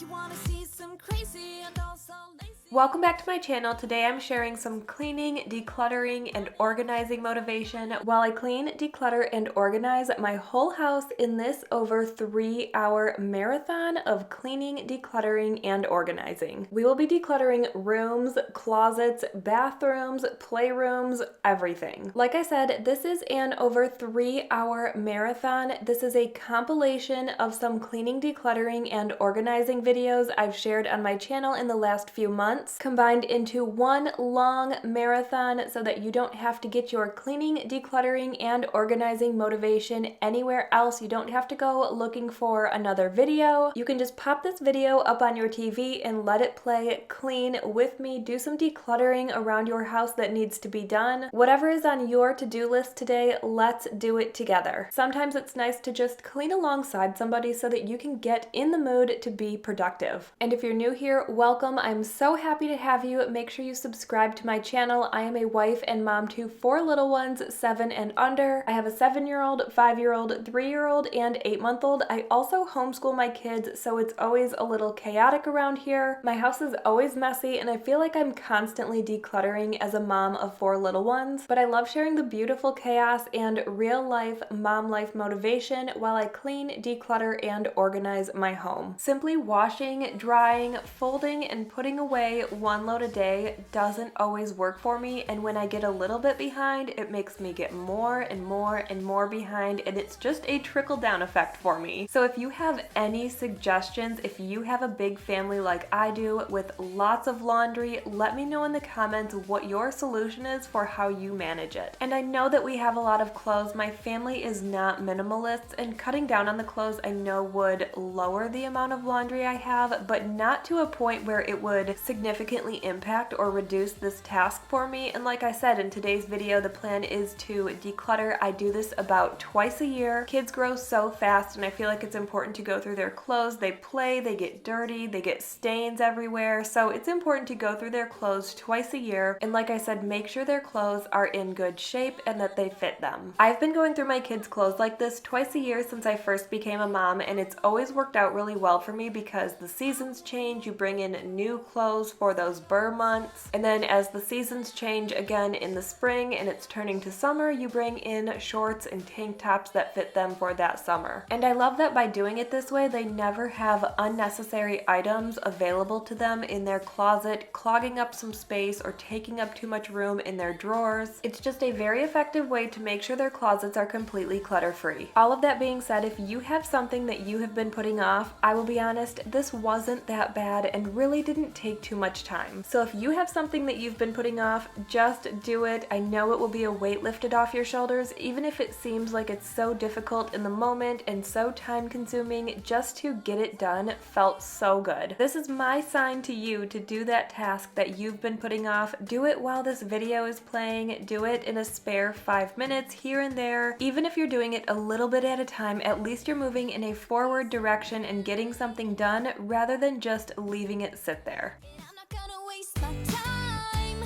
you wanna see some crazy and also lazy. Welcome back to my channel. Today I'm sharing some cleaning, decluttering, and organizing motivation while I clean, declutter, and organize my whole house in this over 3-hour marathon of cleaning, decluttering, and organizing. We will be decluttering rooms, closets, bathrooms, playrooms, everything. Like I said, this is an over 3-hour marathon. This is a compilation of some cleaning, decluttering, and organizing videos I've shared on my channel in the last few months, combined into one long marathon so that you don't have to get your cleaning, decluttering, and organizing motivation anywhere else. You don't have to go looking for another video. You can just pop this video up on your TV and let it play, clean with me, do some decluttering around your house that needs to be done. Whatever is on your to-do list today, let's do it together. Sometimes it's nice to just clean alongside somebody so that you can get in the mood to be productive. And if you're new here, welcome. I'm so happy to have you. Make sure you subscribe to my channel. I am a wife and mom to 4 little ones, 7 and under. I have a 7-year-old, 5-year-old, 3-year-old, and 8-month-old. I also homeschool my kids, so it's always a little chaotic around here. My house is always messy, and I feel like I'm constantly decluttering as a mom of 4 little ones, but I love sharing the beautiful chaos and real life mom life motivation while I clean, declutter, and organize my home. Simply washing, drying, folding, and putting away one load a day doesn't always work for me, and when I get a little bit behind, it makes me get more and more and more behind, and it's just a trickle-down effect for me. So if you have any suggestions, if you have a big family like I do with lots of laundry, let me know in the comments what your solution is for how you manage it. And I know that we have a lot of clothes. My family is not minimalists, and cutting down on the clothes I know would lower the amount of laundry I have, but not to a point where it would significantly impact or reduce this task for me. And like I said, in today's video, the plan is to declutter. I do this about twice a year. Kids grow so fast, and I feel like it's important to go through their clothes. They play, they get dirty, they get stains everywhere. So it's important to go through their clothes twice a year. And like I said, make sure their clothes are in good shape and that they fit them. I've been going through my kids' clothes like this twice a year since I first became a mom, and it's always worked out really well for me because the seasons change. You bring in new clothes for those burr months, and then as the seasons change again in the spring and it's turning to summer, you bring in shorts and tank tops that fit them for that summer. And I love that by doing it this way, they never have unnecessary items available to them in their closet, clogging up some space or taking up too much room in their drawers. It's just a very effective way to make sure their closets are completely clutter-free. All of that being said, if you have something that you have been putting off, I will be honest, this wasn't that bad and really didn't take too much time. So if you have something that you've been putting off, just do it. I know it will be a weight lifted off your shoulders, even if it seems like it's so difficult in the moment and so time consuming. Just to get it done felt so good. This is my sign to you to do that task that you've been putting off. Do it while this video is playing. Do it in a spare 5 minutes here and there. Even if you're doing it a little bit at a time, at least you're moving in a forward direction and getting something done rather than just leaving it sit there. I'm not gonna waste my time.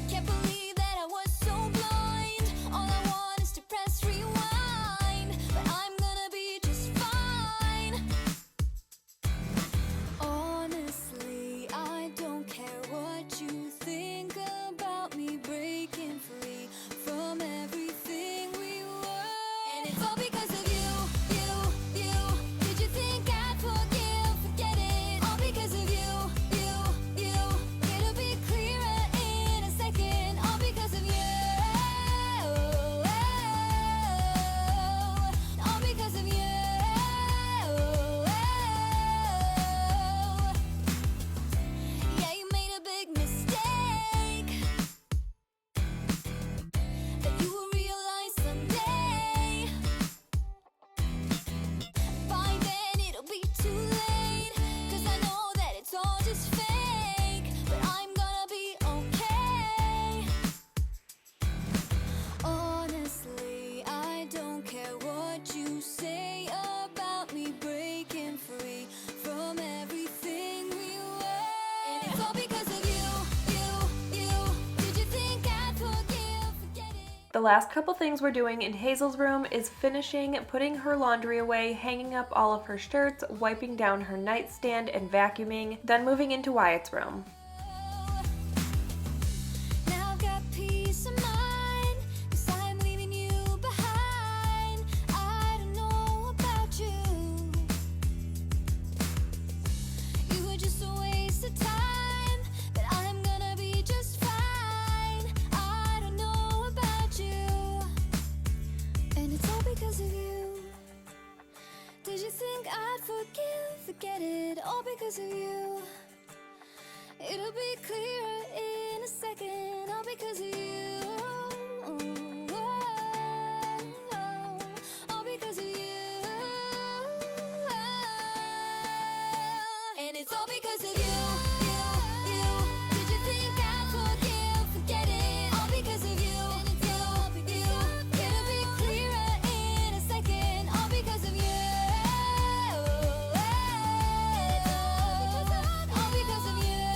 Can't believe that I was so blind. All I want is to press rewind, but I'm gonna be just fine. Honestly, I don't care what you think about me breaking free from everything we were. And it's all because of you. Did you think I'd forgive? Forget it. All because of you. The last couple things we're doing in Hazel's room is finishing putting her laundry away, hanging up all of her shirts, wiping down her nightstand, and vacuuming, then moving into Wyatt's room. Now I've got peace of mind, 'cause I'm leaving you behind. I don't know about you. You were just a waste of time, but I'm gonna be just fine. I don't know about you, and it's all because of you. Did you think I'd forget it, all because of you? It'll be clearer in a second, all because of you. All because of you. And it's all because of you. Did you think I'd forget it, all because of you. It'll be clearer in a second, all because of you. All because of you.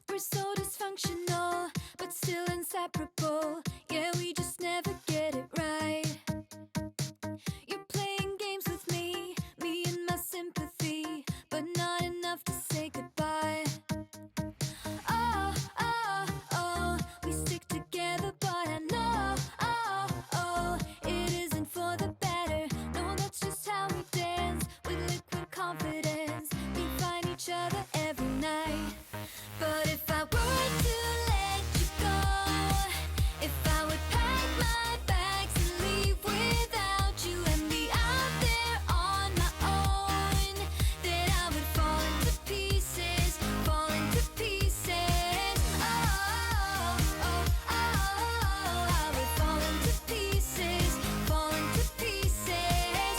We're so dysfunctional, but still inseparable. Yeah, we just never get it right. You're playing games with me and my sympathy, but not enough to say goodbye. Oh, we stick together, but I know, it isn't for the better. No, that's just how we dance, with liquid confidence. We find each other every night. But if I were to let you go, if I would pack my bags and leave without you and be out there on my own, then I would fall into pieces, fall into pieces. I would fall into pieces, fall into pieces.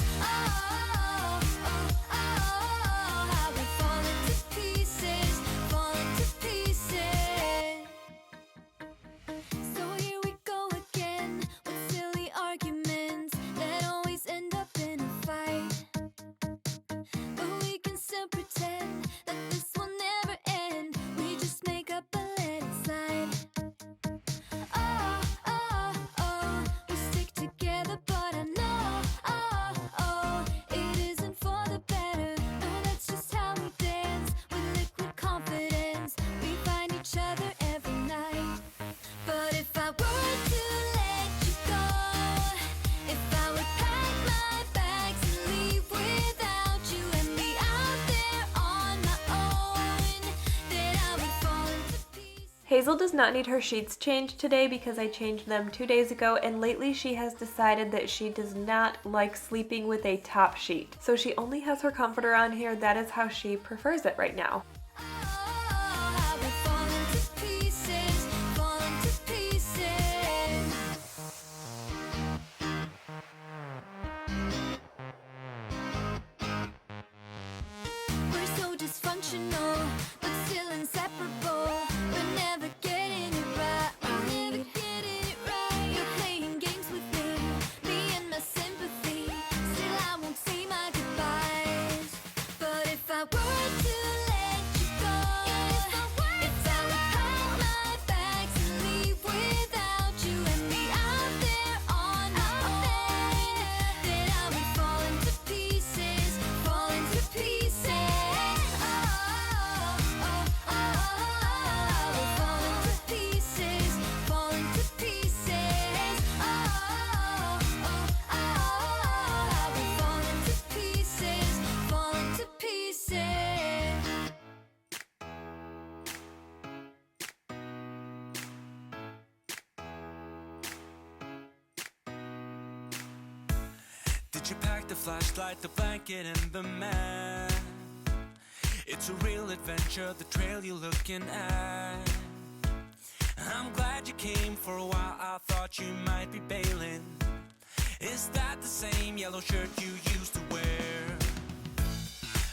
I would fall into pieces, fall into pieces. So here we go again, with silly arguments that always end up in a fight. But we can still pretend that this will never end. We just make up and let it slide. We stick together, but I know, it isn't for the better. No, that's just how we dance, with liquid confidence. We find each other every night. But if I were to let you go, if I would pack my bags and leave without you and be out there on my own, then I would fall into pieces. Hazel does not need her sheets changed today because I changed them 2 days ago, and lately she has decided that she does not like sleeping with a top sheet. So she only has her comforter on here. That is how she prefers it right now. I would fall into pieces, fall into pieces. We're so dysfunctional, but still inseparable. We're never getting it right. You're playing games with me and my sympathy. Still, I won't say my goodbyes. But if I were to let you go, if I would pack my bags and leave without you and be out there on my own, then I would fall into pieces, fall into pieces. I would fall into pieces, fall into pieces. I would fall into pieces, fall into pieces. Did you pack the flashlight, the blanket, and the mat? It's a real adventure, the trail you're looking at. I'm glad you came. For a while I thought you might be bailing. Is that the same yellow shirt you used to wear?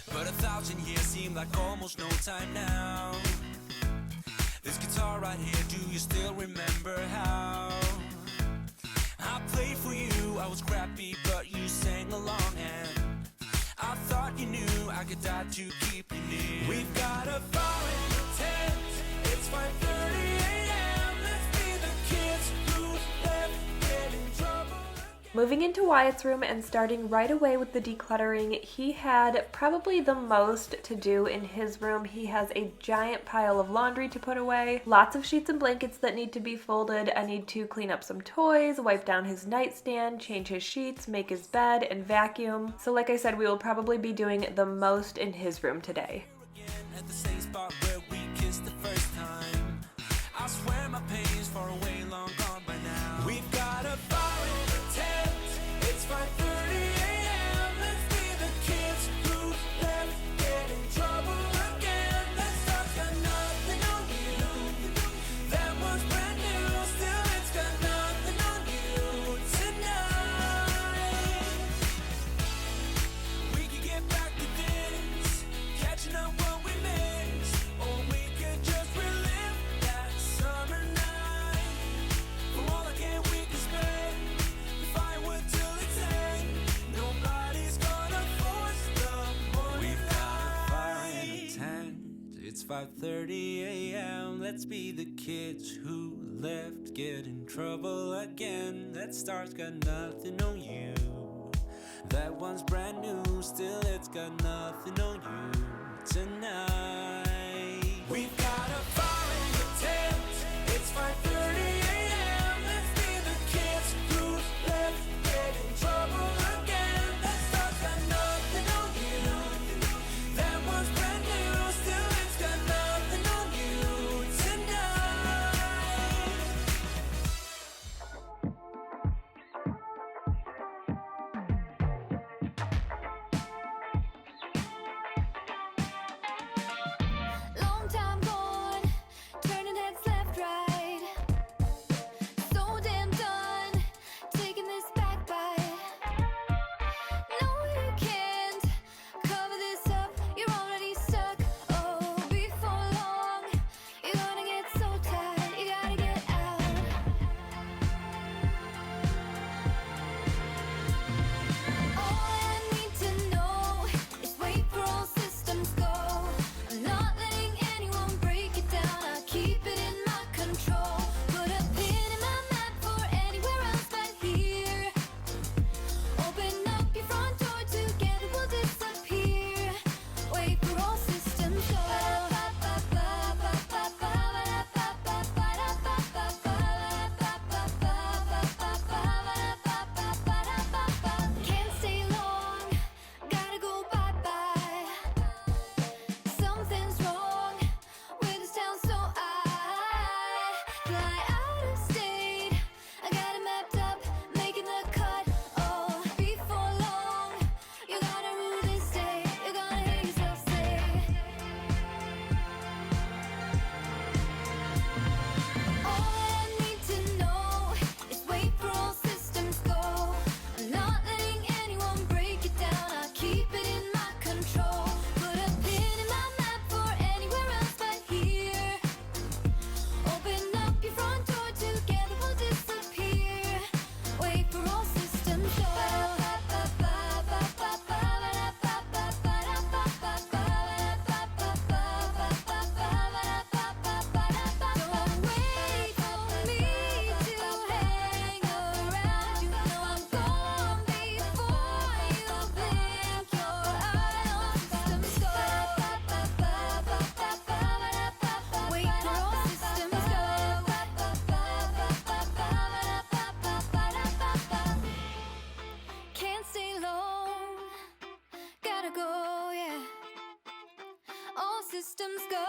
But 1,000 years seem like almost no time now. This guitar right here, do you still remember how I played for you? I was crappy, but you sang along, and I thought you knew I could die to keep you near. We've got a Moving into Wyatt's room and starting right away with the decluttering, he had probably the most to do in his room. He has a giant pile of laundry to put away, lots of sheets and blankets that need to be folded. I need to clean up some toys, wipe down his nightstand, change his sheets, make his bed, and vacuum. So like I said, we will probably be doing the most in his room today. At the same spot where we kissed the first time. I swear my pain's far away, long gone by now. We've got a fire in the tent. It's 5:30 a.m. Let's be the kids who left, get in trouble again. Let's talk, got nothing on you. That was brand new, still it's got nothing on you tonight. We could get back to this, catching up what we missed, or we could just relive that summer night. For all I can, we can spend the firewood till it's end. Nobody's gonna force the morning. We've got a fire in the tent. It's 5:30 a.m. Let's be the kids who left, get in trouble again. That star's got nothing on you. That one's brand new, still it's got nothing on you tonight. We've got a fire in the tent. It's 5:30 a.m. Let's be the kids who left, get in trouble again. That star's got nothing on you. That one's brand new, still it's got nothing on you tonight. Long time gone, turning heads left, right. So damn done, taking this back bite. No, you can't cover this up, you're already stuck. Oh, before long, you're gonna get so tired, you gotta get out. All I need to know is wait for all systems go. I'm not letting anyone break it down. I keep it in my control. Put a pin in my map for anywhere else but here. Open up your front door, together we'll disappear. Wait for all systems go. Can't stay long, gotta go bye-bye. Something's wrong with this town, so I fly out of state. I got it mapped up, making the cut. Oh, before long, you're gonna rue this day. You're gonna hear yourself say. All I need to know is wait for all systems go. I'm not letting anyone break it down. I keep it in my control. Put a pin in my map for anywhere else but here. Open up your front door, together we'll disappear. Wait for all systems go. Don't wait for me to hang around. You know I'm gone before you blink your eye. All systems go. Wait for all systems go. Can't stay long, gotta go, yeah. All systems go.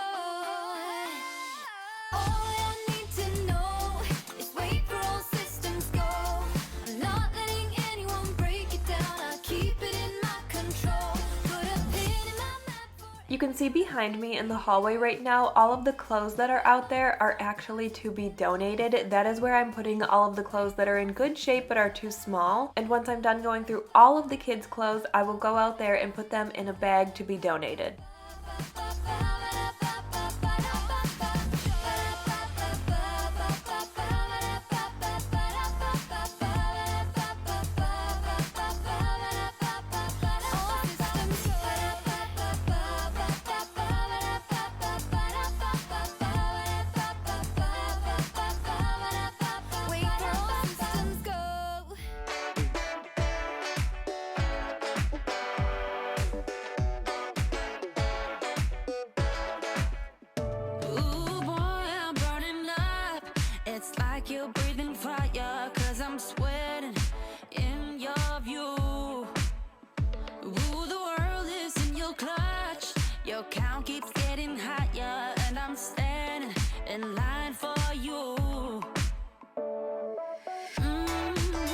All I need to know is wait for all systems go. I'm not letting anyone break it down. I keep it in my control. Put a pin in my map for. You can see behind me in the hallway right now, all of the clothes that are out there are actually to be donated. That is where I'm putting all of the clothes that are in good shape but are too small. And once I'm done going through all of the kids' clothes, I will go out there and put them in a bag to be donated. Wait for all systems go. breathing fire, cause I'm sweating in your view. Ooh, the world is in your clutch. Your count keeps getting higher, and I'm standing in line for you.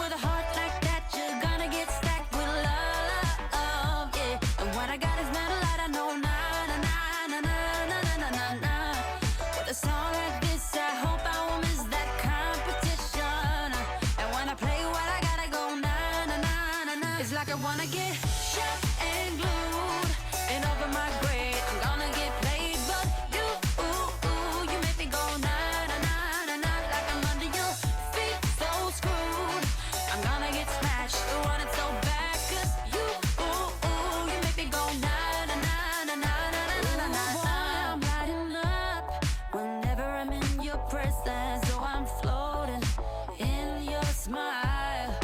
With a heart like that, you're gonna get stacked with love, yeah. And what I got is not a lot, I know, na na na na na na na na na. With a song like this, I hope I won't miss that competition. And when I play what I gotta go, na na na na na. It's like I wanna get shot and glued and over my grave. I'm gonna get played, but you, you make me go na na na na na. Like I'm under your feet, so screwed. I'm gonna get smashed, want it so bad, cause you, you make me go na na na na na na na na na. I'm lighting up whenever I'm in your presence, so I'm floating in your smile.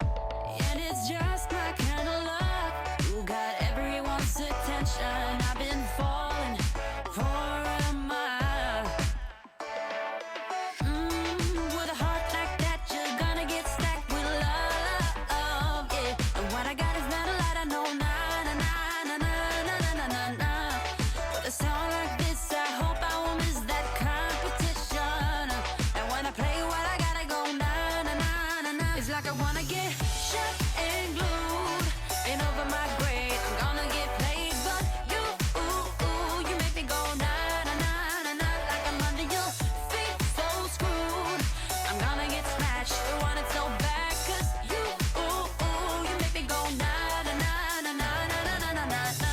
And it's just my kind of love. You got everyone's attention. I've been falling for a mile. With a heart like that, you're gonna get stacked with love, yeah. And what I got is not a lot, I know, na na na na na na na na na. With a song like this, I hope I won't miss that competition. And when I play what I gotta go, na na na na na. It's like I wanna get shot and glued and over my grave. I'm gonna get played, but you, you make me go na na na na na. Like I'm under your feet, so screwed. I'm gonna get smashed, want it so bad, cause you, you make me go na na na na na na na na na na.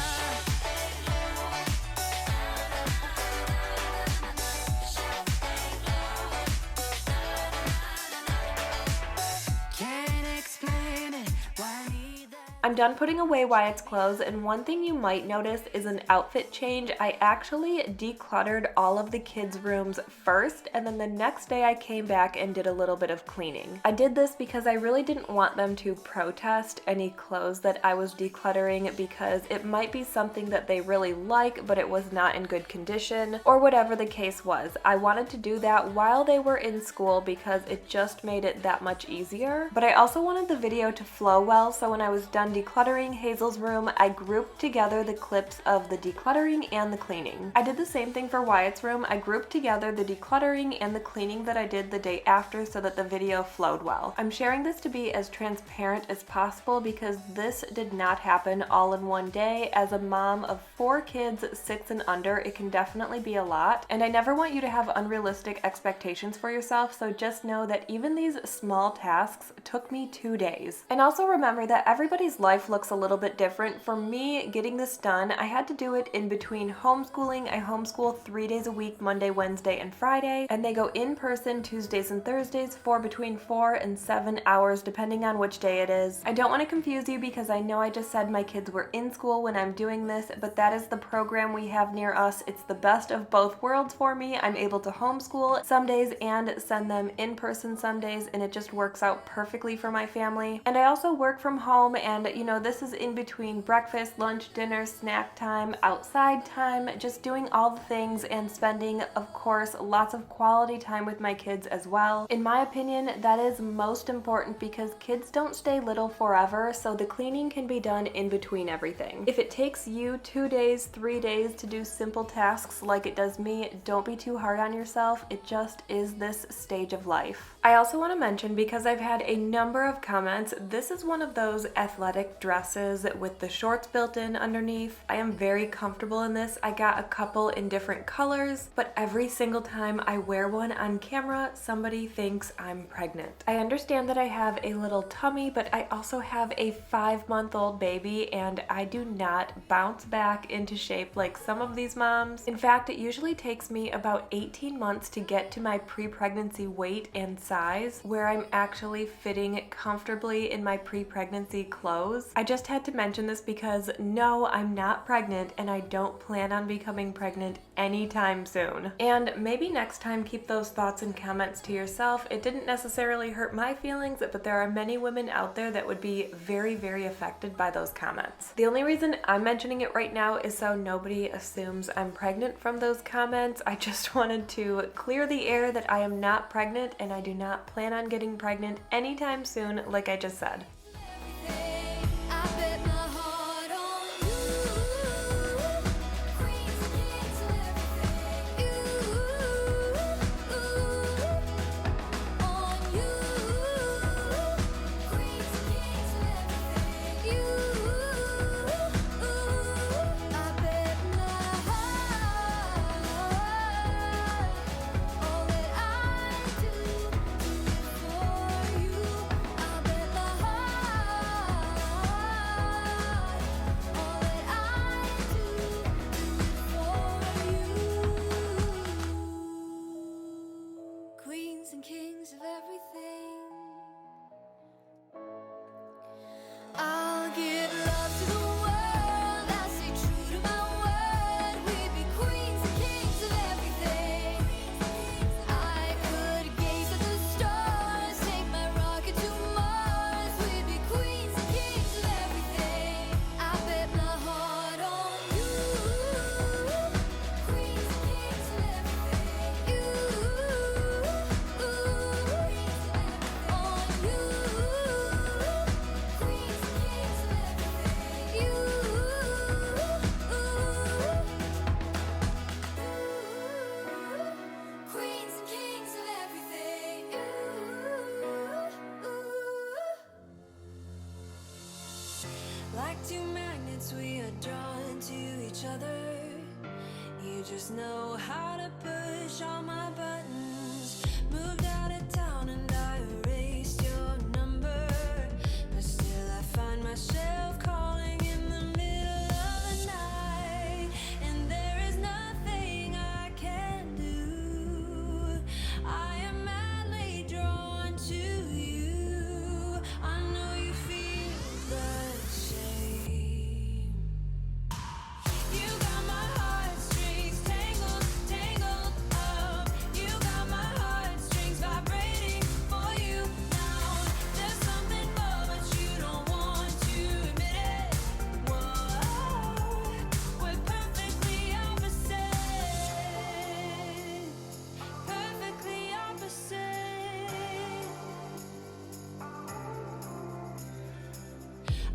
Can't explain it, why need that? I'm done putting away Wyatt's clothes, and one thing you might notice is an outfit change. I actually decluttered all of the kids' rooms first, and then the next day I came back and did a little bit of cleaning. I did this because I really didn't want them to protest any clothes that I was decluttering, because it might be something that they really like, but it was not in good condition, or whatever the case was. I wanted to do that while they were in school because it just made it that much easier. But I also wanted the video to flow well, so when I was done decluttering Hazel's room, I grouped together the clips of the decluttering and the cleaning. I did the same thing for Wyatt's room. I grouped together the decluttering and the cleaning that I did the day after so that the video flowed well. I'm sharing this to be as transparent as possible because this did not happen all in one day. As a mom of 4 kids, 6 and under, it can definitely be a lot, and I never want you to have unrealistic expectations for yourself, so just know that even these small tasks took me 2 days. And also remember that everybody's life looks a little bit different. For me, getting this done, I had to do it in between homeschooling. I homeschool 3 days a week, Monday, Wednesday, and Friday, and they go in person Tuesdays and Thursdays for between 4 and 7 hours depending on which day it is. I don't want to confuse you because I know I just said my kids were in school when I'm doing this, but that is the program we have near us. It's the best of both worlds for me. I'm able to homeschool some days and send them in person some days, and it just works out perfectly for my family. And I also work from home, and you know, this is in between breakfast, lunch, dinner, snack time, outside time, just doing all the things and spending, of course, lots of quality time with my kids as well. In my opinion, that is most important because kids don't stay little forever, so the cleaning can be done in between everything. If it takes you 2 days, 3 days to do simple tasks like it does me, don't be too hard on yourself. It just is this stage of life. I also want to mention, because I've had a number of comments, this is one of those athletic dresses with the shorts built in underneath. I am very comfortable in this. I got a couple in different colors, but every single time I wear one on camera, somebody thinks I'm pregnant. I understand that I have a little tummy, but I also have a 5-month-old baby, and I do not bounce back into shape like some of these moms. In fact, it usually takes me about 18 months to get to my pre-pregnancy weight and size, where I'm actually fitting comfortably in my pre-pregnancy clothes. clothes. I just had to mention this because no, I'm not pregnant and I don't plan on becoming pregnant anytime soon. And maybe next time keep those thoughts and comments to yourself. It didn't necessarily hurt my feelings, but there are many women out there that would be very, very affected by those comments. The only reason I'm mentioning it right now is so nobody assumes I'm pregnant from those comments. I just wanted to clear the air that I am not pregnant and I do not plan on getting pregnant anytime soon, like I just said. I bet my heart on you. Queens and kings and everything. On you. Queens and kings and everything. I bet my heart. All that I do for you. I bet my heart. All that I do for you. Queens and kings of everything. I'll give love to the world. I stay true to my word. We'd be queens and kings of everything. I could gaze at the stars, take my rocket to Mars. We'd be queens and kings of everything. I bet my heart on you. Queens and kings of everything. On you. Queens and kings of everything. Queens and kings of everything. Like two magnets, we are drawn to each other. You just know how to push all my buttons. Moved out of town and I erased your number, but still I find myself calling in the middle of the night, and there is nothing I can do. I am madly drawn to you. I know you feel the same. You got my heartstrings tangled, tangled up. You got my heartstrings vibrating for you now. There's something more, but you don't want to admit it. Whoa, we're perfectly opposite. Perfectly opposite.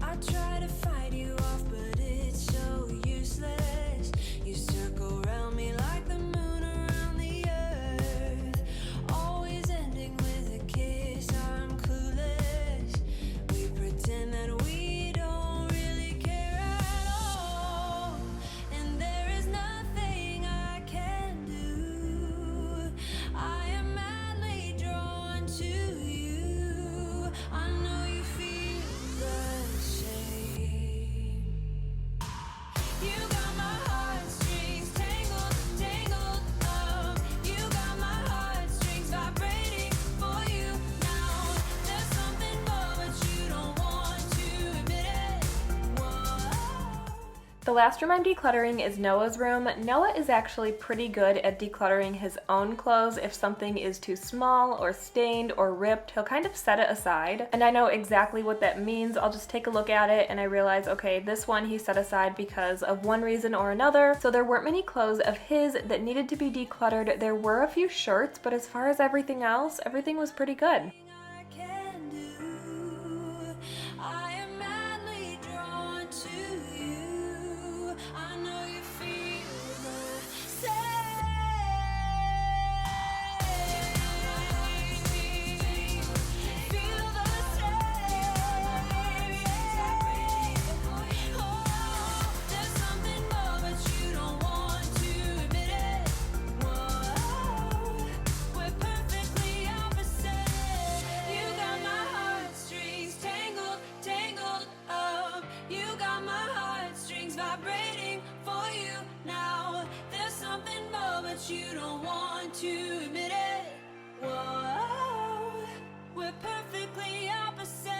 I try to fight you off, but it's so useless. You circle around me like the moon around the earth, always ending with a kiss. I'm clueless. We pretend that we don't really care at all, and there is nothing I can do. I am madly drawn to you. I know you feel the same. You got my heartstrings tangled, tangled up. You got my heartstrings vibrating for you now. There's something more, but you don't want to admit it. Whoa. The last room I'm decluttering is Noah's room. Noah is actually pretty good at decluttering his own clothes. If something is too small or stained or ripped, he'll kind of set it aside. And I know exactly what that means. I'll just take a look at it and I realize, okay, this one he set aside because of one reason or another. So there weren't many clothes of his that needed to be decluttered. There were a few shirts, but as far as everything else, everything was pretty good. I can do. I am madly drawn to you. I know you feel the same. Feel the same. Oh, there's something more, but you don't want to admit it. Whoa, we're perfectly opposite. You got my heartstrings tangled, tangled up. You got my heartstrings vibrating for you now. There's something more, but you don't want to admit it. Whoa, we're perfectly opposite.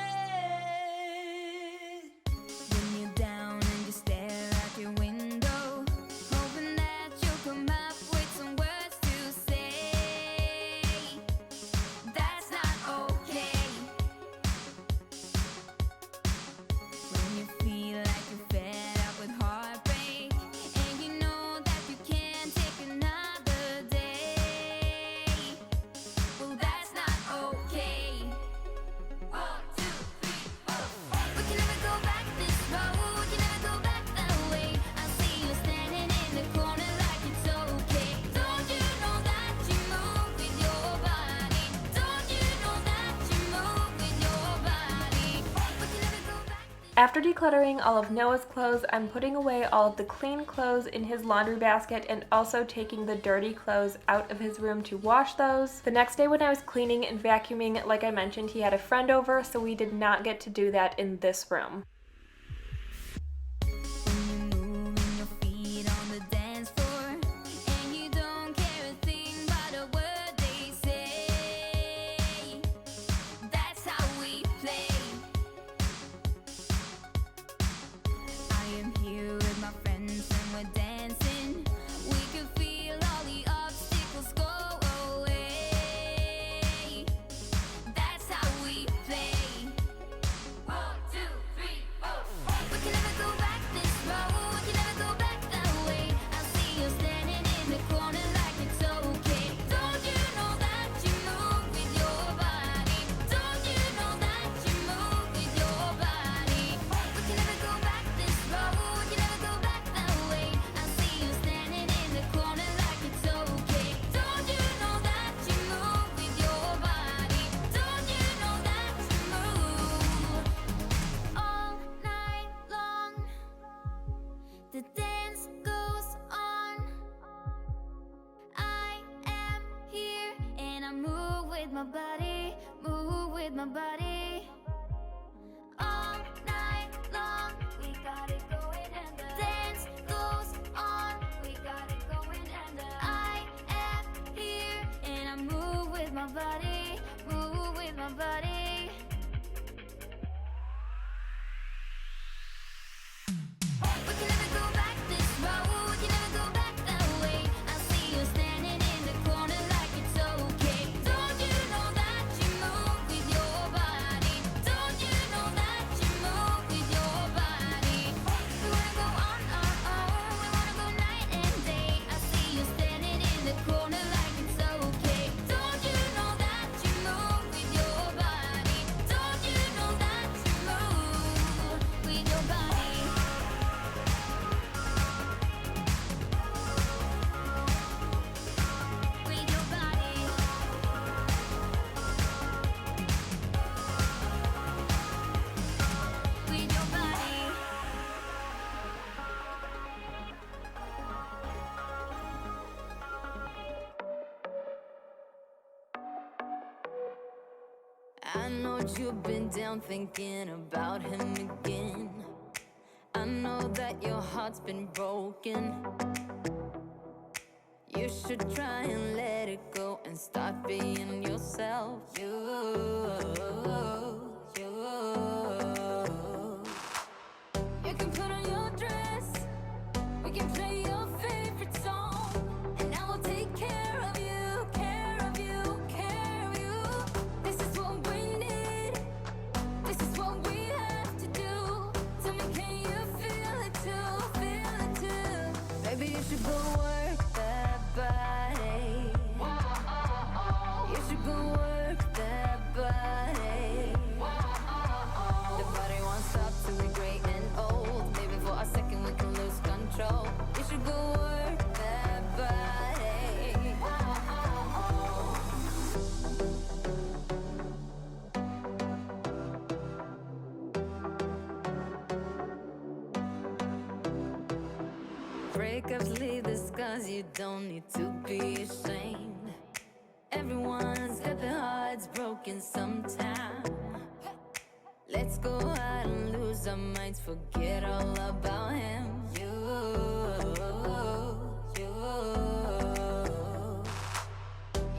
After decluttering all of Noah's clothes, I'm putting away all of the clean clothes in his laundry basket and also taking the dirty clothes out of his room to wash those. The next day when I was cleaning and vacuuming, like I mentioned, he had a friend over, so we did not get to do that in this room. The dance goes on. I am here and I move with my body, move with my body. All night long, we got it going and the dance goes on. We got it going and I am here and I move with my body, move with my body. I know you've been down thinking about him again. I know that your heart's been broken. You should try and let it go and start being yourself. You can put on your dress, we can play your favorite song, and I will take care of you, care of you, care of you. This is what we need, this is what we have to do. Tell me, can you feel it too, feel it too? Maybe you should go work that body. You should go work that body. The body won't stop till we're great and old. Maybe for a second we can lose control. You should go work that body. Breakups leave the scars, you don't need to be ashamed. Everyone's got their hearts broken sometime. Let's go out and lose our minds, forget all about him.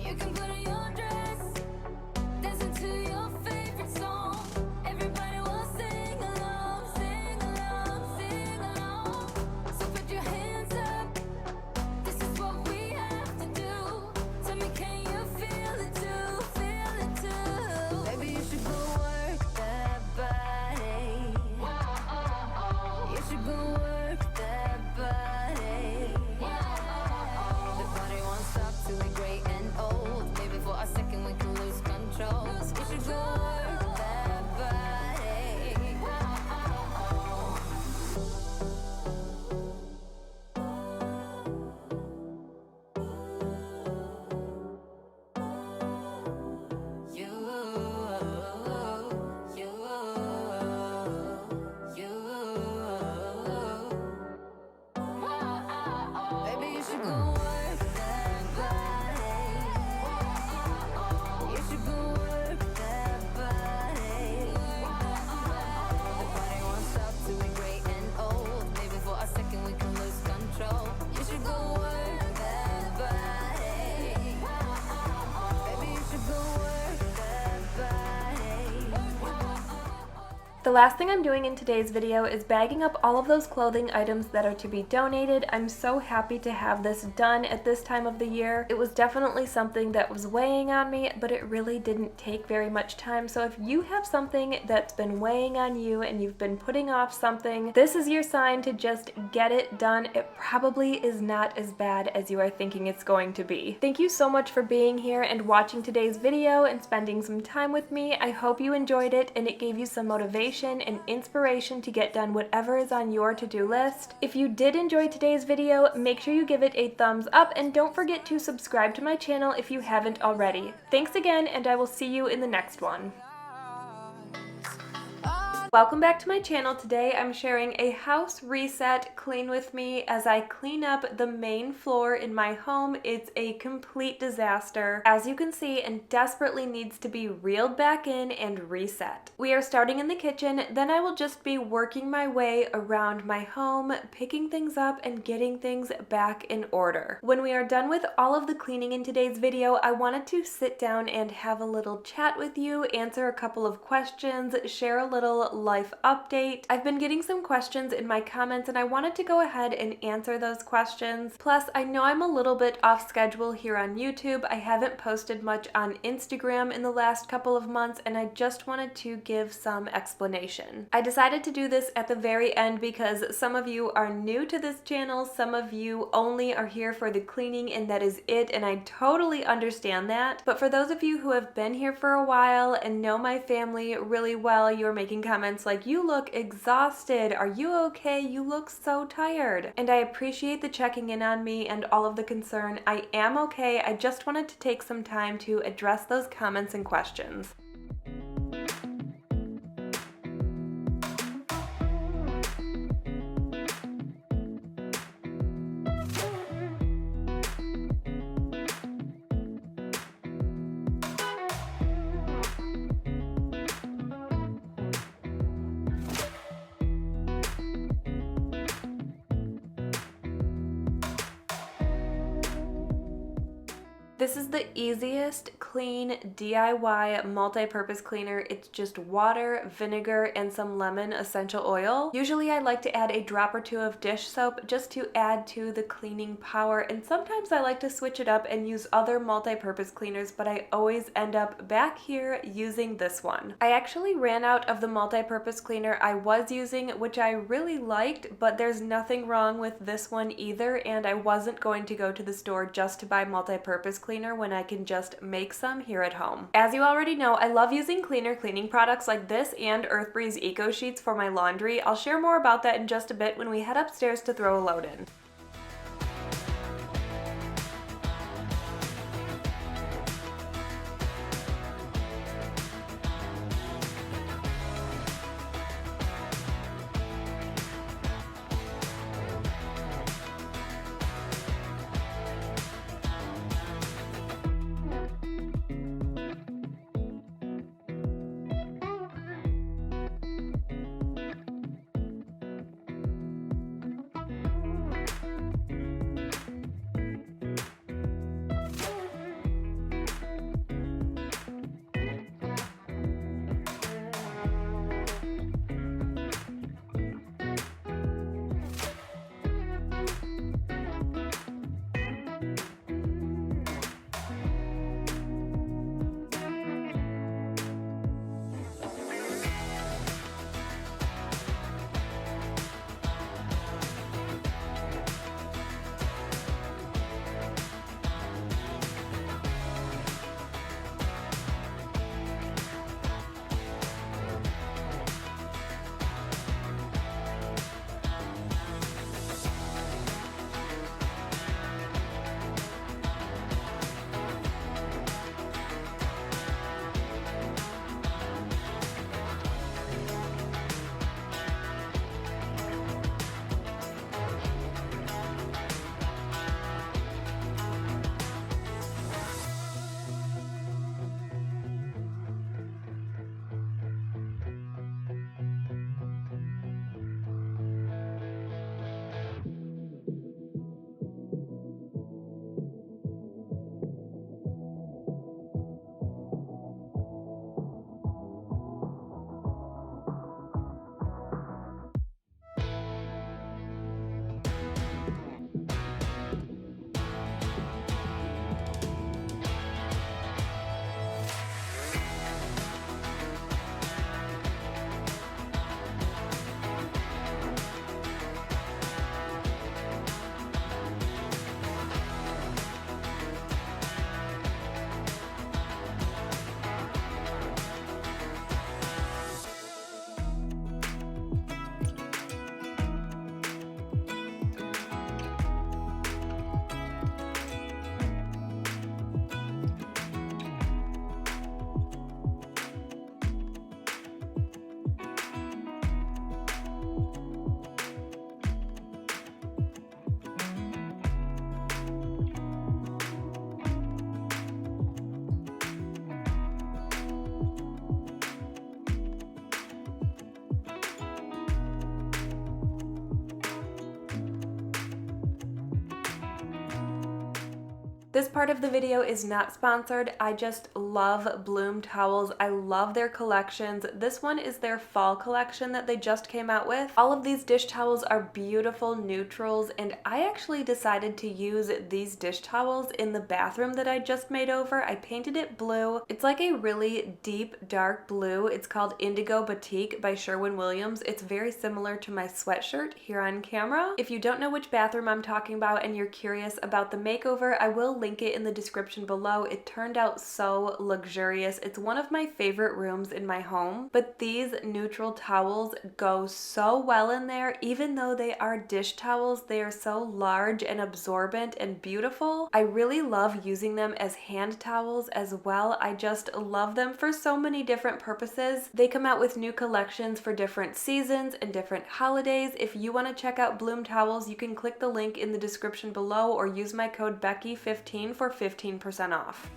You can put on your dress, dancing to your favorite song. Everybody will sing along, sing along, sing along. So put your hands up, this is what we have to do. Tell me, can you feel it too, feel it too? Maybe you should go work that body. You should go work that The last thing I'm doing in today's video is bagging up all of those clothing items that are to be donated. I'm so happy to have this done at this time of the year. It was definitely something that was weighing on me, but it really didn't take very much time. So if you have something that's been weighing on you and you've been putting off something, this is your sign to just get it done. It probably is not as bad as you are thinking it's going to be. Thank you so much for being here and watching today's video and spending some time with me. I hope you enjoyed it and it gave you some motivation and inspiration to get done whatever is on your to-do list. If you did enjoy today's video, make sure you give it a thumbs up and don't forget to subscribe to my channel if you haven't already. Thanks again, and I will see you in the next one. Welcome back to my channel. Today I'm sharing a house reset clean with me as I clean up the main floor in my home. It's a complete disaster, as you can see, and desperately needs to be reeled back in and reset. We are starting in the kitchen, then I will just be working my way around my home, picking things up and getting things back in order. When we are done with all of the cleaning in today's video, I wanted to sit down and have a little chat with you, answer a couple of questions, share a little life update. I've been getting some questions in my comments and I wanted to go ahead and answer those questions. Plus, I know I'm a little bit off schedule here on YouTube. I haven't posted much on Instagram in the last couple of months and I just wanted to give some explanation. I decided to do this at the very end because some of you are new to this channel, some of you only are here for the cleaning and that is it, and I totally understand that. But for those of you who have been here for a while and know my family really well, you're making comments like, "You look exhausted. Are you okay? You look so tired." And I appreciate the checking in on me and all of the concern. I am okay. I just wanted to take some time to address those comments and questions. This is the easiest, clean, DIY multi-purpose cleaner. It's just water, vinegar, and some lemon essential oil. Usually I like to add a drop or two of dish soap just to add to the cleaning power, and sometimes I like to switch it up and use other multi-purpose cleaners, but I always end up back here using this one. I actually ran out of the multi-purpose cleaner I was using, which I really liked, but there's nothing wrong with this one either, and I wasn't going to go to the store just to buy multi-purpose cleaner when I can just make some here at home. As you already know, I love using cleaner cleaning products like this and Earthbreeze Eco Sheets for my laundry. I'll share more about that in just a bit when we head upstairs to throw a load in. This part of the video is not sponsored. I just love Bloom towels. I love their collections. This one is their fall collection that they just came out with. All of these dish towels are beautiful neutrals, and I actually decided to use these dish towels in the bathroom that I just made over. I painted it blue. It's like a really deep dark blue. It's called Indigo Batik by Sherwin-Williams. It's very similar to my sweatshirt here on camera. If you don't know which bathroom I'm talking about and you're curious about the makeover, I will link it in the description below. It turned out so luxurious. It's one of my favorite rooms in my home, but these neutral towels go so well in there. Even though they are dish towels, they are so large and absorbent and beautiful. I really love using them as hand towels as well. I just love them for so many different purposes. They come out with new collections for different seasons and different holidays. If you want to check out Bloom towels, you can click the link in the description below or use my code Becky15 for 15% off.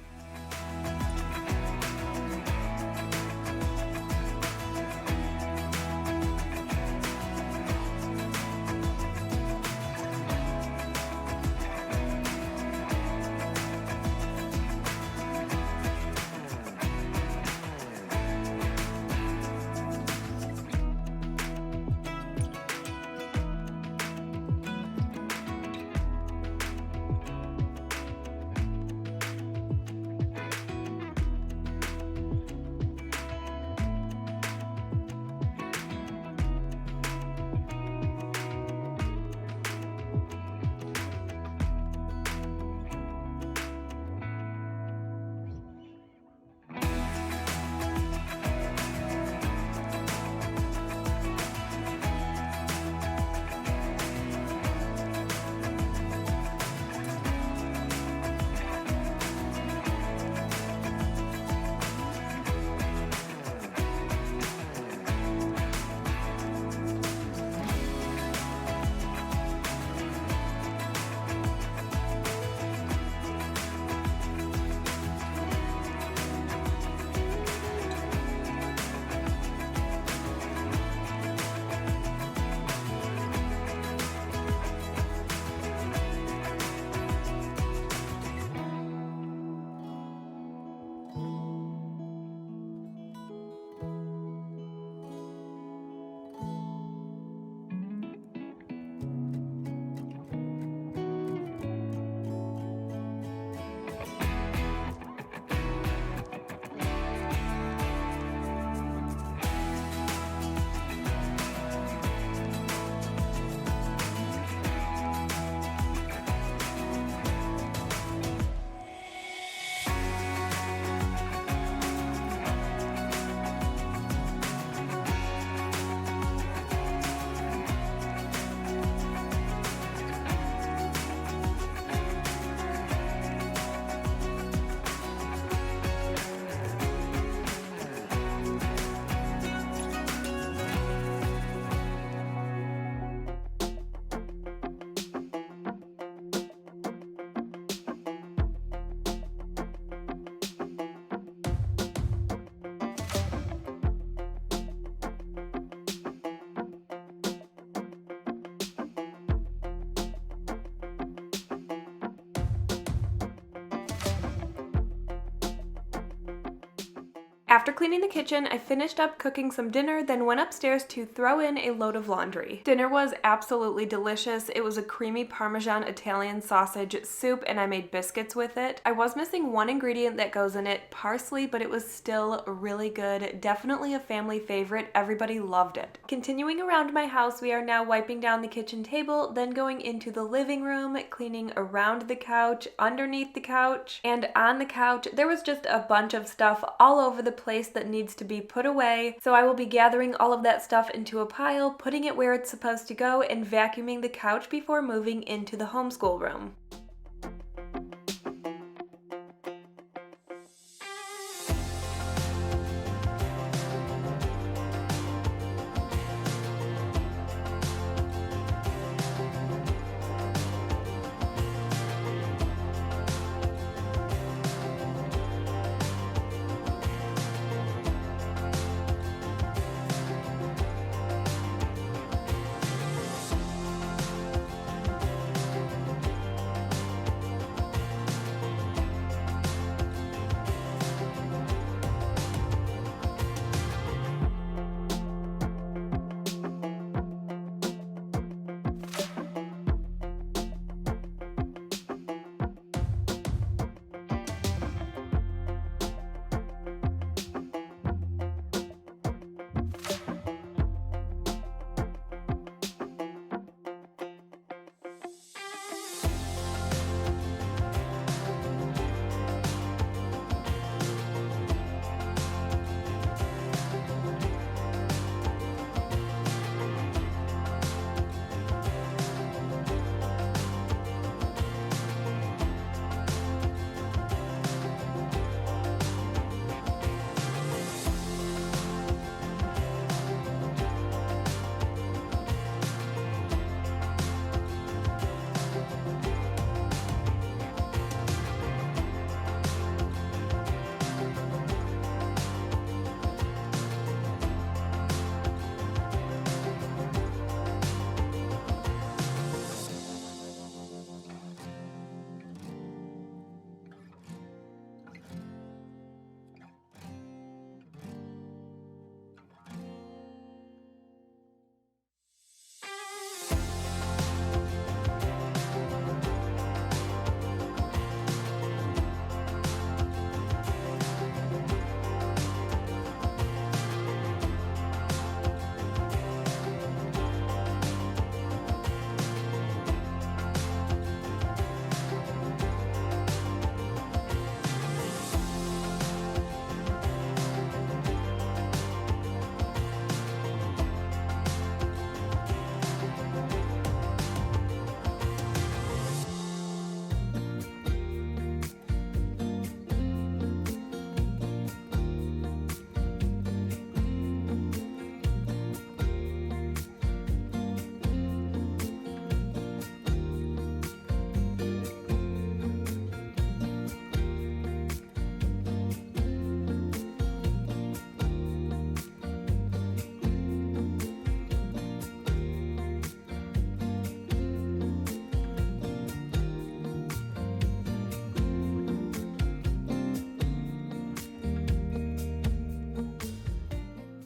After cleaning the kitchen, I finished up cooking some dinner, then went upstairs to throw in a load of laundry. Dinner was absolutely delicious. It was a creamy Parmesan Italian sausage soup, and I made biscuits with it. I was missing one ingredient that goes in it, parsley, but it was still really good. Definitely a family favorite. Everybody loved it. Continuing around my house, we are now wiping down the kitchen table, then going into the living room, cleaning around the couch, underneath the couch, and on the couch. There was just a bunch of stuff all over the place that needs to be put away, so I will be gathering all of that stuff into a pile, putting it where it's supposed to go, and vacuuming the couch before moving into the homeschool room.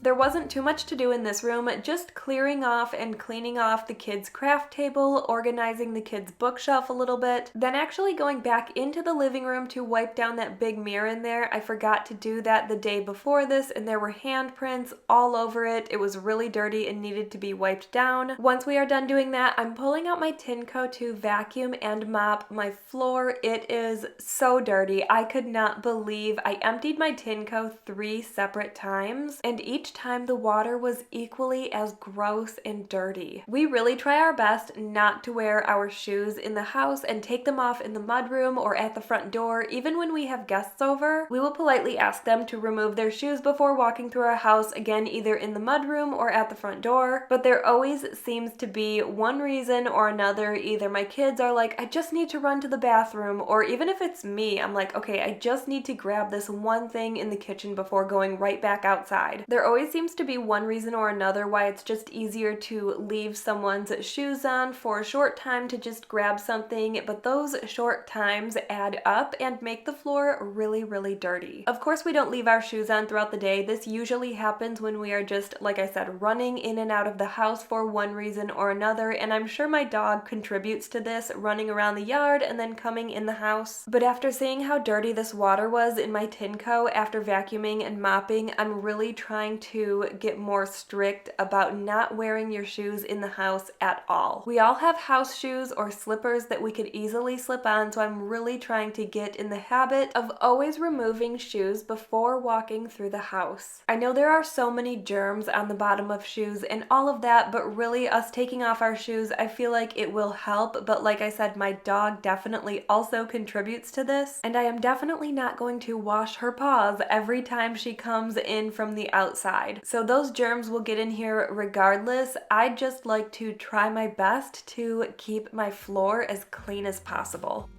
There wasn't too much to do in this room, just clearing off and cleaning off the kids' craft table, organizing the kids' bookshelf a little bit, then actually going back into the living room to wipe down that big mirror in there. I forgot to do that the day before this, and there were handprints all over it. It was really dirty and needed to be wiped down. Once we are done doing that, I'm pulling out my Tinco to vacuum and mop my floor. It is so dirty. I could not believe I emptied my Tinco 3 separate times, and each time the water was equally as gross and dirty. We really try our best not to wear our shoes in the house and take them off in the mudroom or at the front door. Even when we have guests over, we will politely ask them to remove their shoes before walking through our house, again either in the mudroom or at the front door. But there always seems to be one reason or another. Either my kids are like, I just need to run to the bathroom, or even if it's me, I'm like, okay, I just need to grab this one thing in the kitchen before going right back outside. There always seems to be one reason or another why it's just easier to leave someone's shoes on for a short time to just grab something, but those short times add up and make the floor really, really dirty. Of course, we don't leave our shoes on throughout the day. This usually happens when we are just, like I said, running in and out of the house for one reason or another, and I'm sure my dog contributes to this, running around the yard and then coming in the house. But after seeing how dirty this water was in my Tinco after vacuuming and mopping, I'm really trying to get more strict about not wearing your shoes in the house at all. We all have house shoes or slippers that we could easily slip on, so I'm really trying to get in the habit of always removing shoes before walking through the house. I know there are so many germs on the bottom of shoes and all of that, but really us taking off our shoes, I feel like it will help. But like I said, my dog definitely also contributes to this, and I am definitely not going to wash her paws every time she comes in from the outside. So those germs will get in here regardless. I just like to try my best to keep my floor as clean as possible.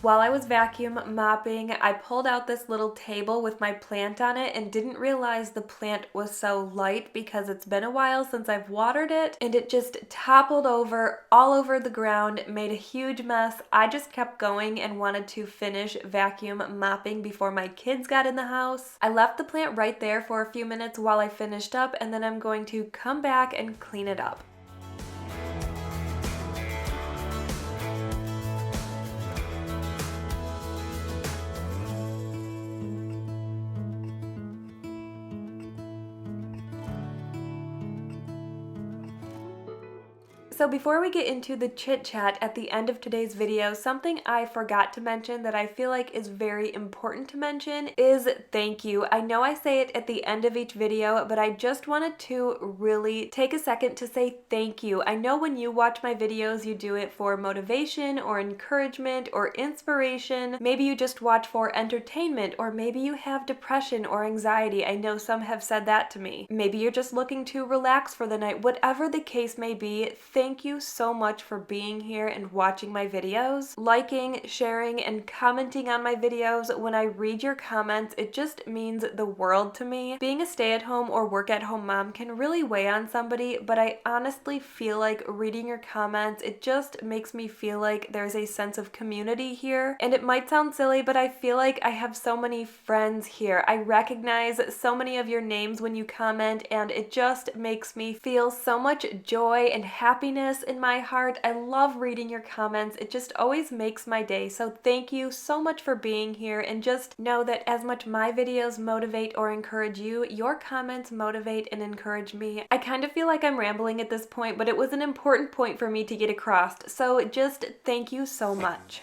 While I was vacuum mopping, I pulled out this little table with my plant on it and didn't realize the plant was so light because it's been a while since I've watered it, and it just toppled over all over the ground, made a huge mess. I just kept going and wanted to finish vacuum mopping before my kids got in the house. I left the plant right there for a few minutes while I finished up, and then I'm going to come back and clean it up. So before we get into the chit chat at the end of today's video, something I forgot to mention that I feel like is very important to mention is thank you. I know I say it at the end of each video, but I just wanted to really take a second to say thank you. I know when you watch my videos, you do it for motivation or encouragement or inspiration. Maybe you just watch for entertainment, or maybe you have depression or anxiety. I know some have said that to me. Maybe you're just looking to relax for the night. Whatever the case may be, thank you so much for being here and watching my videos, liking, sharing, and commenting on my videos. When I read your comments, it just means the world to me. Being a stay-at-home or work-at-home mom can really weigh on somebody, but I honestly feel like reading your comments, it just makes me feel like there's a sense of community here. And it might sound silly, but I feel like I have so many friends here. I recognize so many of your names when you comment, and it just makes me feel so much joy and happiness in my heart. I love reading your comments. It just always makes my day. So thank you so much for being here, and just know that as much my videos motivate or encourage you, your comments motivate and encourage me. I kind of feel like I'm rambling at this point, but it was an important point for me to get across. So just thank you so much.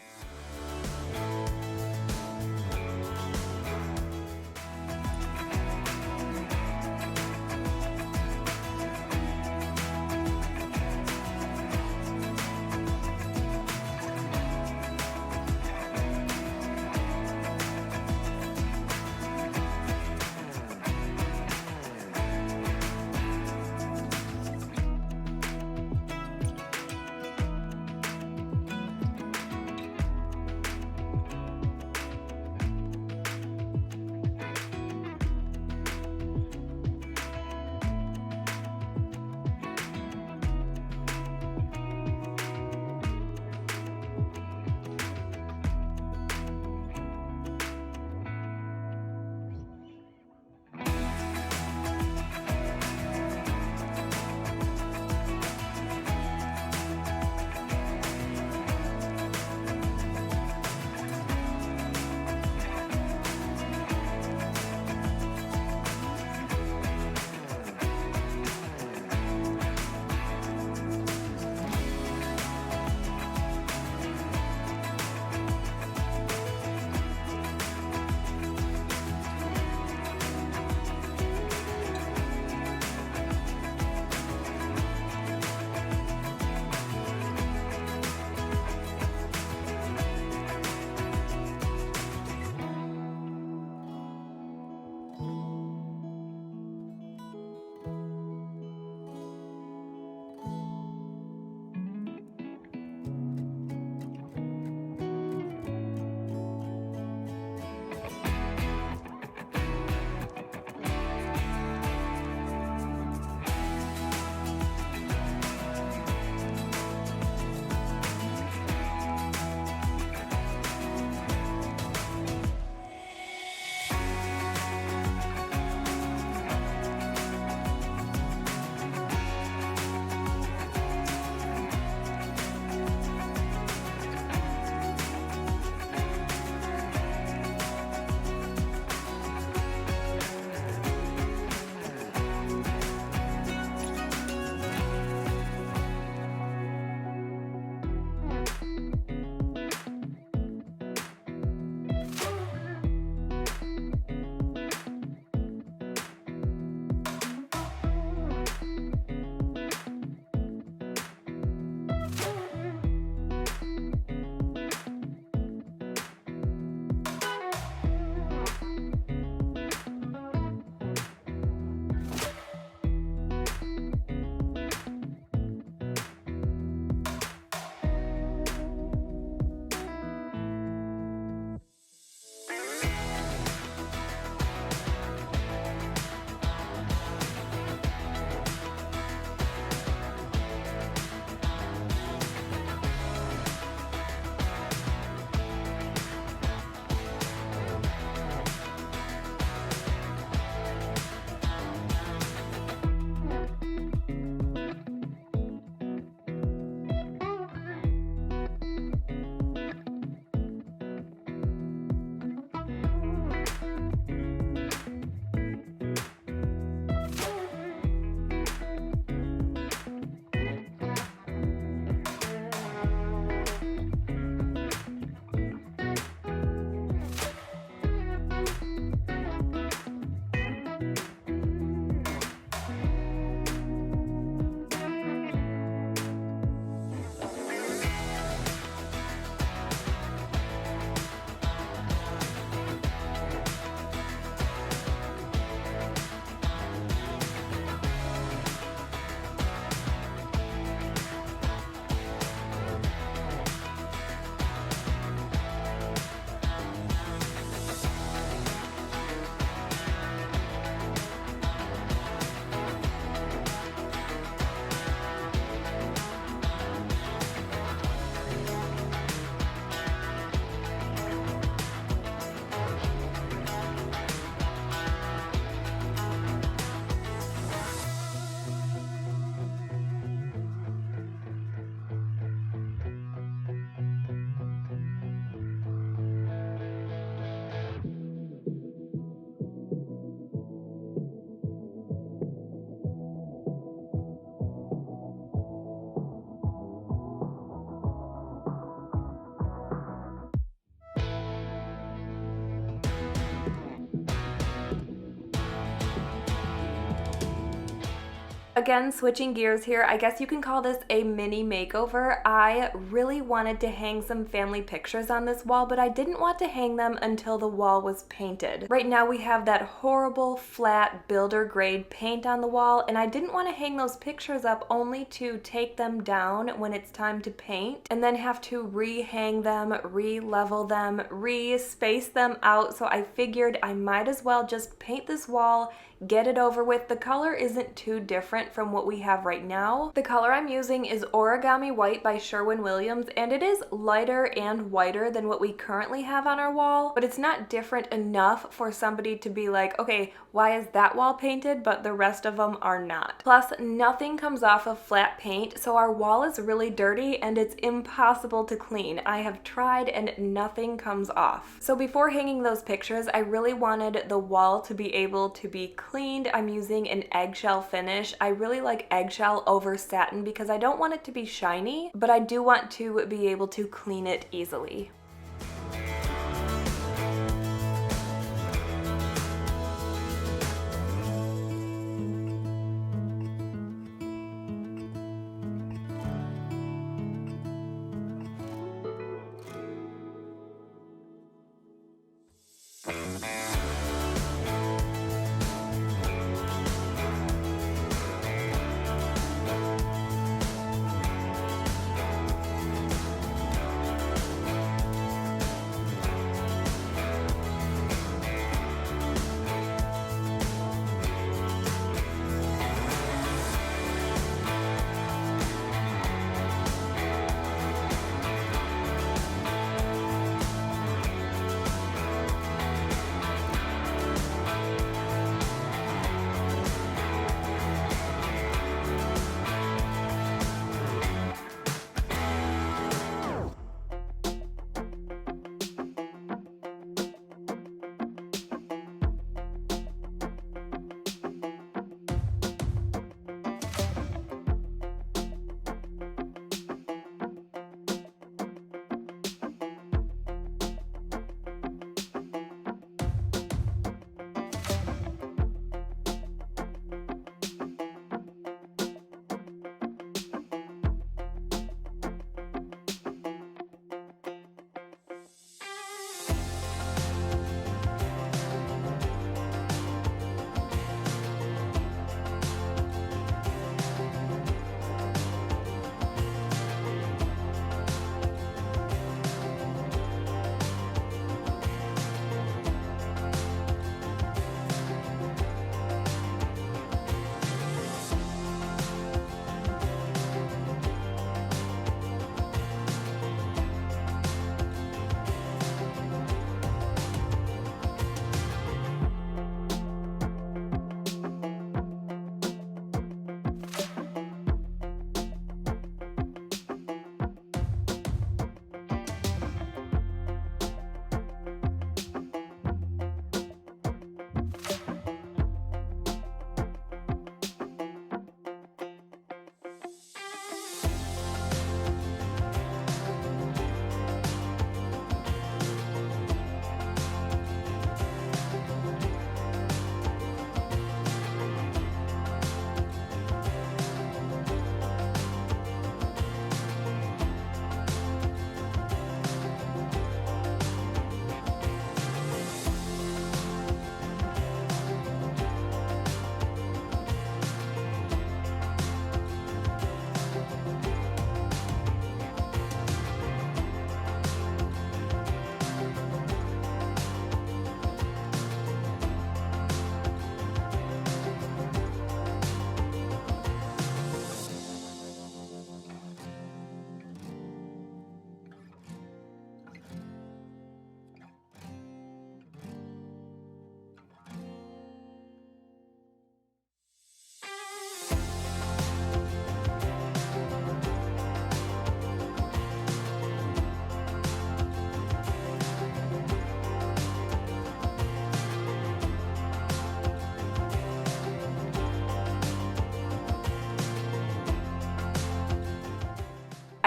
Again, switching gears here, I guess you can call this a mini makeover. I really wanted to hang some family pictures on this wall, but I didn't want to hang them until the wall was painted. Right now we have that horrible flat builder grade paint on the wall, and I didn't want to hang those pictures up only to take them down when it's time to paint and then have to re-hang them, re-level them, re-space them out. So I figured I might as well just paint this wall, get it over with. The color isn't too different from what we have right now. The color I'm using is Origami White by Sherwin-Williams, and it is lighter and whiter than what we currently have on our wall, but it's not different enough for somebody to be like, okay, why is that wall painted but the rest of them are not? Plus, nothing comes off of flat paint, so our wall is really dirty and it's impossible to clean. I have tried and nothing comes off. So before hanging those pictures, I really wanted the wall to be able to be cleaned. I'm using an eggshell finish. I really like eggshell over satin because I don't want it to be shiny, but I do want to be able to clean it easily.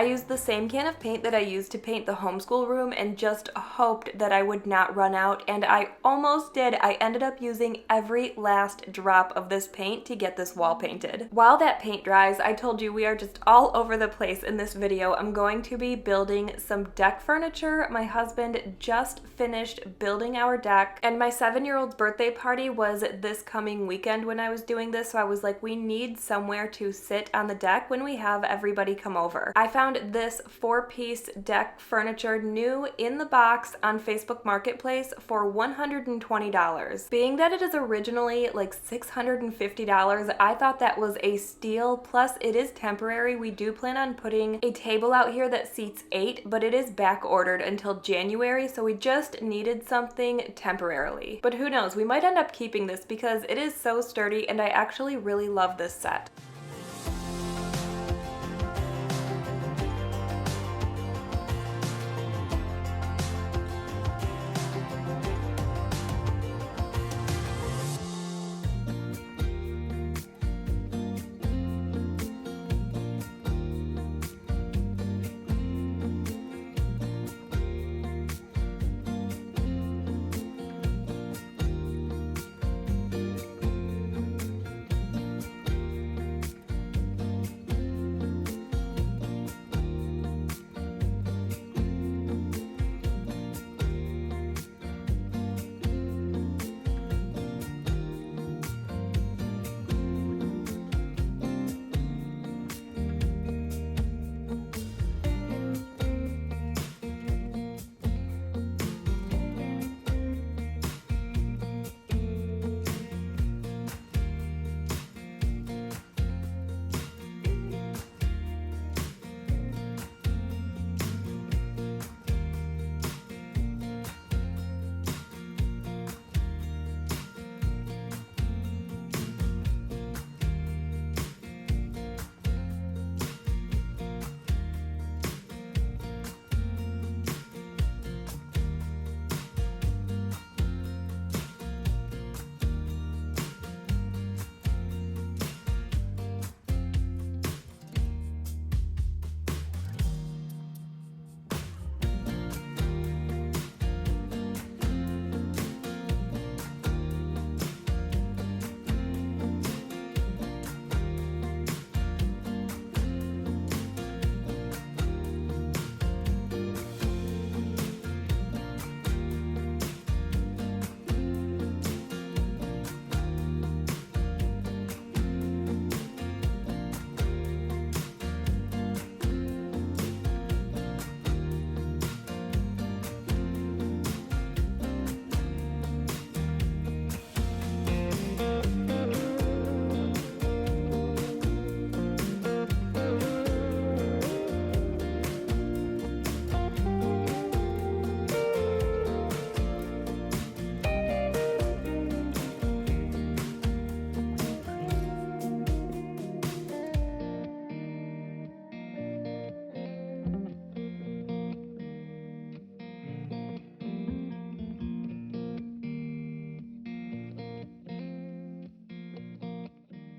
I used the same can of paint that I used to paint the homeschool room and just hoped that I would not run out, and I almost did. I ended up using every last drop of this paint to get this wall painted. While that paint dries, I told you we are just all over the place in this video. I'm going to be building some deck furniture. My husband just finished building our deck, and my 7-year-old's birthday party was this coming weekend when I was doing this, so I was like, we need somewhere to sit on the deck when we have everybody come over. I found this 4-piece deck furniture new in the box on Facebook Marketplace for $120. Being that it is originally like $650, I thought that was a steal. Plus it is temporary. We do plan on putting a table out here that seats 8, but it is back ordered until January, so we just needed something temporarily. But who knows, we might end up keeping this because it is so sturdy and I actually really love this set.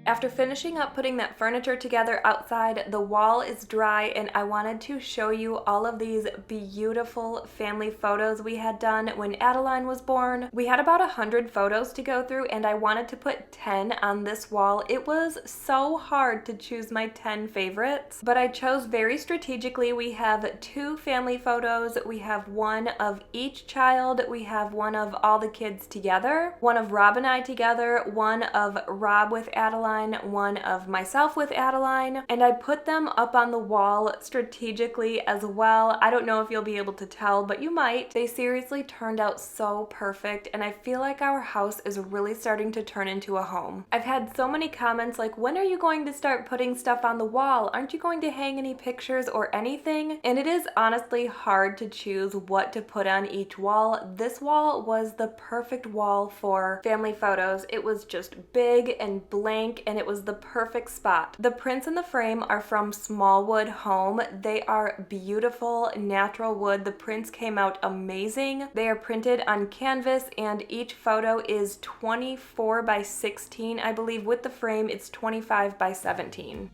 After finishing up putting that furniture together outside, the wall is dry and I wanted to show you all of these beautiful family photos we had done when Adeline was born. We had about 100 photos to go through and I wanted to put 10 on this wall. It was so hard to choose my 10 favorites, but I chose very strategically. We have 2 family photos. We have one of each child. We have one of all the kids together, one of Rob and I together, one of Rob with Adeline, one of myself with Adeline, and I put them up on the wall strategically as well. I don't know if you'll be able to tell, but you might. They seriously turned out so perfect, and I feel like our house is really starting to turn into a home. I've had so many comments like, when are you going to start putting stuff on the wall? Aren't you going to hang any pictures or anything? And it is honestly hard to choose what to put on each wall. This wall was the perfect wall for family photos. It was just big and blank, and it was the perfect spot. The prints in the frame are from Smallwood Home. They are beautiful natural wood. The prints came out amazing. They are printed on canvas and each photo is 24 by 16, I believe. With the frame, it's 25 by 17.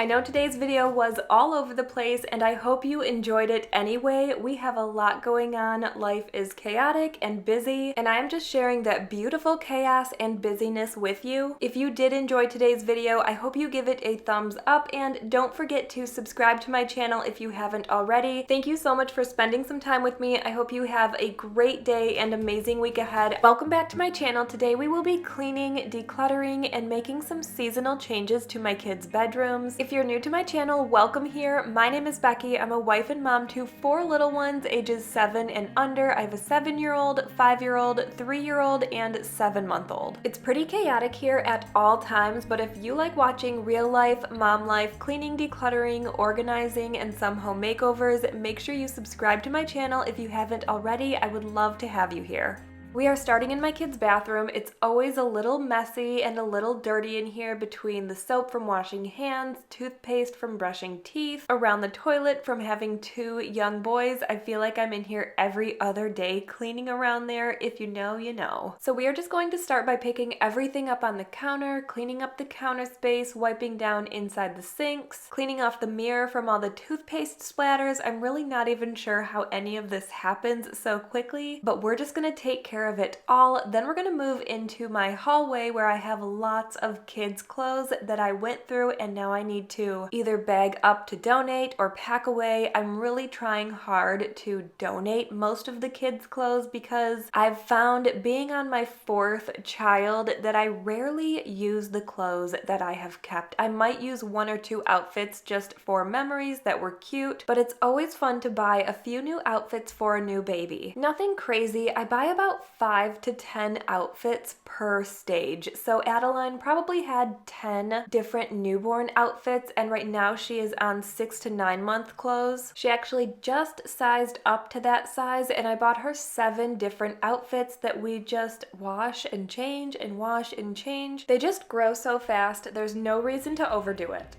I know today's video was all over the place and I hope you enjoyed it anyway. We have a lot going on. Life is chaotic and busy, and I am just sharing that beautiful chaos and busyness with you. If you did enjoy today's video, I hope you give it a thumbs up and don't forget to subscribe to my channel if you haven't already. Thank you so much for spending some time with me. I hope you have a great day and amazing week ahead. Welcome back to my channel. Today we will be cleaning, decluttering, and making some seasonal changes to my kids' bedrooms. If you're new to my channel, welcome here. My name is Becky. I'm a wife and mom to 4 little ones ages 7 and under. I have a 7-year-old, 5-year-old, 3-year-old, and 7-month-old. It's pretty chaotic here at all times, but if you like watching real life, mom life, cleaning, decluttering, organizing, and some home makeovers, make sure you subscribe to my channel if you haven't already. I would love to have you here. We are starting in my kids' bathroom. It's always a little messy and a little dirty in here between the soap from washing hands, toothpaste from brushing teeth, around the toilet from having 2 young boys. I feel like I'm in here every other day cleaning around there. If you know, you know. So we are just going to start by picking everything up on the counter, cleaning up the counter space, wiping down inside the sinks, cleaning off the mirror from all the toothpaste splatters. I'm really not even sure how any of this happens so quickly, but we're just gonna take care of it all. Then we're gonna move into my hallway where I have lots of kids' clothes that I went through and now I need to either bag up to donate or pack away. I'm really trying hard to donate most of the kids' clothes because I've found, being on my 4th child, that I rarely use the clothes that I have kept. I might use 1 or 2 outfits just for memories that were cute, but it's always fun to buy a few new outfits for a new baby. Nothing crazy. I buy about 5 to 10 outfits per stage. So Adeline probably had 10 different newborn outfits, and right now she is on 6 to 9 month clothes. She actually just sized up to that size, and I bought her 7 different outfits that we just wash and change and wash and change. They just grow so fast, there's no reason to overdo it.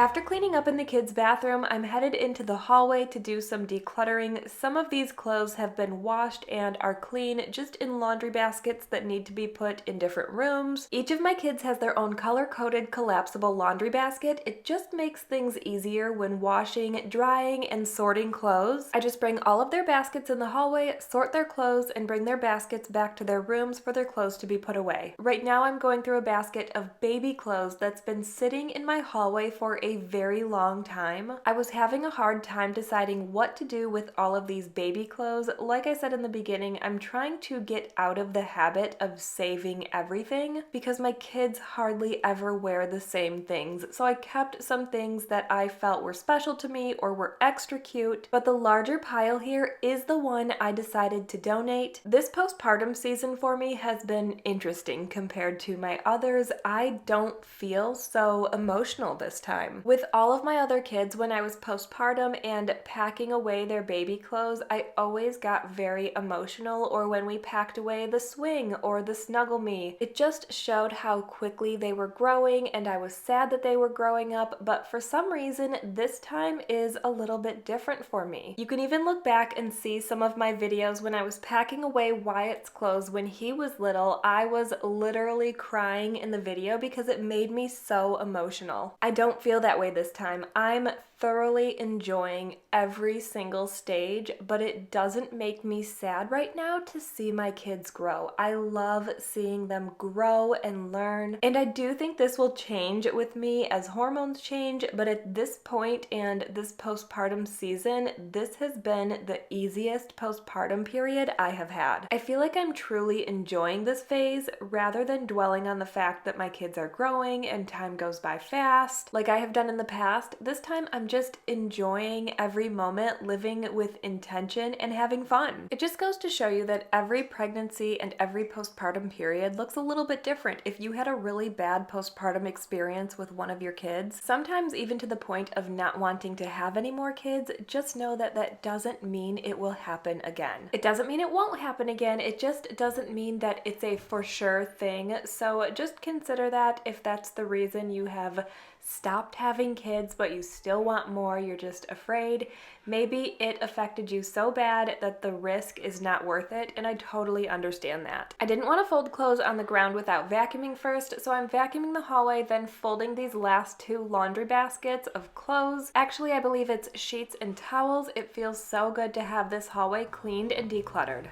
After cleaning up in the kids' bathroom, I'm headed into the hallway to do some decluttering. Some of these clothes have been washed and are clean, just in laundry baskets that need to be put in different rooms. Each of my kids has their own color-coded collapsible laundry basket. It just makes things easier when washing, drying, and sorting clothes. I just bring all of their baskets in the hallway, sort their clothes, and bring their baskets back to their rooms for their clothes to be put away. Right now I'm going through a basket of baby clothes that's been sitting in my hallway for a very long time. I was having a hard time deciding what to do with all of these baby clothes. Like I said in the beginning, I'm trying to get out of the habit of saving everything because my kids hardly ever wear the same things. So I kept some things that I felt were special to me or were extra cute, but the larger pile here is the one I decided to donate. This postpartum season for me has been interesting compared to my others. I don't feel so emotional this time. With all of my other kids, when I was postpartum and packing away their baby clothes, I always got very emotional, or when we packed away the swing or the Snuggle Me. It just showed how quickly they were growing, and I was sad that they were growing up, but for some reason, this time is a little bit different for me. You can even look back and see some of my videos when I was packing away Wyatt's clothes when he was little. I was literally crying in the video because it made me so emotional. I don't feel that way this time. I'm thoroughly enjoying every single stage, but it doesn't make me sad right now to see my kids grow. I love seeing them grow and learn, and I do think this will change with me as hormones change, but at this point and this postpartum season, this has been the easiest postpartum period I have had. I feel like I'm truly enjoying this phase rather than dwelling on the fact that my kids are growing and time goes by fast like I have done in the past. This time I'm just enjoying every moment, living with intention and having fun. It just goes to show you that every pregnancy and every postpartum period looks a little bit different. If you had a really bad postpartum experience with one of your kids, sometimes even to the point of not wanting to have any more kids, just know that that doesn't mean it will happen again. It doesn't mean it won't happen again. It just doesn't mean that it's a for sure thing. So just consider that if that's the reason you have stopped having kids, but you still want more, you're just afraid. Maybe it affected you so bad that the risk is not worth it, and I totally understand that. I didn't want to fold clothes on the ground without vacuuming first, so I'm vacuuming the hallway, then folding these last two laundry baskets of clothes. Actually, I believe it's sheets and towels. It feels so good to have this hallway cleaned and decluttered.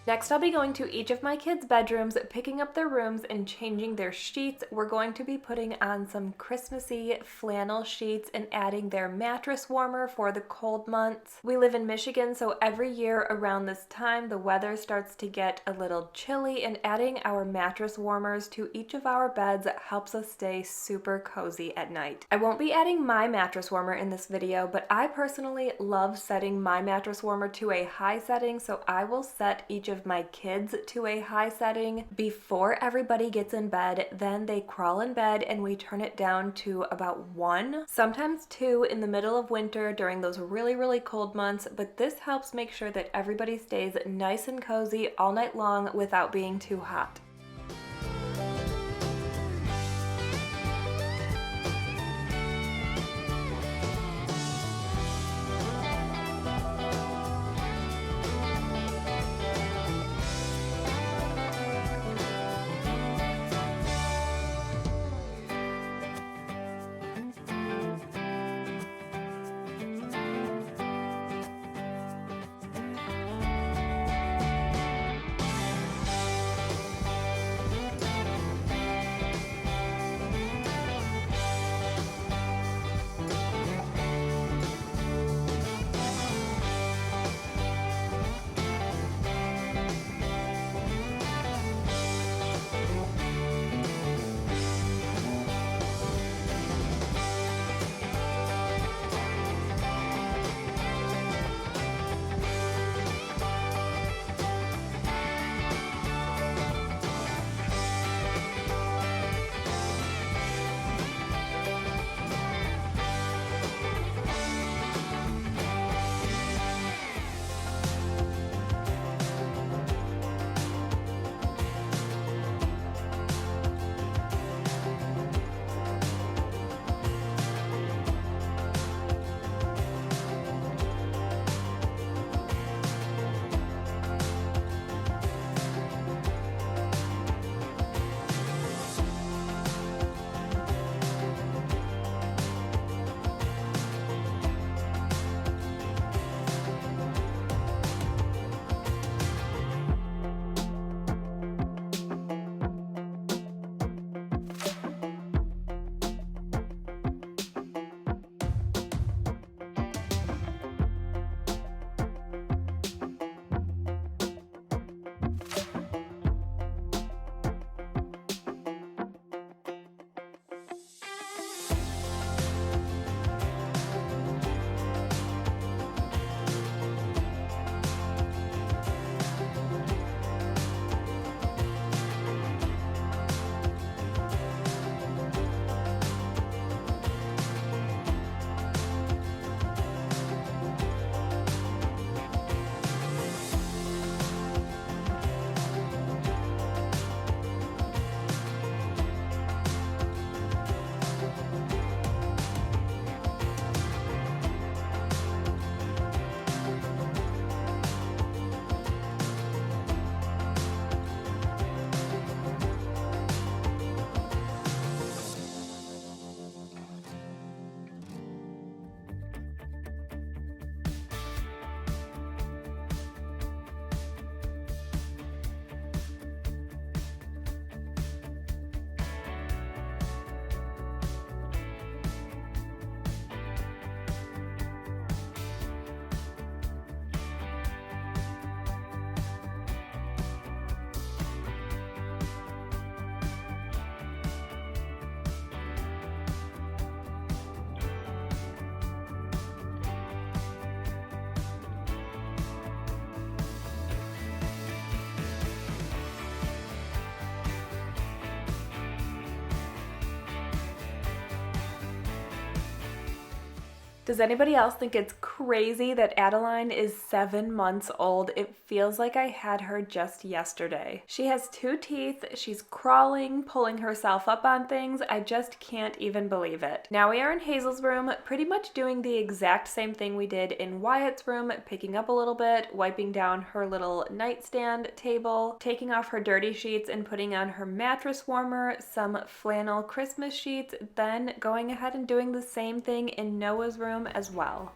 Next, I'll be going to each of my kids' bedrooms, picking up their rooms and changing their sheets. We're going to be putting on some Christmassy flannel sheets and adding their mattress warmer for the cold months. We live in Michigan, so every year around this time, the weather starts to get a little chilly, and adding our mattress warmers to each of our beds helps us stay super cozy at night. I won't be adding my mattress warmer in this video, but I personally love setting my mattress warmer to a high setting, so I will set each of my kids to a high setting before everybody gets in bed. Then they crawl in bed and we turn it down to about 1, sometimes 2 in the middle of winter during those really cold months, but this helps make sure that everybody stays nice and cozy all night long without being too hot. Does anybody else think it's crazy that Adeline is 7 months old? It feels like I had her just yesterday. She has 2 teeth, she's crawling, pulling herself up on things. I just can't even believe it. Now we are in Hazel's room, pretty much doing the exact same thing we did in Wyatt's room, picking up a little bit, wiping down her little nightstand table, taking off her dirty sheets and putting on her mattress warmer, some flannel Christmas sheets, then going ahead and doing the same thing in Noah's room as well.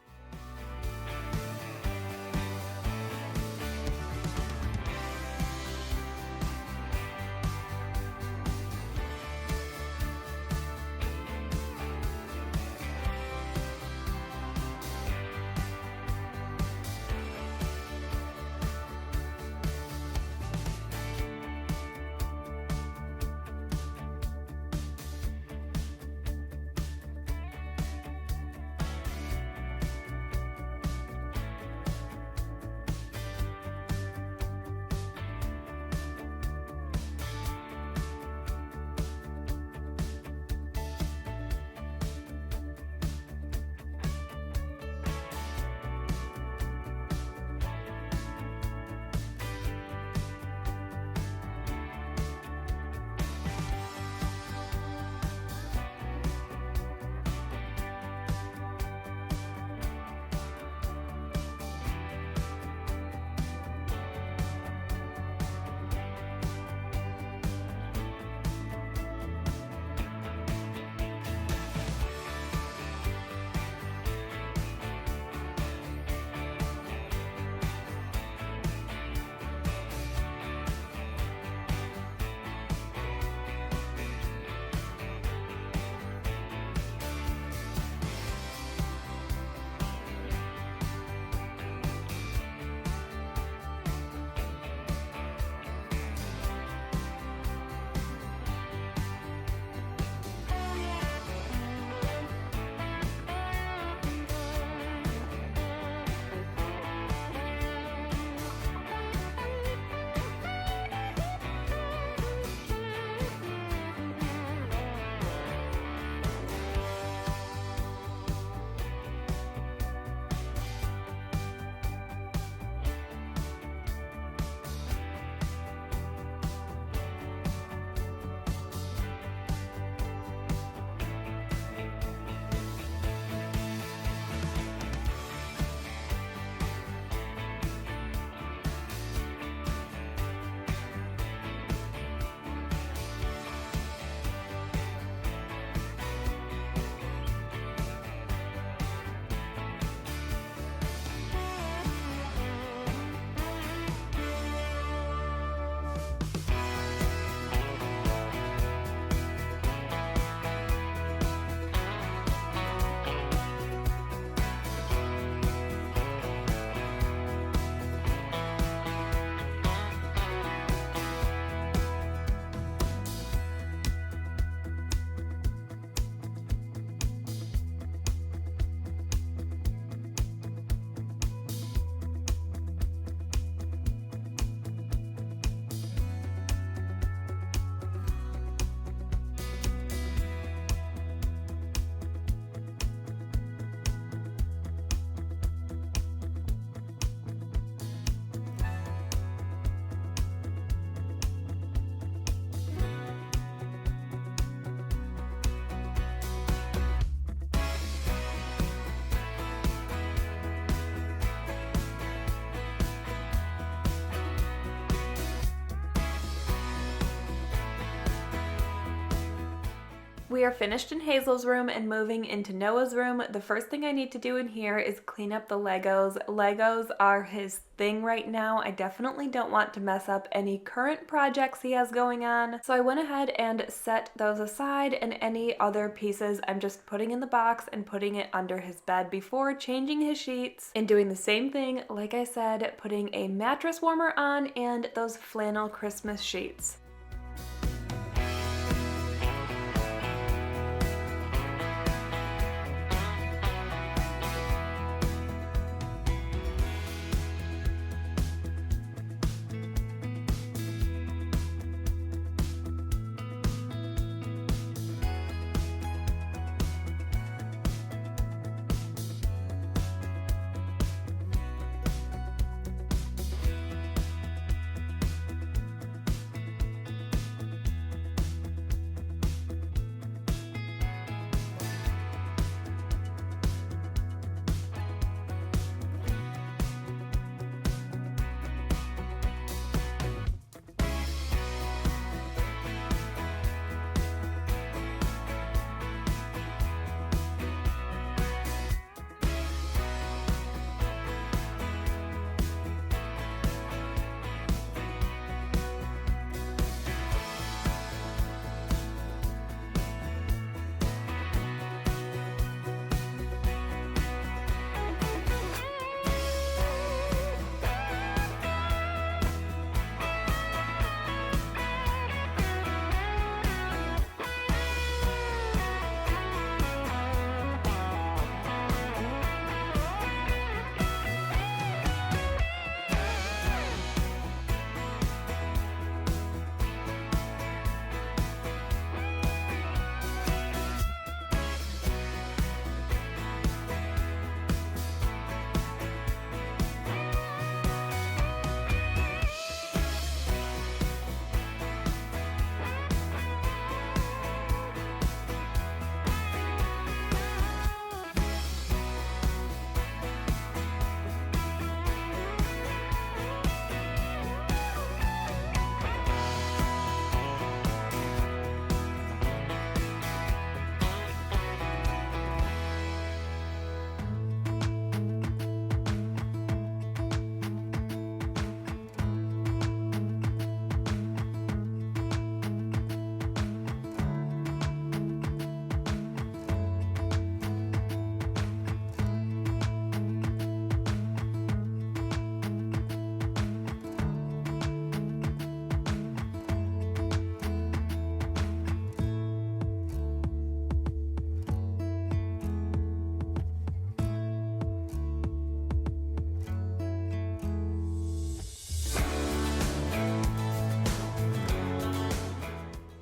We are finished in Hazel's room and moving into Noah's room. The first thing I need to do in here is clean up the Legos. Legos are his thing right now. I definitely don't want to mess up any current projects he has going on. So I went ahead and set those aside, and any other pieces I'm just putting in the box and putting it under his bed before changing his sheets and doing the same thing, like I said, putting a mattress warmer on and those flannel Christmas sheets.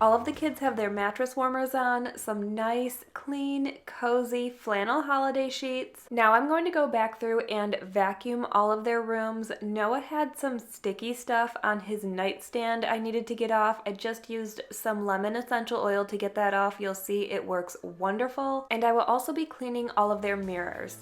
All of the kids have their mattress warmers on, some nice, clean, cozy flannel holiday sheets. Now I'm going to go back through and vacuum all of their rooms. Noah had some sticky stuff on his nightstand I needed to get off. I just used some lemon essential oil to get that off. You'll see it works wonderful. And I will also be cleaning all of their mirrors.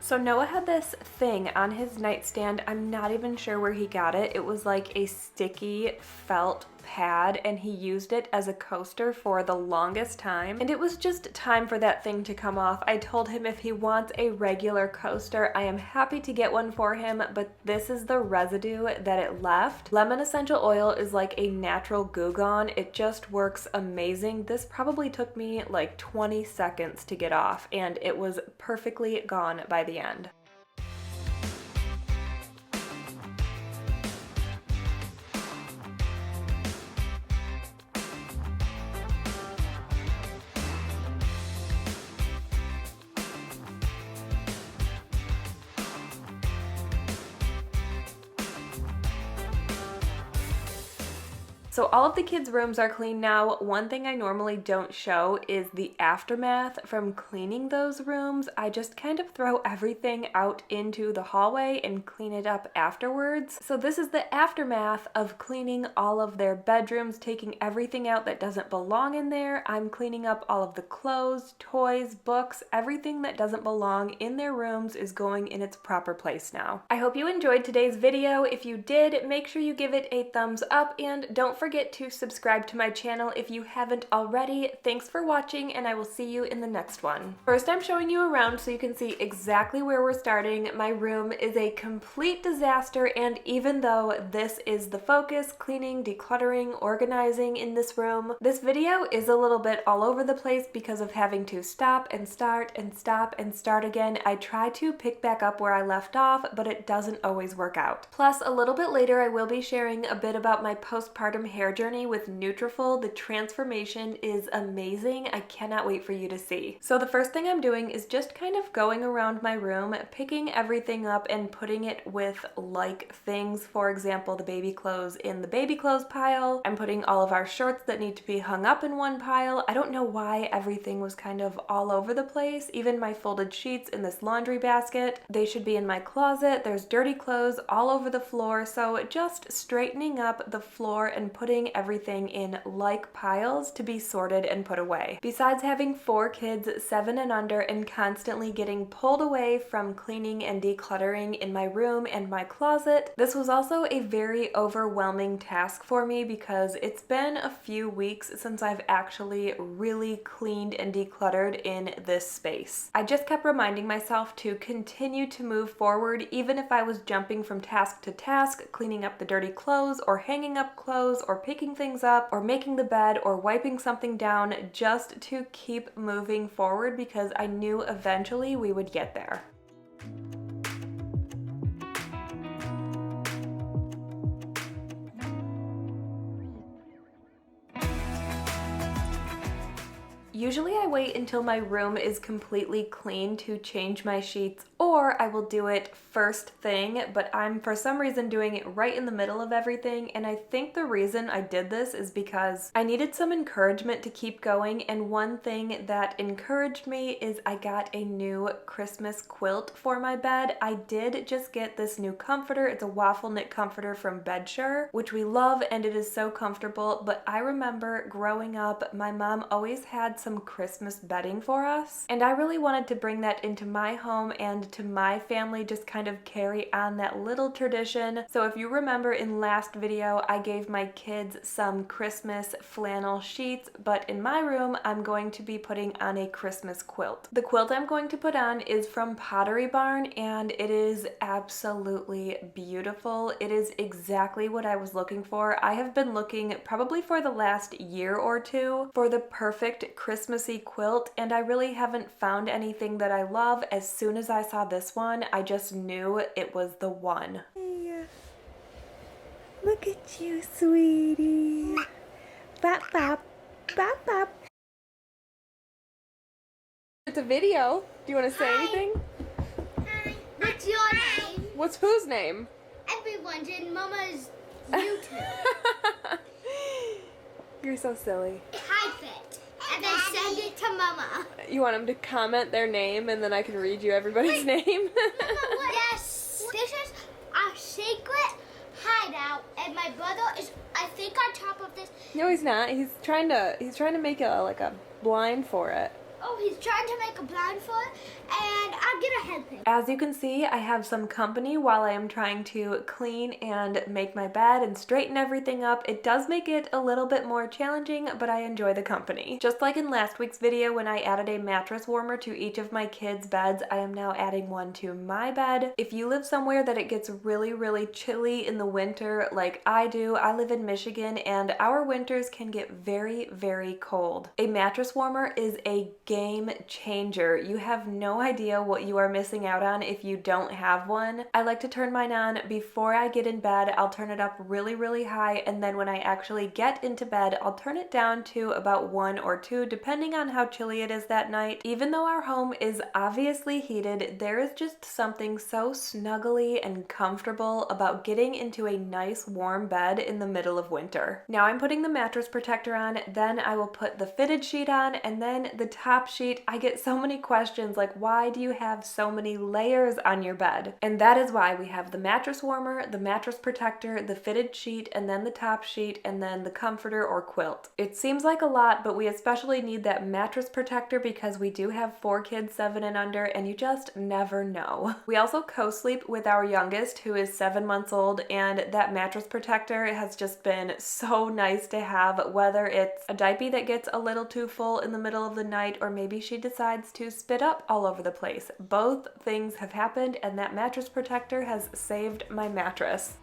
So Noah had this thing on his nightstand. I'm not even sure where he got it. It was like a sticky felt pad and he used it as a coaster for the longest time, and it was just time for that thing to come off. I told him if he wants a regular coaster, I am happy to get one for him, but this is the residue that it left. Lemon essential oil is like a natural Goo Gone. It just works amazing. This probably took me like 20 seconds to get off and it was perfectly gone by the end. So all of the kids' rooms are clean now. One thing I normally don't show is the aftermath from cleaning those rooms. I just kind of throw everything out into the hallway and clean it up afterwards. So this is the aftermath of cleaning all of their bedrooms, taking everything out that doesn't belong in there. I'm cleaning up all of the clothes, toys, books, everything that doesn't belong in their rooms is going in its proper place now. I hope you enjoyed today's video. If you did, make sure you give it a thumbs up and don't forget to subscribe to my channel if you haven't already. Thanks for watching and I will see you in the next one. First, I'm showing you around so you can see exactly where we're starting. My room is a complete disaster, and even though this is the focus, cleaning, decluttering, organizing in this room, this video is a little bit all over the place because of having to stop and start and stop and start again. I try to pick back up where I left off, but it doesn't always work out. Plus, a little bit later I will be sharing a bit about my postpartum hair journey with Nutrafol. The transformation is amazing. I cannot wait for you to see. So the first thing I'm doing is just kind of going around my room, picking everything up and putting it with like things. For example, the baby clothes in the baby clothes pile. I'm putting all of our shorts that need to be hung up in one pile. I don't know why everything was kind of all over the place. Even my folded sheets in this laundry basket. They should be in my closet. There's dirty clothes all over the floor. So just straightening up the floor and putting everything in like piles to be sorted and put away. Besides having 4 kids, 7 and under, and constantly getting pulled away from cleaning and decluttering in my room and my closet, this was also a very overwhelming task for me because it's been a few weeks since I've actually really cleaned and decluttered in this space. I just kept reminding myself to continue to move forward even if I was jumping from task to task, cleaning up the dirty clothes or hanging up clothes or picking things up or making the bed or wiping something down, just to keep moving forward because I knew eventually we would get there. Usually I wait until my room is completely clean to change my sheets, or I will do it first thing, but I'm for some reason doing it right in the middle of everything, and I think the reason I did this is because I needed some encouragement to keep going, and one thing that encouraged me is I got a new Christmas quilt for my bed. I did just get this new comforter. It's a waffle knit comforter from Bedsure, which we love, and it is so comfortable, but I remember growing up, my mom always had some Christmas bedding for us, and I really wanted to bring that into my home and to my family, just kind of carry on that little tradition. So if you remember in last video, I gave my kids some Christmas flannel sheets, but in my room, I'm going to be putting on a Christmas quilt. The quilt I'm going to put on is from Pottery Barn, and it is absolutely beautiful. It is exactly what I was looking for. I have been looking probably for the last year or two for the perfect Christmassy quilt, and I really haven't found anything that I love. As soon as I saw this one, I just knew it was the one. Hey, look at you, sweetie. Bop, bop, bop, bop. It's a video. Do you want to say anything? Hi. What's your name? What's whose name? Everyone's in Mama's YouTube. You're so silly. Type it and then send it to Mama. You want them to comment their name and then I can read you everybody's name? Yes. This is our secret hideout, and my brother is, I think, on top of this. No, he's not. He's trying to make like a blind for it. Oh, he's trying to make a blind for it, and I'm gonna help him. As you can see, I have some company while I am trying to clean and make my bed and straighten everything up. It does make it a little bit more challenging, but I enjoy the company. Just like in last week's video when I added a mattress warmer to each of my kids' beds, I am now adding one to my bed. If you live somewhere that it gets really, really chilly in the winter like I do, I live in Michigan and our winters can get very, very cold. A mattress warmer is a game changer. You have no idea what you are missing out on if you don't have one. I like to turn mine on before I get in bed. I'll turn it up really, really high, and then when I actually get into bed, I'll turn it down to about 1 or 2 depending on how chilly it is that night. Even though our home is obviously heated, there is just something so snuggly and comfortable about getting into a nice warm bed in the middle of winter. Now I'm putting the mattress protector on, then I will put the fitted sheet on, and then the top sheet. I get so many questions like, why do you have so many layers on your bed? And that is why we have the mattress warmer, the mattress protector, the fitted sheet, and then the top sheet, and then the comforter or quilt. It seems like a lot, but we especially need that mattress protector because we do have 4 kids 7 and under, and you just never know. We also co-sleep with our youngest, who is 7 months old, and that mattress protector has just been so nice to have, whether it's a diaper that gets a little too full in the middle of the night, or maybe she decides to spit up all over the place. Both things have happened, and that mattress protector has saved my mattress.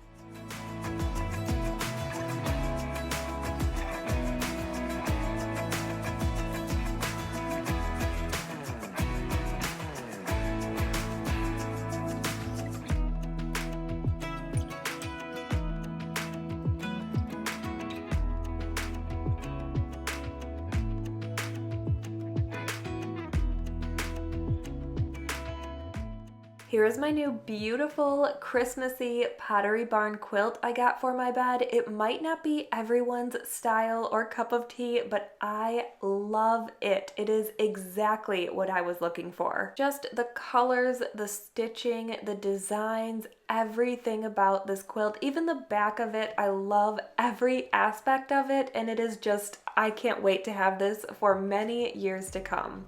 Here is my new beautiful Christmassy Pottery Barn quilt I got for my bed. It might not be everyone's style or cup of tea, but I love it. It is exactly what I was looking for. Just the colors, the stitching, the designs, everything about this quilt, even the back of it. I love every aspect of it, and it is just, I can't wait to have this for many years to come.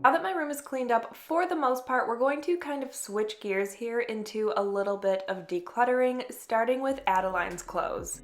Now that my room is cleaned up for the most part, we're going to kind of switch gears here into a little bit of decluttering, starting with Adeline's clothes.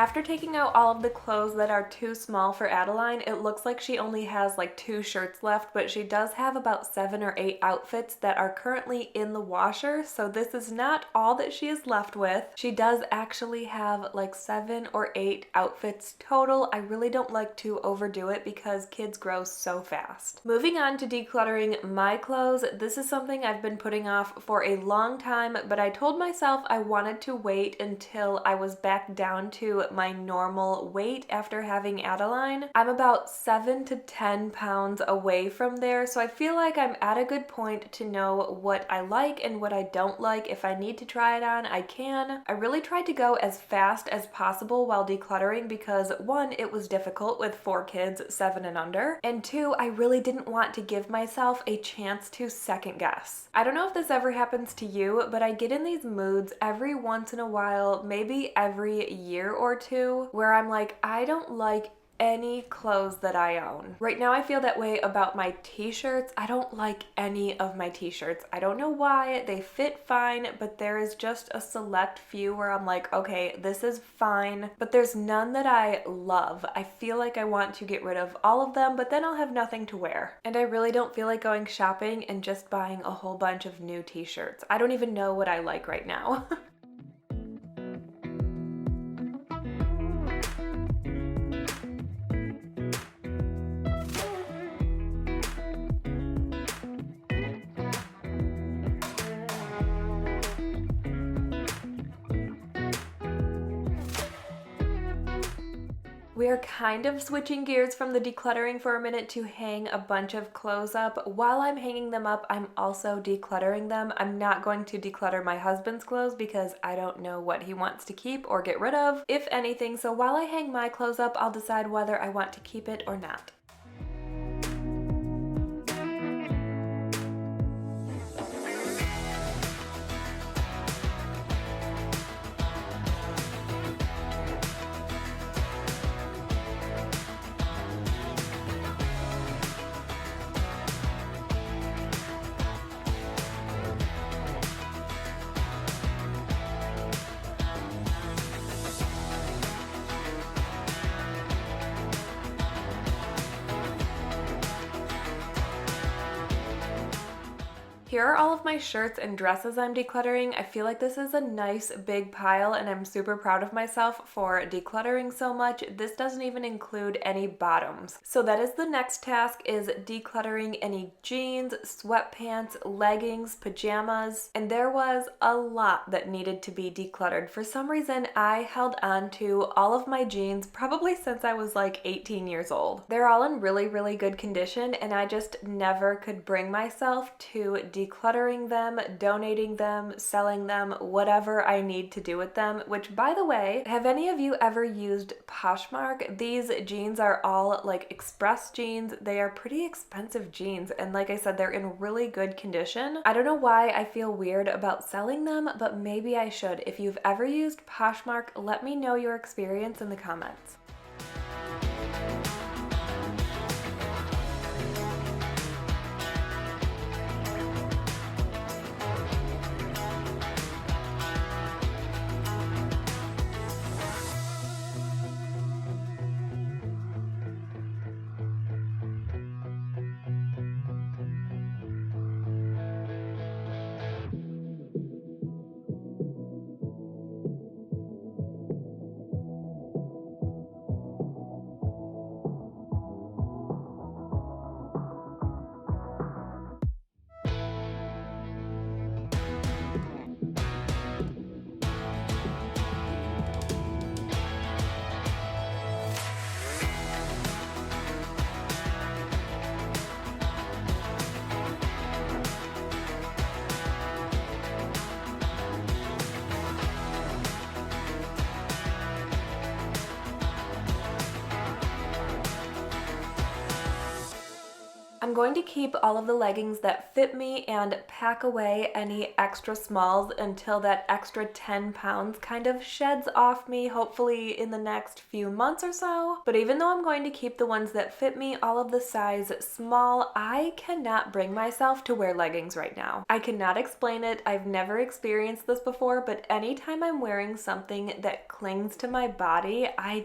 After taking out all of the clothes that are too small for Adeline, it looks like she only has like 2 shirts left, but she does have about 7 or 8 outfits that are currently in the washer, so this is not all that she is left with. She does actually have like 7 or 8 outfits total. I really don't like to overdo it because kids grow so fast. Moving on to decluttering my clothes, this is something I've been putting off for a long time, but I told myself I wanted to wait until I was back down to my normal weight after having Adeline. I'm about 7 to 10 pounds away from there, so I feel like I'm at a good point to know what I like and what I don't like. If I need to try it on, I can. I really tried to go as fast as possible while decluttering because 1, it was difficult with 4 kids, 7 and under, and 2, I really didn't want to give myself a chance to second guess. I don't know if this ever happens to you, but I get in these moods every once in a while, maybe every year or two, where I'm like, I don't like any clothes that I own. Right now I feel that way about my t-shirts. I don't like any of my t-shirts. I don't know why. They fit fine, but there is just a select few where I'm like, okay, this is fine, but there's none that I love. I feel like I want to get rid of all of them, but then I'll have nothing to wear. And I really don't feel like going shopping and just buying a whole bunch of new t-shirts. I don't even know what I like right now. We are kind of switching gears from the decluttering for a minute to hang a bunch of clothes up. While I'm hanging them up, I'm also decluttering them. I'm not going to declutter my husband's clothes because I don't know what he wants to keep or get rid of, if anything. So while I hang my clothes up, I'll decide whether I want to keep it or not. Here are all of my shirts and dresses I'm decluttering. I feel like this is a nice big pile and I'm super proud of myself for decluttering so much. This doesn't even include any bottoms. So that is the next task, is decluttering any jeans, sweatpants, leggings, pajamas, and there was a lot that needed to be decluttered. For some reason, I held on to all of my jeans probably since I was like 18 years old. They're all in really, really good condition and I just never could bring myself to decluttering them, donating them, selling them, whatever I need to do with them, which by the way, have any of you ever used Poshmark? These jeans are all like express jeans. They are pretty expensive jeans and like I said, they're in really good condition. I don't know why I feel weird about selling them, but maybe I should. If you've ever used Poshmark, let me know your experience in the comments. going to keep all of the leggings that fit me and pack away any extra smalls until that extra 10 pounds kind of sheds off me, hopefully in the next few months or so. But even though I'm going to keep the ones that fit me, all of the size small, I cannot bring myself to wear leggings right now. I cannot explain it. I've never experienced this before, but anytime I'm wearing something that clings to my body, I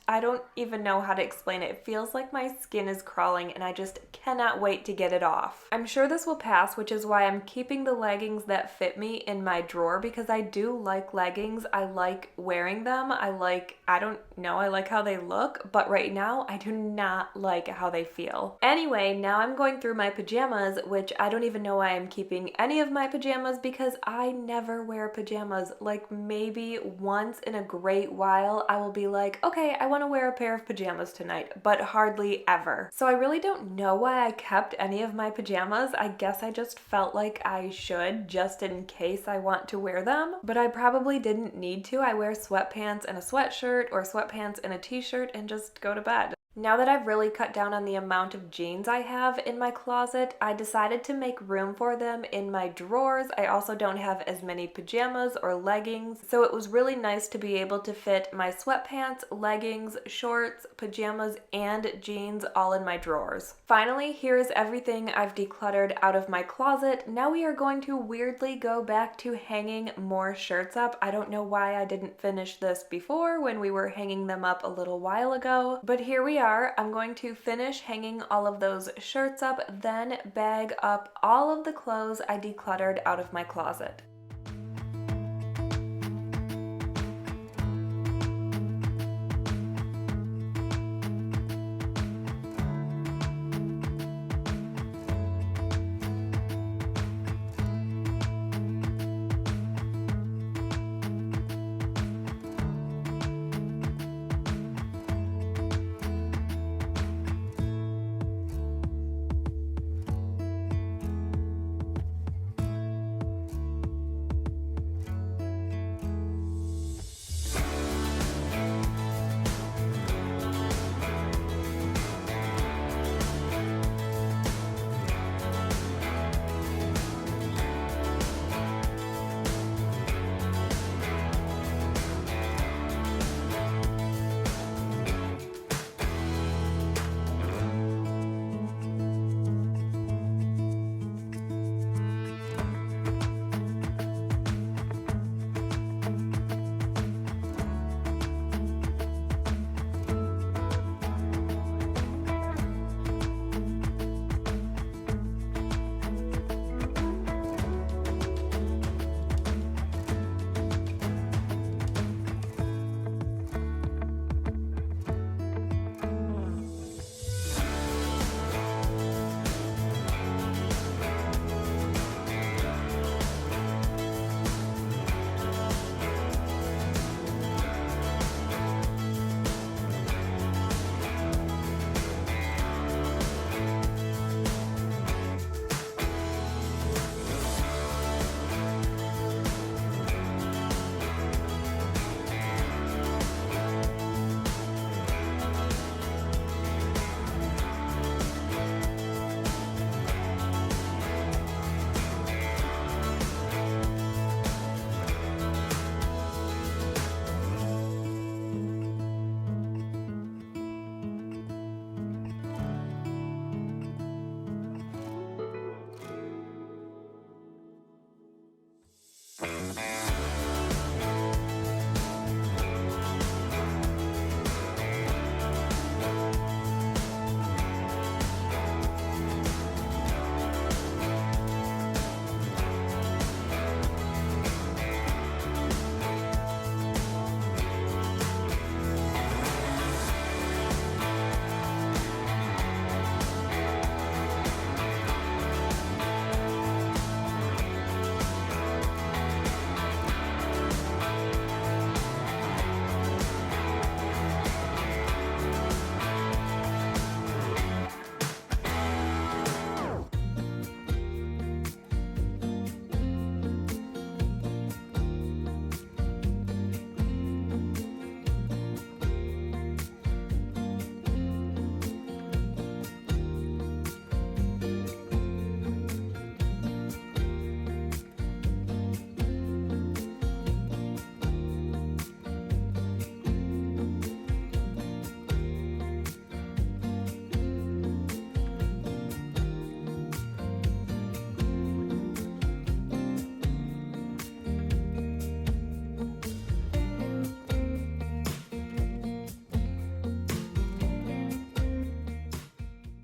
don't even know how to explain it. It feels like my skin is crawling and I just cannot wait to get it off. I'm sure this will pass, which is why I'm keeping the leggings that fit me in my drawer, because I do like leggings. I like wearing them. I like how they look, but right now I do not like how they feel. Anyway, now I'm going through my pajamas, which I don't even know why I'm keeping any of my pajamas, because I never wear pajamas. Like maybe once in a great while I will be like, okay, I want to wear a pair of pajamas tonight, but hardly ever. So I really don't know why I kept any of my pajamas. I guess I just felt like I should, just in case I want to wear them, but I probably didn't need to. I wear sweatpants and a sweatshirt or sweatpants and a t-shirt and just go to bed. Now that I've really cut down on the amount of jeans I have in my closet, I decided to make room for them in my drawers. I also don't have as many pajamas or leggings, so it was really nice to be able to fit my sweatpants, leggings, shorts, pajamas, and jeans all in my drawers. Finally, here is everything I've decluttered out of my closet. Now we are going to weirdly go back to hanging more shirts up. I don't know why I didn't finish this before when we were hanging them up a little while ago, but here we are. I'm going to finish hanging all of those shirts up, then bag up all of the clothes I decluttered out of my closet.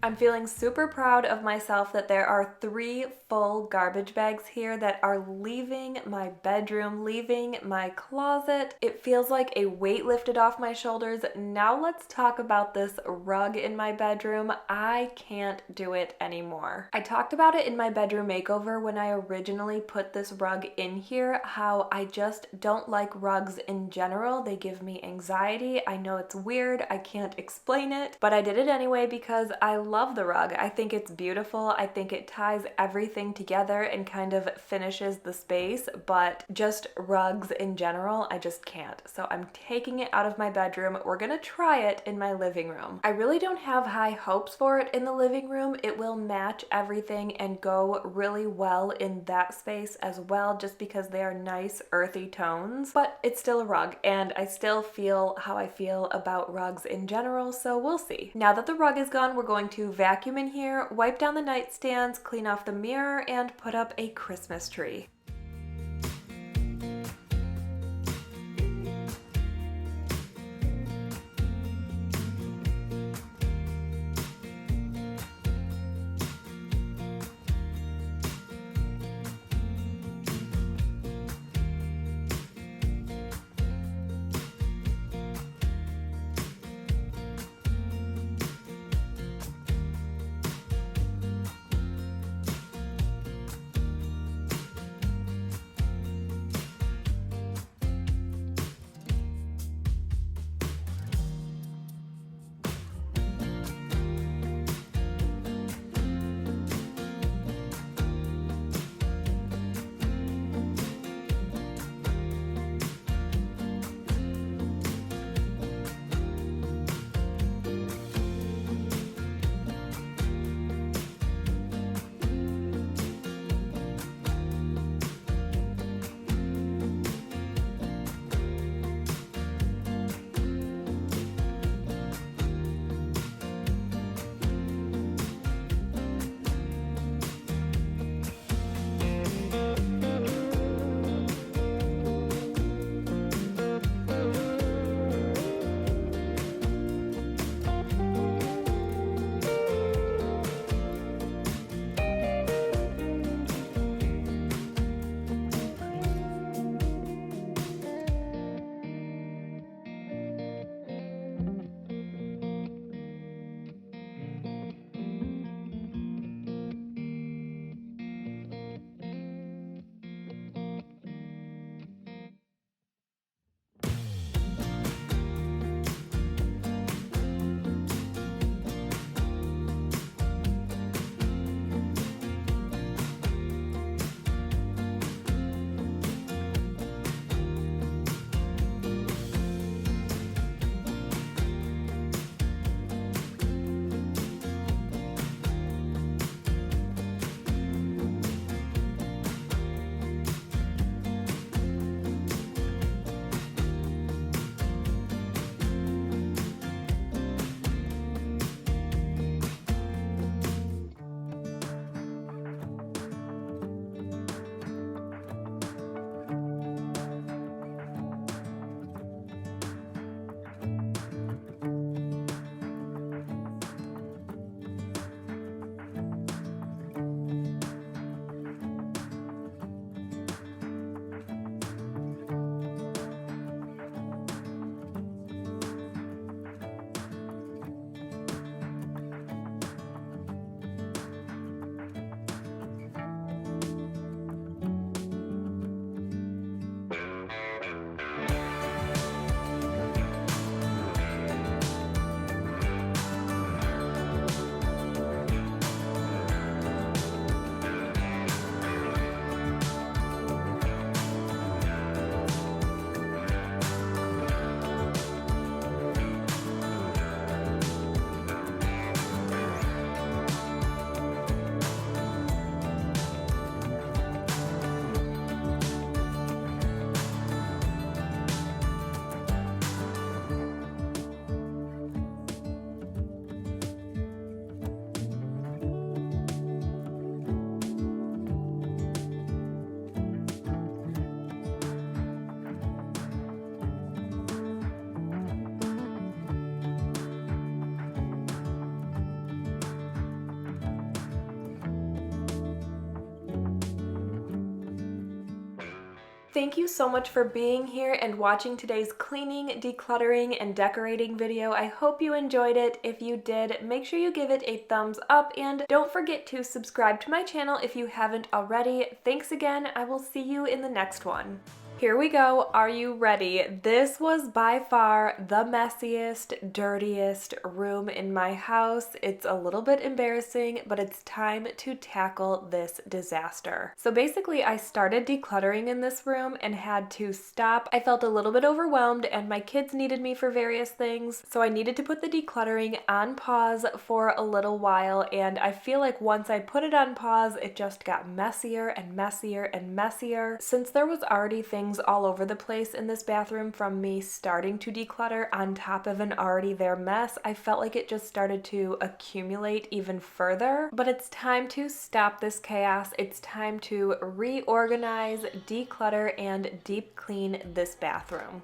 I'm feeling super proud of myself that there are 3 full garbage bags here that are leaving my bedroom, leaving my closet. It feels like a weight lifted off my shoulders. Now let's talk about this rug in my bedroom. I can't do it anymore. I talked about it in my bedroom makeover when I originally put this rug in here, how I just don't like rugs in general. They give me anxiety. I know it's weird. I can't explain it, but I did it anyway because I love the rug. I think it's beautiful. I think it ties everything together and kind of finishes the space, but just rugs in general, I just can't. So I'm taking it out of my bedroom. We're gonna try it in my living room. I really don't have high hopes for it in the living room. It will match everything and go really well in that space as well, just because they are nice earthy tones, but it's still a rug and I still feel how I feel about rugs in general, so we'll see. Now that the rug is gone, we're going to vacuum in here, wipe down the nightstands, clean off the mirror, and put up a Christmas tree. Thank you so much for being here and watching today's cleaning, decluttering, and decorating video. I hope you enjoyed it. If you did, make sure you give it a thumbs up and don't forget to subscribe to my channel if you haven't already. Thanks again. I will see you in the next one. Here we go. Are you ready? This was by far the messiest, dirtiest room in my house. It's a little bit embarrassing, but it's time to tackle this disaster. So basically, I started decluttering in this room and had to stop. I felt a little bit overwhelmed and my kids needed me for various things, so I needed to put the decluttering on pause for a little while, and I feel like once I put it on pause, it just got messier and messier and messier. Since there was already things all over the place in this bathroom from me starting to declutter on top of an already there mess, I felt like it just started to accumulate even further. But it's time to stop this chaos. It's time to reorganize, declutter, and deep clean this bathroom.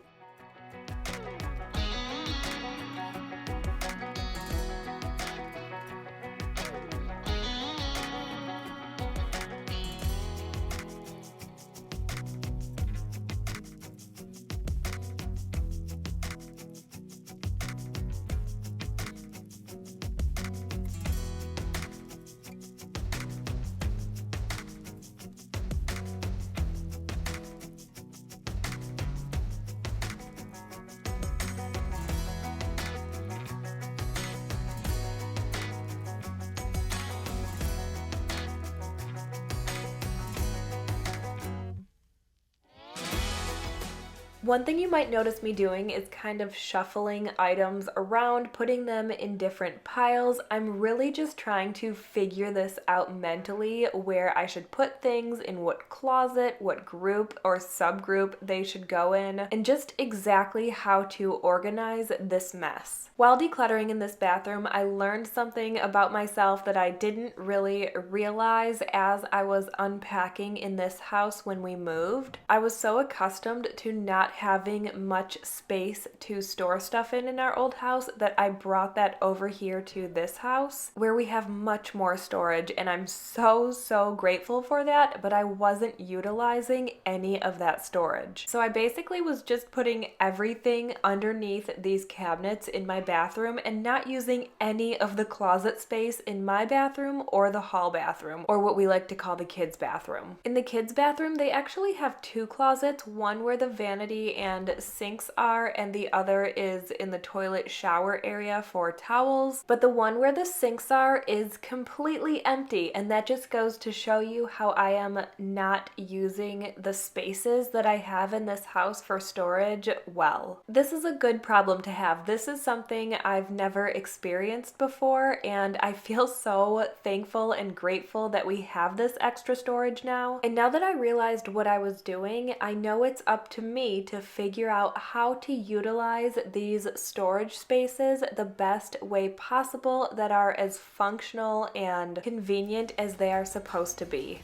One thing you might notice me doing is kind of shuffling items around, putting them in different piles. I'm really just trying to figure this out mentally, where I should put things in what closet, what group or subgroup they should go in, and just exactly how to organize this mess. While decluttering in this bathroom, I learned something about myself that I didn't really realize as I was unpacking in this house when we moved. I was so accustomed to not having much space to store stuff in our old house that I brought that over here to this house where we have much more storage, and I'm so grateful for that, but I wasn't utilizing any of that storage. So I basically was just putting everything underneath these cabinets in my bathroom and not using any of the closet space in my bathroom or the hall bathroom, or what we like to call the kids' bathroom. In the kids' bathroom, they actually have two closets, one where the vanity and sinks are, and the other is in the toilet shower area for towels. But the one where the sinks are is completely empty, and that just goes to show you how I am not using the spaces that I have in this house for storage well. This is a good problem to have. This is something I've never experienced before, and I feel so thankful and grateful that we have this extra storage now. And now that I realized what I was doing, I know it's up to me to figure out how to utilize these storage spaces the best way possible that are as functional and convenient as they are supposed to be.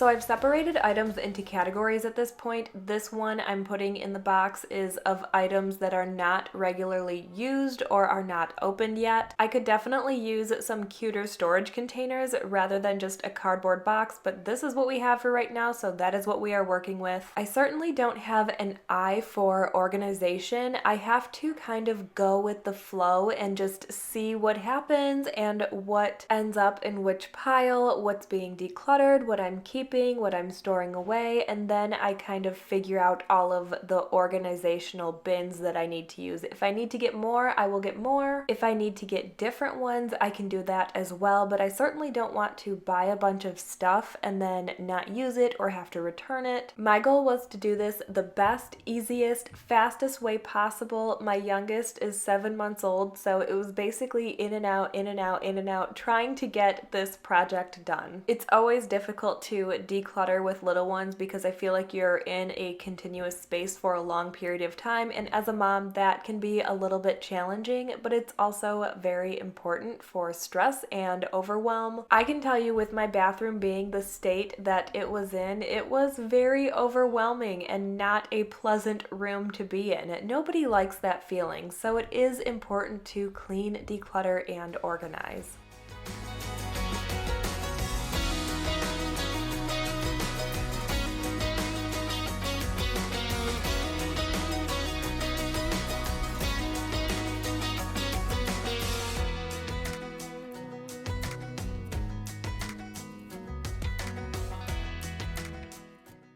So I've separated items into categories at this point. This one I'm putting in the box is of items that are not regularly used or are not opened yet. I could definitely use some cuter storage containers rather than just a cardboard box, but this is what we have for right now, so that is what we are working with. I certainly don't have an eye for organization. I have to kind of go with the flow and just see what happens and what ends up in which pile, what's being decluttered, what I'm keeping, what I'm storing away, and then I kind of figure out all of the organizational bins that I need to use. If I need to get more, I will get more. If I need to get different ones, I can do that as well, but I certainly don't want to buy a bunch of stuff and then not use it or have to return it. My goal was to do this the best, easiest, fastest way possible. My youngest is 7 months old, so it was basically in and out, in and out, in and out, trying to get this project done. It's always difficult to declutter with little ones because I feel like you're in a continuous space for a long period of time, and as a mom, that can be a little bit challenging, but it's also very important for stress and overwhelm. I can tell you with my bathroom being the state that it was in, it was very overwhelming and not a pleasant room to be in. Nobody likes that feeling, so it is important to clean, declutter, and organize.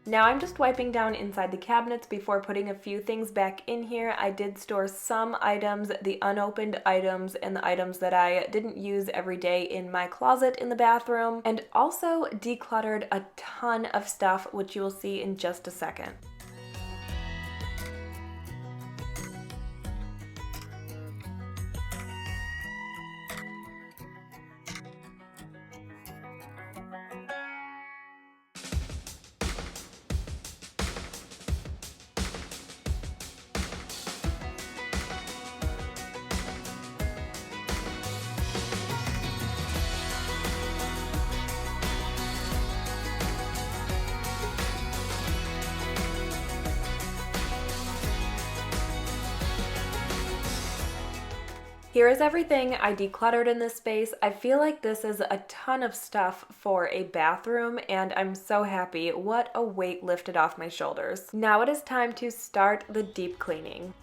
Now I'm just wiping down inside the cabinets before putting a few things back in here. I did store some items, the unopened items and the items that I didn't use every day in my closet in the bathroom, and also decluttered a ton of stuff, which you will see in just a second. Here is everything I decluttered in this space. I feel like this is a ton of stuff for a bathroom, and I'm so happy. What a weight lifted off my shoulders. Now it is time to start the deep cleaning.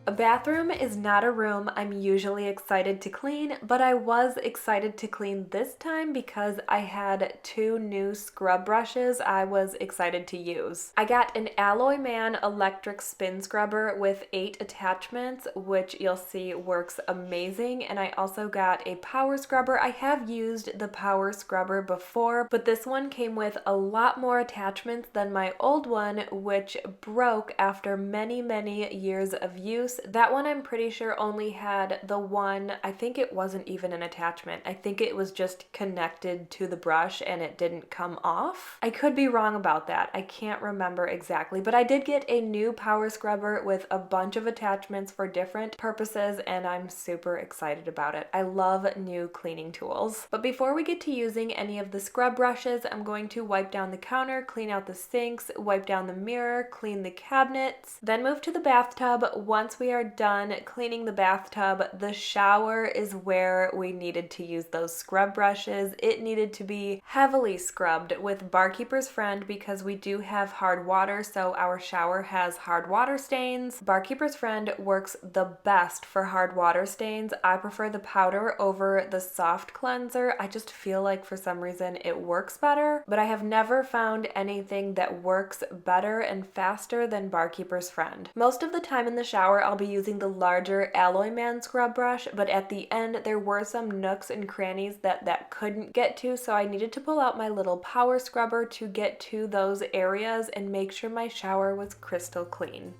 A bathroom is not a room I'm usually excited to clean, but I was excited to clean this time because I had 2 new scrub brushes I was excited to use. I got an Alloy Man electric spin scrubber with 8 attachments, which you'll see works amazing, and I also got a power scrubber. I have used the power scrubber before, but this one came with a lot more attachments than my old one, which broke after many, many years of use. That one I'm pretty sure only had the one, I think it wasn't even an attachment. I think it was just connected to the brush and it didn't come off. I could be wrong about that. I can't remember exactly, but I did get a new power scrubber with a bunch of attachments for different purposes, and I'm super excited about it. I love new cleaning tools. But before we get to using any of the scrub brushes, I'm going to wipe down the counter, clean out the sinks, wipe down the mirror, clean the cabinets, then move to the bathtub. Once we we are done cleaning the bathtub, the shower is where we needed to use those scrub brushes. It needed to be heavily scrubbed with Barkeeper's Friend because we do have hard water, so our shower has hard water stains. Barkeeper's Friend works the best for hard water stains. I prefer the powder over the soft cleanser. I just feel like for some reason it works better, but I have never found anything that works better and faster than Barkeeper's Friend. Most of the time in the shower, I'll be using the larger Alloy Man scrub brush, but at the end, there were some nooks and crannies that couldn't get to, so I needed to pull out my little power scrubber to get to those areas and make sure my shower was crystal clean.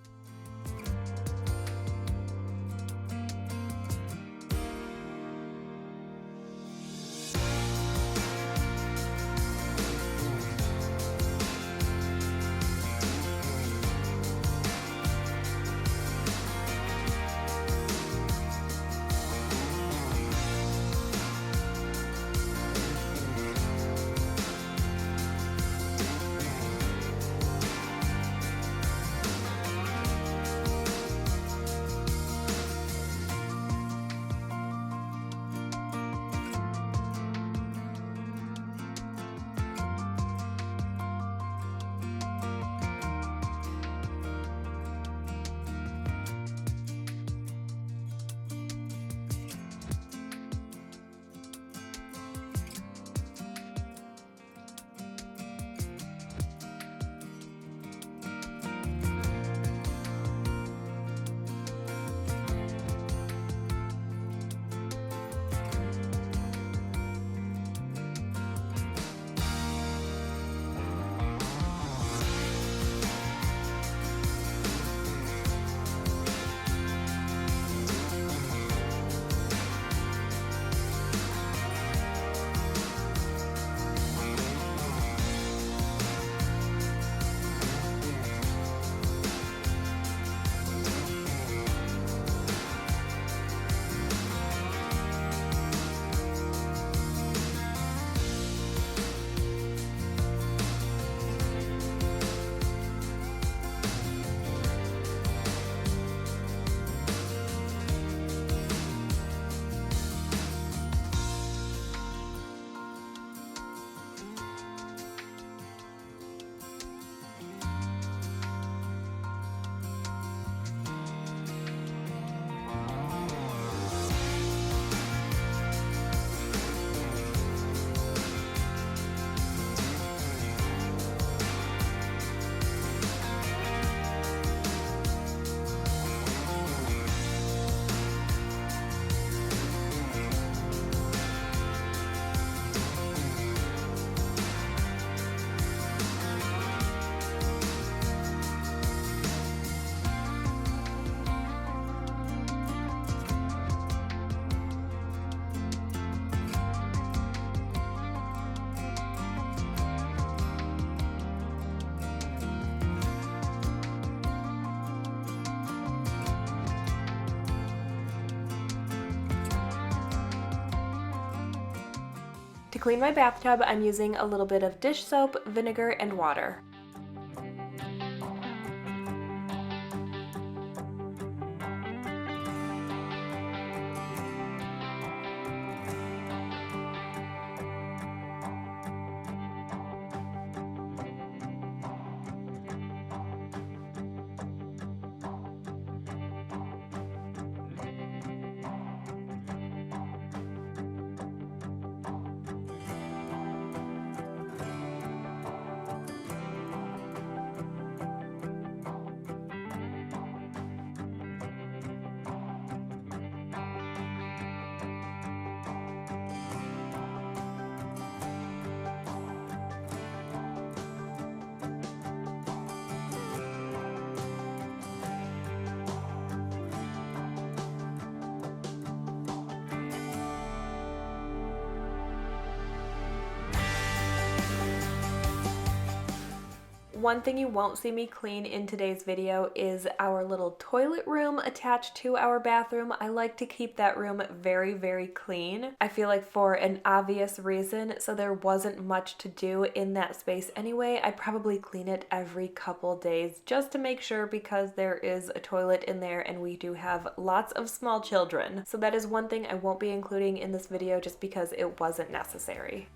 To clean my bathtub, I'm using a little bit of dish soap, vinegar, and water. One thing you won't see me clean in today's video is our little toilet room attached to our bathroom. I like to keep that room very, very clean. I feel like for an obvious reason, so there wasn't much to do in that space anyway. I probably clean it every couple days just to make sure, because there is a toilet in there and we do have lots of small children. So that is one thing I won't be including in this video just because it wasn't necessary.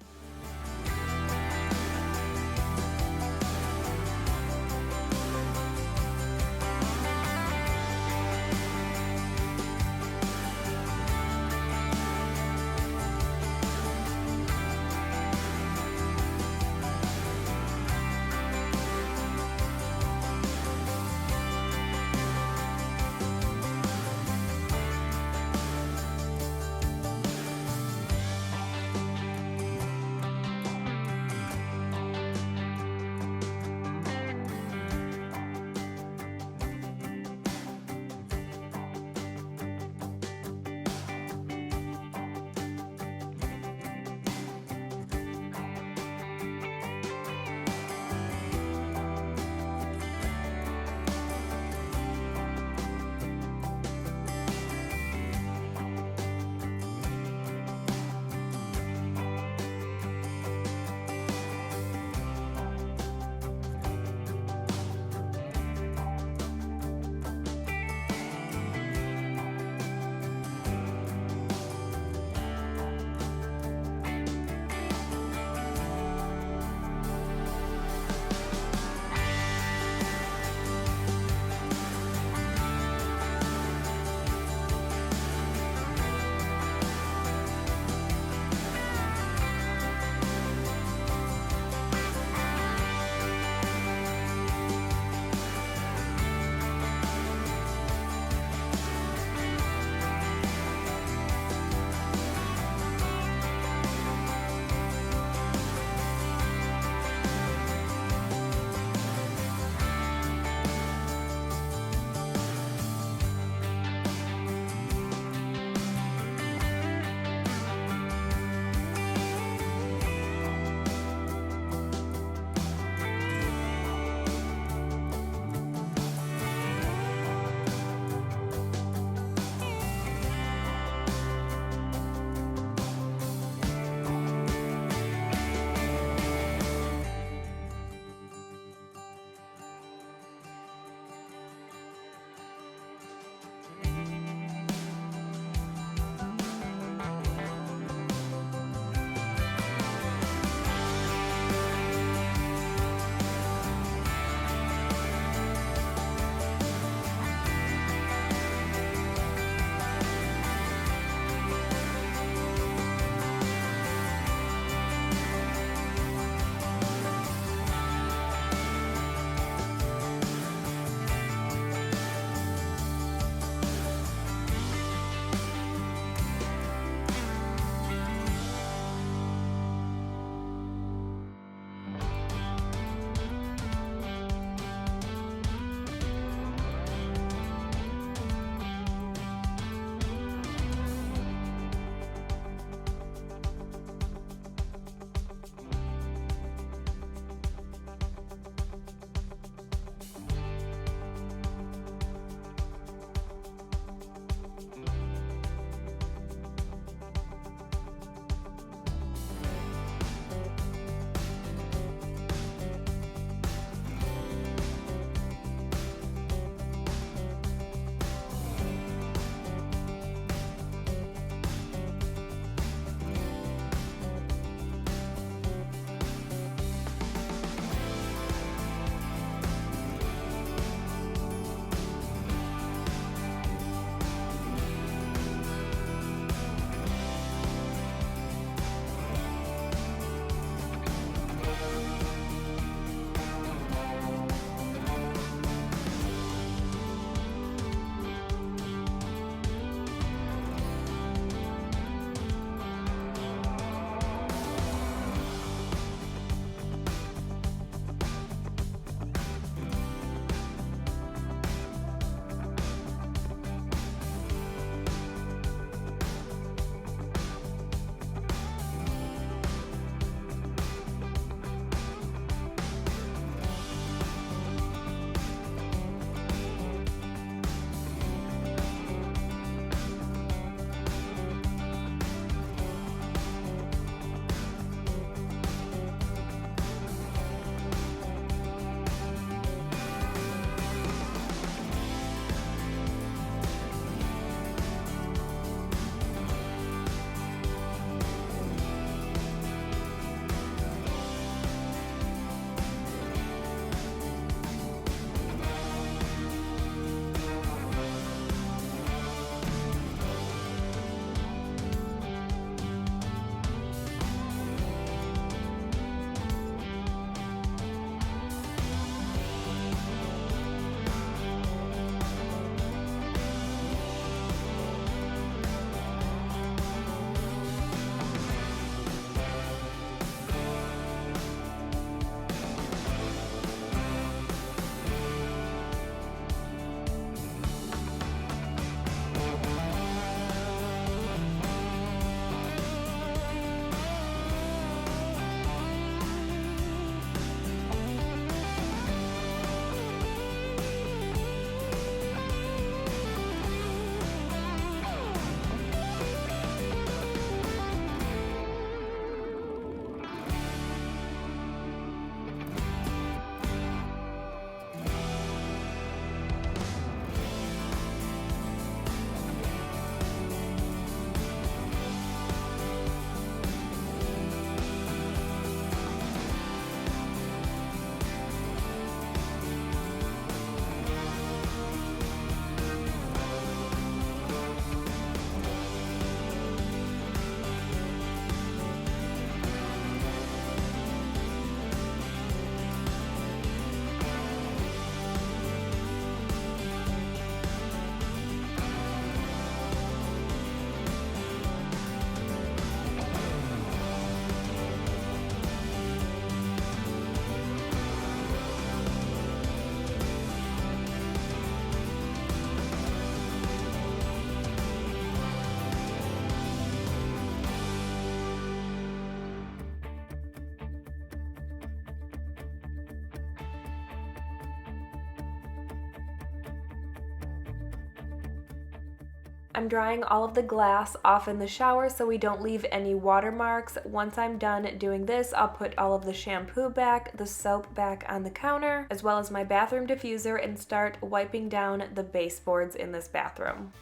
I'm drying all of the glass off in the shower so we don't leave any watermarks. Once I'm done doing this, I'll put all of the shampoo back, the soap back on the counter, as well as my bathroom diffuser, and start wiping down the baseboards in this bathroom.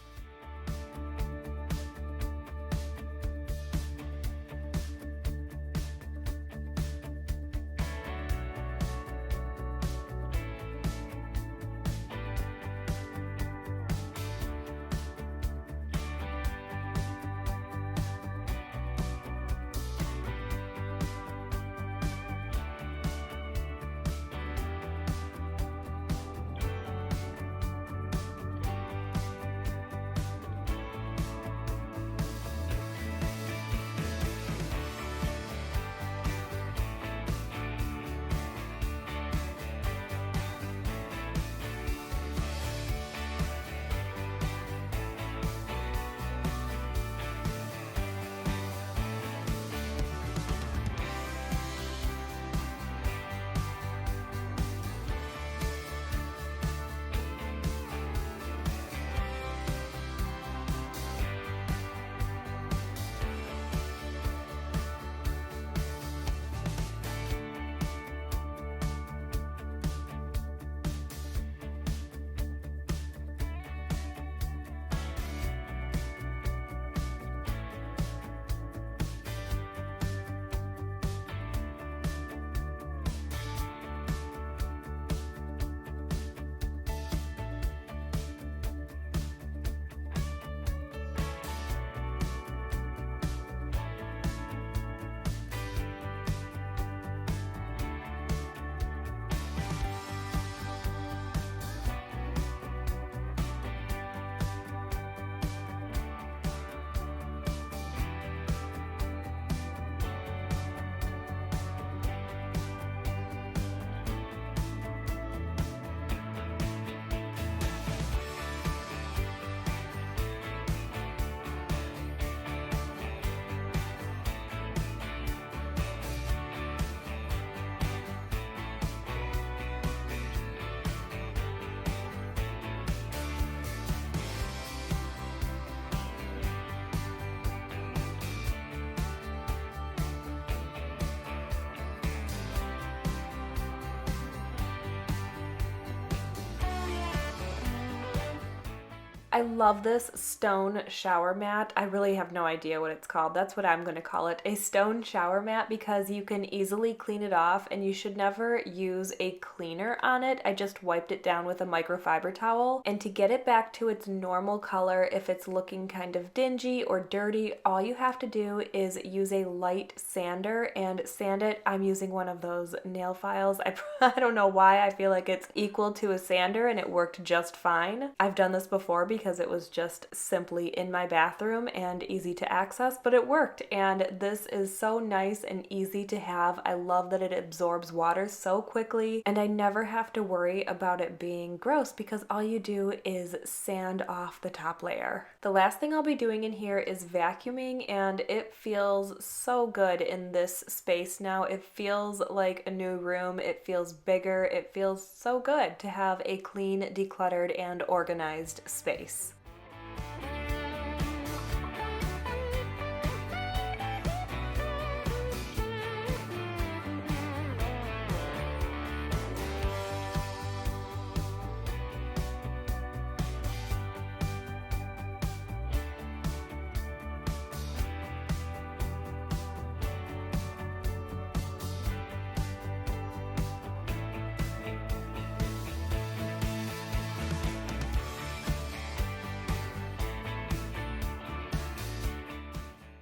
I love this stone shower mat. I really have no idea what it's called. That's what I'm going to call it, a stone shower mat, because you can easily clean it off and you should never use a cleaner on it. I just wiped it down with a microfiber towel. And to get it back to its normal color, if it's looking kind of dingy or dirty, all you have to do is use a light sander and sand it. I'm using one of those nail files. I don't know why I feel like it's equal to a sander, and it worked just fine. I've done this before because it was just simply in my bathroom and easy to access, but it worked, and this is so nice and easy to have. I love that it absorbs water so quickly, and I never have to worry about it being gross because all you do is sand off the top layer. The last thing I'll be doing in here is vacuuming, and it feels so good in this space now. It feels like a new room. It feels bigger. It feels so good to have a clean, decluttered, and organized space.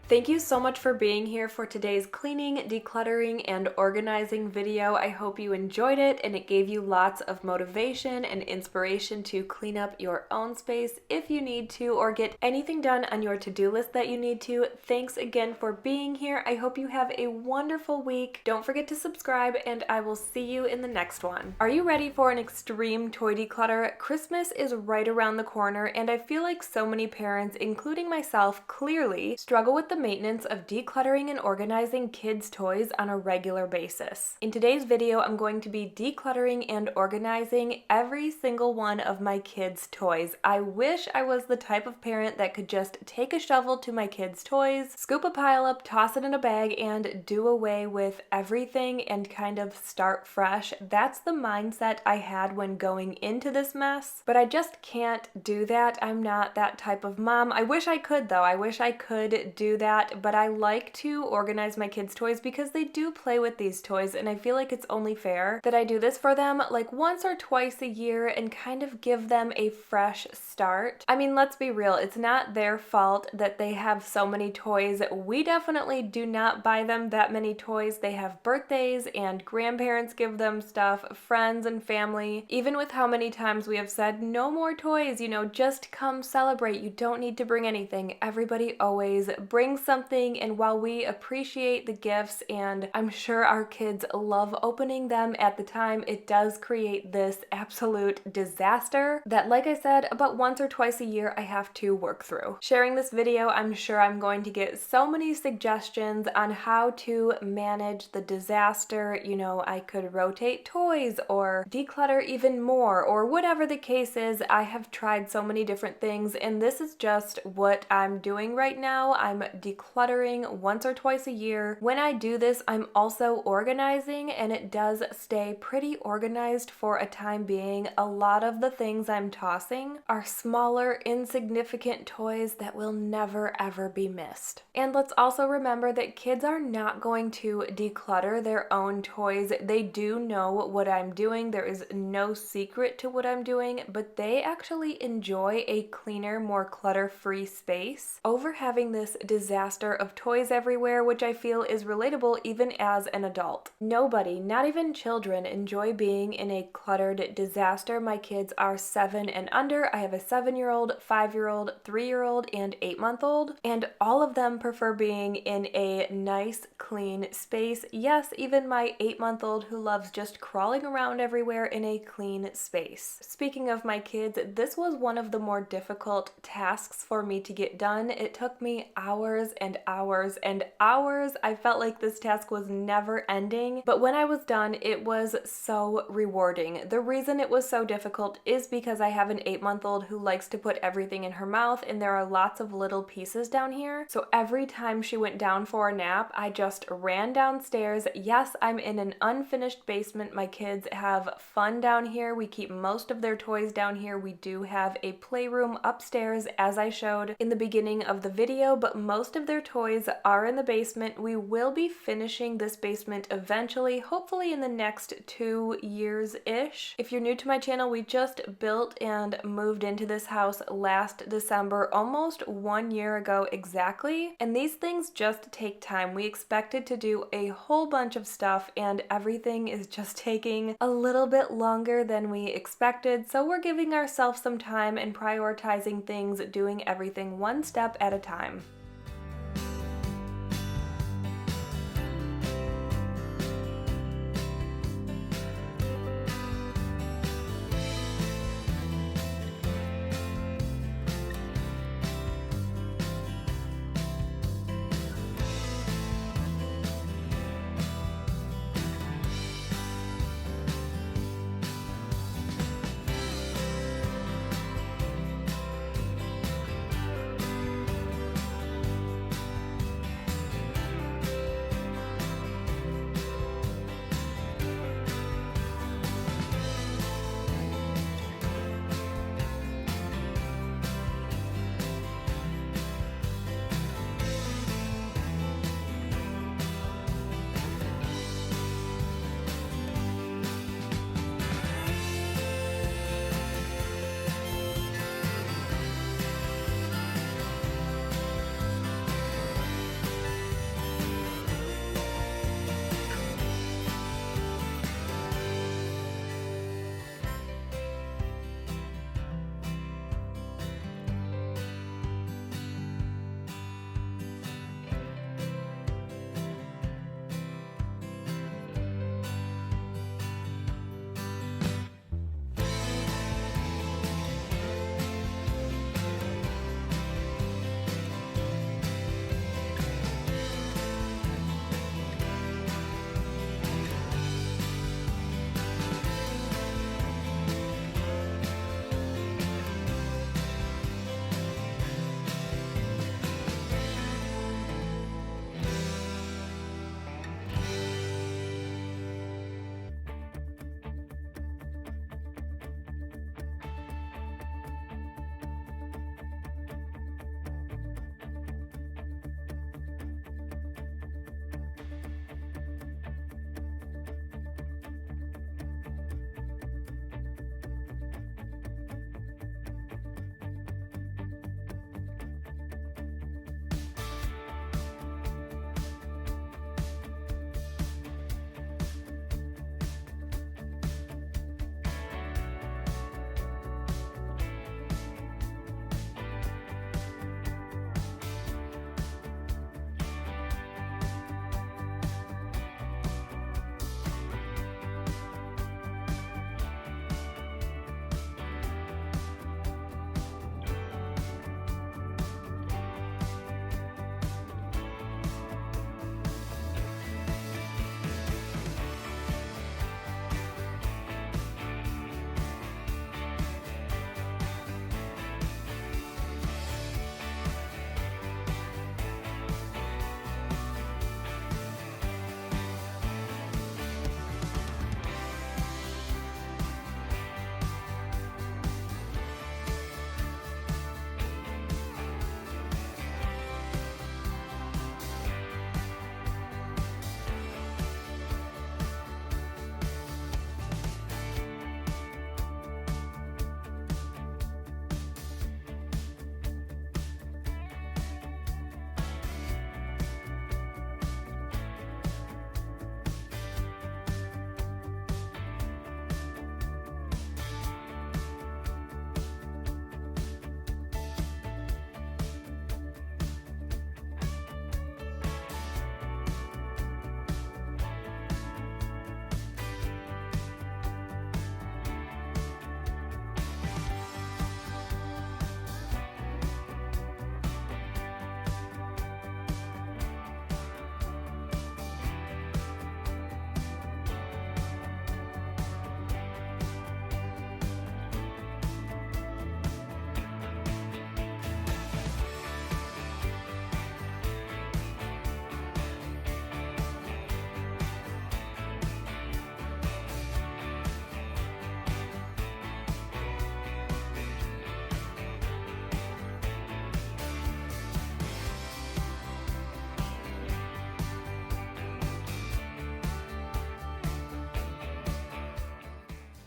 Thank you so much for being here for today's cleaning, decluttering, and organizing video. I hope you enjoyed it and it gave you lots of motivation and inspiration to clean up your own space if you need to, or get anything done on your to-do list that you need to. Thanks again for being here. I hope you have a wonderful week. Don't forget to subscribe, and I will see you in the next one. Are you ready for an extreme toy declutter? Christmas is right around the corner, and I feel like so many parents, including myself, clearly struggle with the maintenance of decluttering and organizing kids' toys on a regular basis. In today's video, I'm going to be decluttering and organizing every single one of my kids' toys. I wish I was the type of parent that could just take a shovel to my kids' toys, scoop a pile up, toss it in a bag, and do away with everything and kind of start fresh. That's the mindset I had when going into this mess, but I just can't do that. I'm not that type of mom. I wish I could though. I wish I could do that, but I like to organize my kids' toys because they do play with these toys, and I feel like it's only fair that I do this for them like once or twice a year and kind of give them a fresh start. I mean, let's be real, it's not their fault that they have so many toys. We definitely do not buy them that many toys. They have birthdays and grandparents give them stuff, friends and family. Even with how many times we have said no more toys, you know, just come celebrate. You don't need to bring anything. Everybody always brings something, and while we appreciate the gifts and I'm sure our kids love opening them at the time, it does create this absolute disaster that, like I said, about once or twice a year I have to work through. Sharing this video, I'm sure I'm going to get so many suggestions on how to manage the disaster. You know, I could rotate toys or declutter even more or whatever the case is. I have tried so many different things, and this is just what I'm doing right now. I'm decluttering once or twice a year. When I do this, I'm also organizing, and it does stay pretty organized for a time being. A lot of the things I'm tossing are smaller, insignificant toys that will never ever be missed. And let's also remember that kids are not going to declutter their own toys. They do know what I'm doing. There is no secret to what I'm doing, but they actually enjoy a cleaner, more clutter-free space over having this disaster of toys everywhere, which I feel is relatable even as an adult. Nobody, not even children, enjoy being in a cluttered disaster. My kids are 7 and under. I have a 7-year-old, 5-year-old, 3-year-old, and 8-month-old, and all of them prefer being in a nice, clean space. Yes, even my 8-month-old who loves just crawling around everywhere in a clean space. Speaking of my kids, this was one of the more difficult tasks for me to get done. It took me hours and hours and hours. I felt like this task was never ending, but when I was done, it was so rewarding. The reason it was so difficult is because I have an 8-month-old who likes to put everything in her mouth, and there are lots of little pieces down here. So every time she went down for a nap, I just ran downstairs. Yes, I'm in an unfinished basement. My kids have fun down here. We keep most of their toys down here. We do have a playroom upstairs, as I showed in the beginning of the video, but most of their toys are in the basement. We will be finishing this basement eventually, hopefully in the next 2 years-ish. If you're new to my channel, we just built and moved into this house last December, almost 1 year ago exactly, and these things just take time. We expected to do a whole bunch of stuff, and everything is just taking a little bit longer than we expected, so we're giving ourselves some time and prioritizing things, doing everything one step at a time.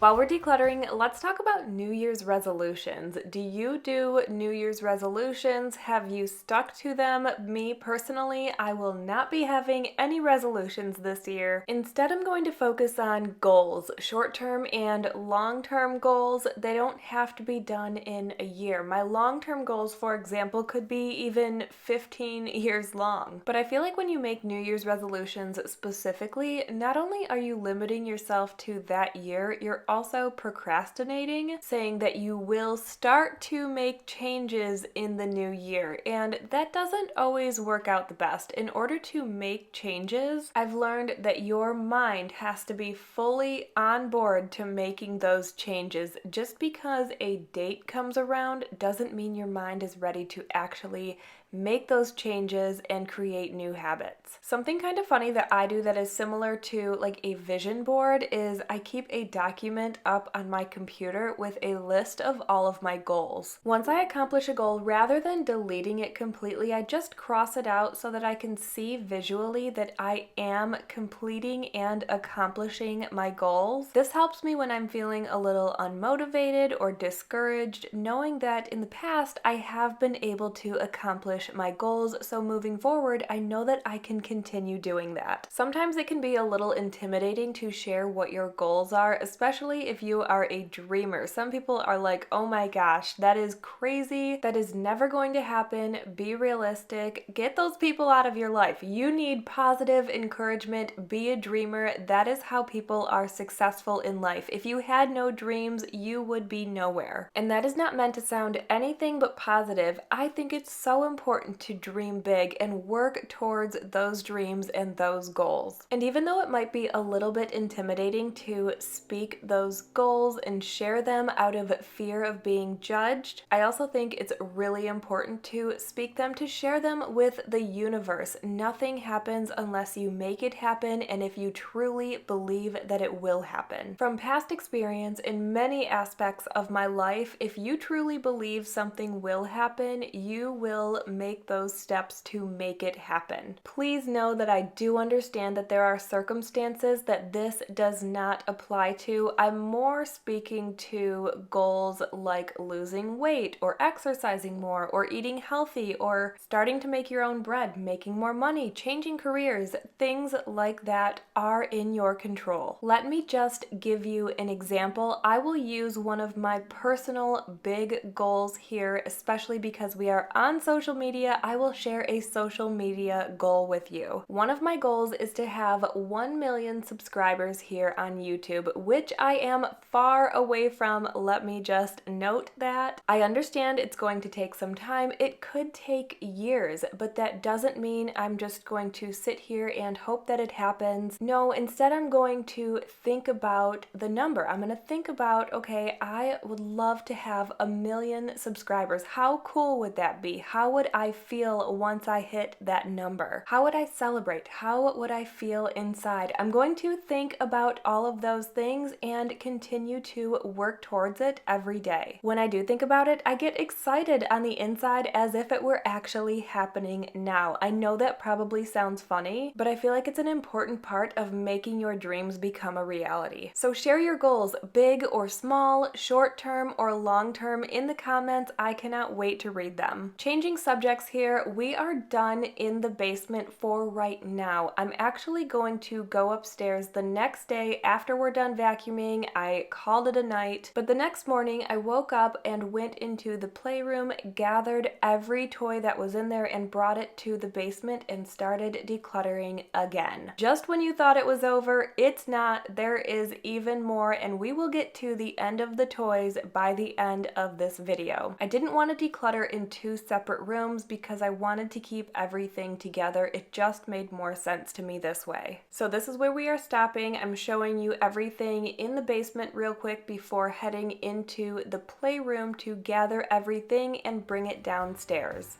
While we're decluttering, let's talk about New Year's resolutions. Do you do New Year's resolutions? Have you stuck to them? Me personally, I will not be having any resolutions this year. Instead, I'm going to focus on goals, short-term and long-term goals. They don't have to be done in a year. My long-term goals, for example, could be even 15 years long. But I feel like when you make New Year's resolutions specifically, not only are you limiting yourself to that year, you're also procrastinating, saying that you will start to make changes in the new year. And that doesn't always work out the best. In order to make changes, I've learned that your mind has to be fully on board to making those changes. Just because a date comes around doesn't mean your mind is ready to actually make those changes and create new habits. Something kind of funny that I do that is similar to like a vision board is I keep a document up on my computer with a list of all of my goals. Once I accomplish a goal, rather than deleting it completely, I just cross it out so that I can see visually that I am completing and accomplishing my goals. This helps me when I'm feeling a little unmotivated or discouraged, knowing that in the past I have been able to accomplish my goals, so moving forward, I know that I can continue doing that. Sometimes it can be a little intimidating to share what your goals are, especially if you are a dreamer. Some people are like, oh my gosh, that is crazy. That is never going to happen. Be realistic. Get those people out of your life. You need positive encouragement. Be a dreamer. That is how people are successful in life. If you had no dreams, you would be nowhere. And that is not meant to sound anything but positive. I think it's so important to dream big and work towards those dreams and those goals. And even though it might be a little bit intimidating to speak those goals and share them out of fear of being judged, I also think it's really important to speak them, to share them with the universe. Nothing happens unless you make it happen and if you truly believe that it will happen. From past experience in many aspects of my life, if you truly believe something will happen, you will make those steps to make it happen. Please know that I do understand that there are circumstances that this does not apply to. I'm more speaking to goals like losing weight or exercising more or eating healthy or starting to make your own bread, making more money, changing careers. Things like that are in your control. Let me just give you an example. I will use one of my personal big goals here, especially because we are on social media. I will share a social media goal with you. One of my goals is to have 1 million subscribers here on YouTube, which I am far away from. Let me just note that. I understand it's going to take some time. It could take years, but that doesn't mean I'm just going to sit here and hope that it happens. No, instead I'm going to think about the number. I'm going to think about, okay, I would love to have 1 million subscribers. How cool would that be? How would I feel once I hit that number? How would I celebrate? How would I feel inside? I'm going to think about all of those things and continue to work towards it every day. When I do think about it, I get excited on the inside as if it were actually happening now. I know that probably sounds funny, but I feel like it's an important part of making your dreams become a reality. So share your goals, big or small, short term or long term, in the comments. I cannot wait to read them. Changing subjects here, we are done in the basement for right now. I'm actually going to go upstairs the next day after we're done vacuuming. I called it a night, but the next morning I woke up and went into the playroom, gathered every toy that was in there and brought it to the basement and started decluttering again. Just when you thought it was over, it's not. There is even more, and we will get to the end of the toys by the end of this video. I didn't want to declutter in 2 separate rooms because I wanted to keep everything together. It just made more sense to me this way. So this is where we are stopping. I'm showing you everything in the basement real quick before heading into the playroom to gather everything and bring it downstairs.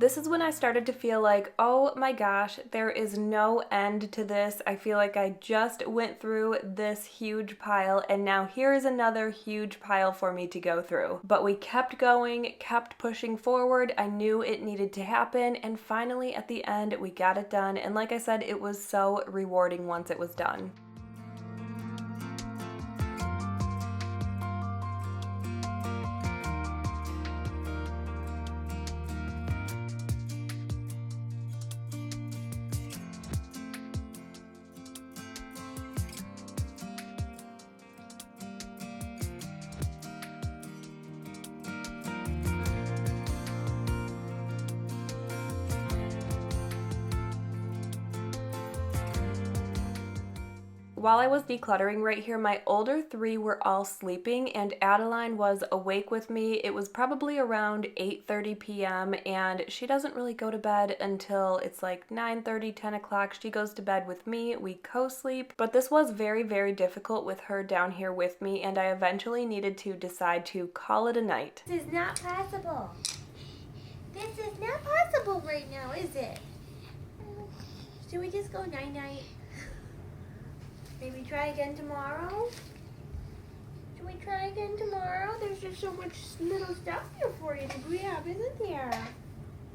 This is when I started to feel like, oh my gosh, there is no end to this. I feel like I just went through this huge pile and now here is another huge pile for me to go through. But we kept going, kept pushing forward. I knew it needed to happen, and finally at the end we got it done, and like I said, it was so rewarding once it was done. While I was decluttering right here, my older three were all sleeping and Adeline was awake with me. It was probably around 8:30 p.m. and she doesn't really go to bed until it's like 9:30, 10 o'clock. She goes to bed with me, we co-sleep, but this was very, very difficult with her down here with me, and I eventually needed to decide to call it a night. This is not possible. This is not possible right now, is it? Should we just go night-night? Maybe try again tomorrow? Should we try again tomorrow? There's just so much little stuff here for you to grab, isn't there?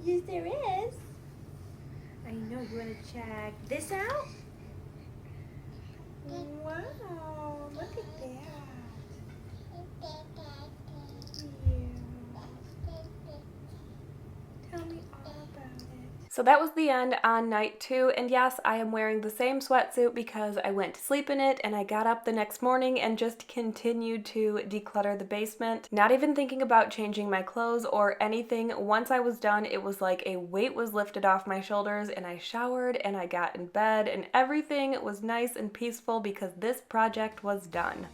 Yes, there is. I know. You want to check this out? Wow, look at that. Yeah. Tell me all about it. So that was the end on night 2, and yes, I am wearing the same sweatsuit because I went to sleep in it and I got up the next morning and just continued to declutter the basement, not even thinking about changing my clothes or anything. Once I was done, it was like a weight was lifted off my shoulders, and I showered and I got in bed and everything was nice and peaceful because this project was done.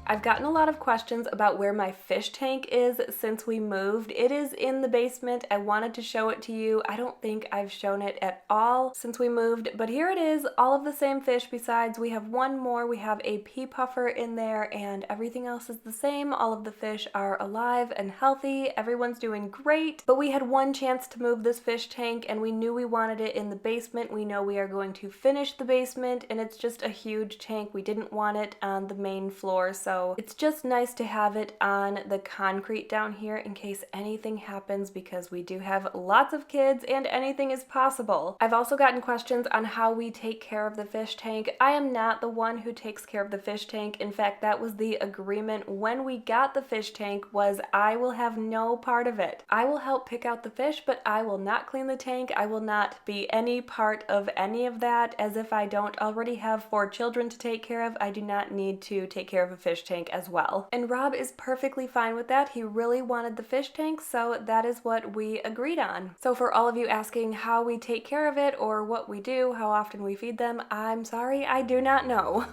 I've gotten a lot of questions about where my fish tank is since we moved. It is in the basement. I wanted to show it to you. I don't think I've shown it at all since we moved, but here it is, all of the same fish besides we have one more. We have a pea puffer in there and everything else is the same. All of the fish are alive and healthy. Everyone's doing great, but we had one chance to move this fish tank and we knew we wanted it in the basement. We know we are going to finish the basement and it's just a huge tank. We didn't want it on the main floor, so it's just nice to have it on the concrete down here in case anything happens, because we do have lots of kids and anything is possible. I've also gotten questions on how we take care of the fish tank. I am not the one who takes care of the fish tank. In fact, that was the agreement when we got the fish tank, was I will have no part of it. I will help pick out the fish, but I will not clean the tank. I will not be any part of any of that, as if I don't already have 4 children to take care of. I do not need to take care of a fish tank as well. And Rob is perfectly fine with that. He really wanted the fish tank, so that is what we agreed on. So for all of you asking how we take care of it or what we do, how often we feed them, I'm sorry, I do not know.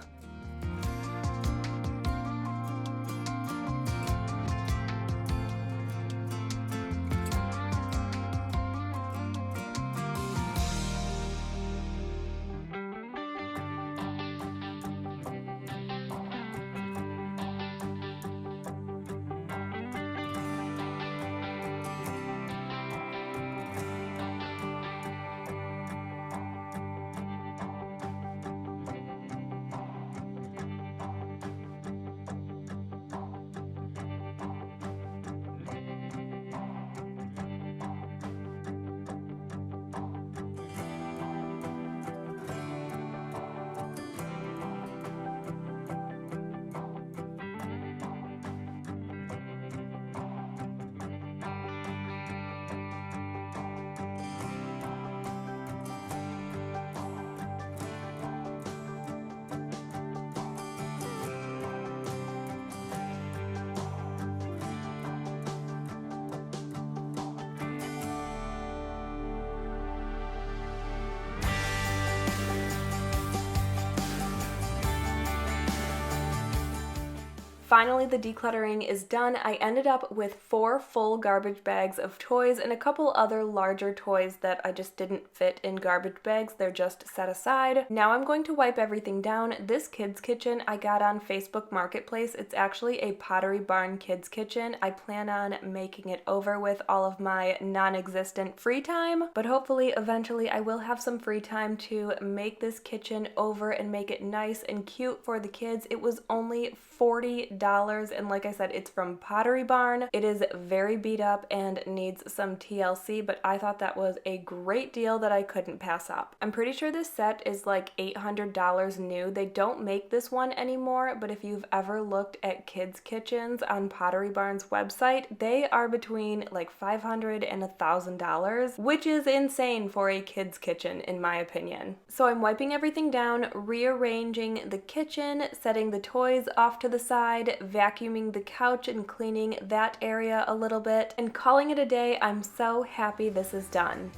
finally the decluttering is done. I ended up with 4 full garbage bags of toys and a couple other larger toys that I just didn't fit in garbage bags. They're just set aside. Now I'm going to wipe everything down. This kids kitchen I got on Facebook Marketplace. It's actually a Pottery Barn kids kitchen. I plan on making it over with all of my non-existent free time, but hopefully eventually I will have some free time to make this kitchen over and make it nice and cute for the kids. It was only $40, and like I said, it's from Pottery Barn. It is very beat up and needs some TLC, but I thought that was a great deal that I couldn't pass up. I'm pretty sure this set is like $800 new. They don't make this one anymore, but if you've ever looked at kids kitchens on Pottery Barn's website, they are between like $500 and $1,000, which is insane for a kids kitchen in my opinion. So I'm wiping everything down, rearranging the kitchen, setting the toys off to the side, vacuuming the couch and cleaning that area a little bit, and calling it a day. I'm so happy this is done.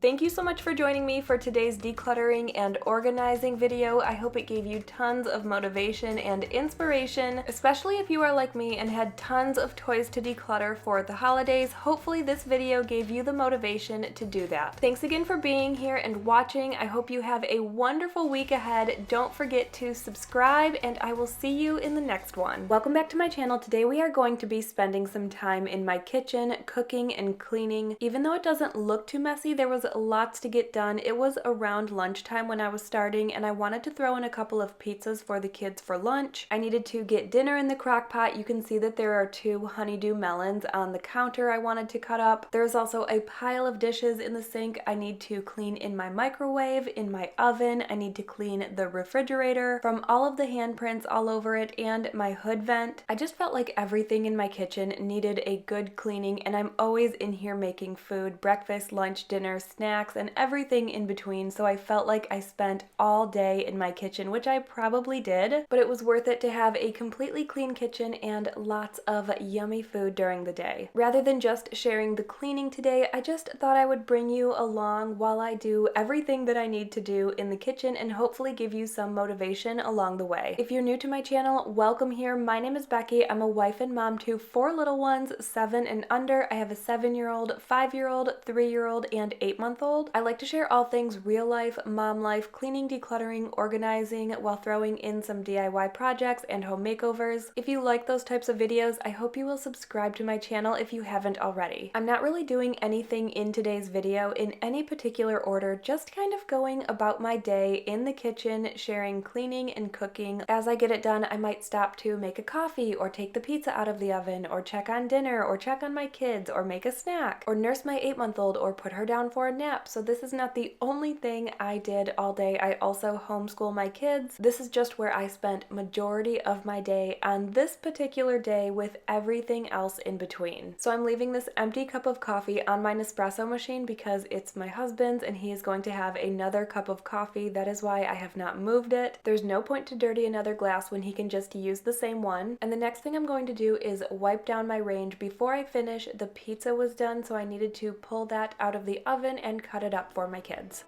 Thank you so much for joining me for today's decluttering and organizing video. I hope it gave you tons of motivation and inspiration, especially if you are like me and had tons of toys to declutter for the holidays. Hopefully this video gave you the motivation to do that. Thanks again for being here and watching. I hope you have a wonderful week ahead. Don't forget to subscribe, and I will see you in the next one. Welcome back to my channel. Today we are going to be spending some time in my kitchen, cooking and cleaning. Even though it doesn't look too messy, there was lots to get done. It was around lunchtime when I was starting, and I wanted to throw in a couple of pizzas for the kids for lunch. I needed to get dinner in the crock pot. You can see that there are 2 honeydew melons on the counter I wanted to cut up. There's also a pile of dishes in the sink. I need to clean in my microwave, in my oven. I need to clean the refrigerator from all of the handprints all over it and my hood vent. I just felt like everything in my kitchen needed a good cleaning, and I'm always in here making food, breakfast, lunch, dinner, snacks, and everything in between, so I felt like I spent all day in my kitchen, which I probably did, but it was worth it to have a completely clean kitchen and lots of yummy food during the day. Rather than just sharing the cleaning today, I just thought I would bring you along while I do everything that I need to do in the kitchen and hopefully give you some motivation along the way. If you're new to my channel, welcome here. My name is Becky. I'm a wife and mom to 4 little ones, 7 and under. I have a 7-year-old, 5-year-old, 3-year-old, and 8-month-old. I like to share all things real life, mom life, cleaning, decluttering, organizing, while throwing in some DIY projects and home makeovers. If you like those types of videos, I hope you will subscribe to my channel if you haven't already. I'm not really doing anything in today's video in any particular order, just kind of going about my day in the kitchen, sharing cleaning and cooking. As I get it done, I might stop to make a coffee or take the pizza out of the oven or check on dinner or check on my kids or make a snack or nurse my 8-month-old or put her down for a nap. So this is not the only thing I did all day. I also homeschool my kids. This is just where I spent majority of my day on this particular day with everything else in between. So I'm leaving this empty cup of coffee on my Nespresso machine because it's my husband's and he is going to have another cup of coffee. That is why I have not moved it. There's no point to dirty another glass when he can just use the same one. And the next thing I'm going to do is wipe down my range. Before I finish, the pizza was done, so I needed to pull that out of the oven and cut it up for my kids.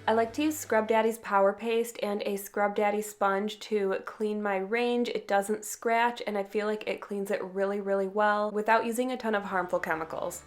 I like to use Scrub Daddy's Power Paste and a Scrub Daddy sponge to clean my range. It doesn't scratch, and I feel like it cleans it really, really well without using a ton of harmful chemicals.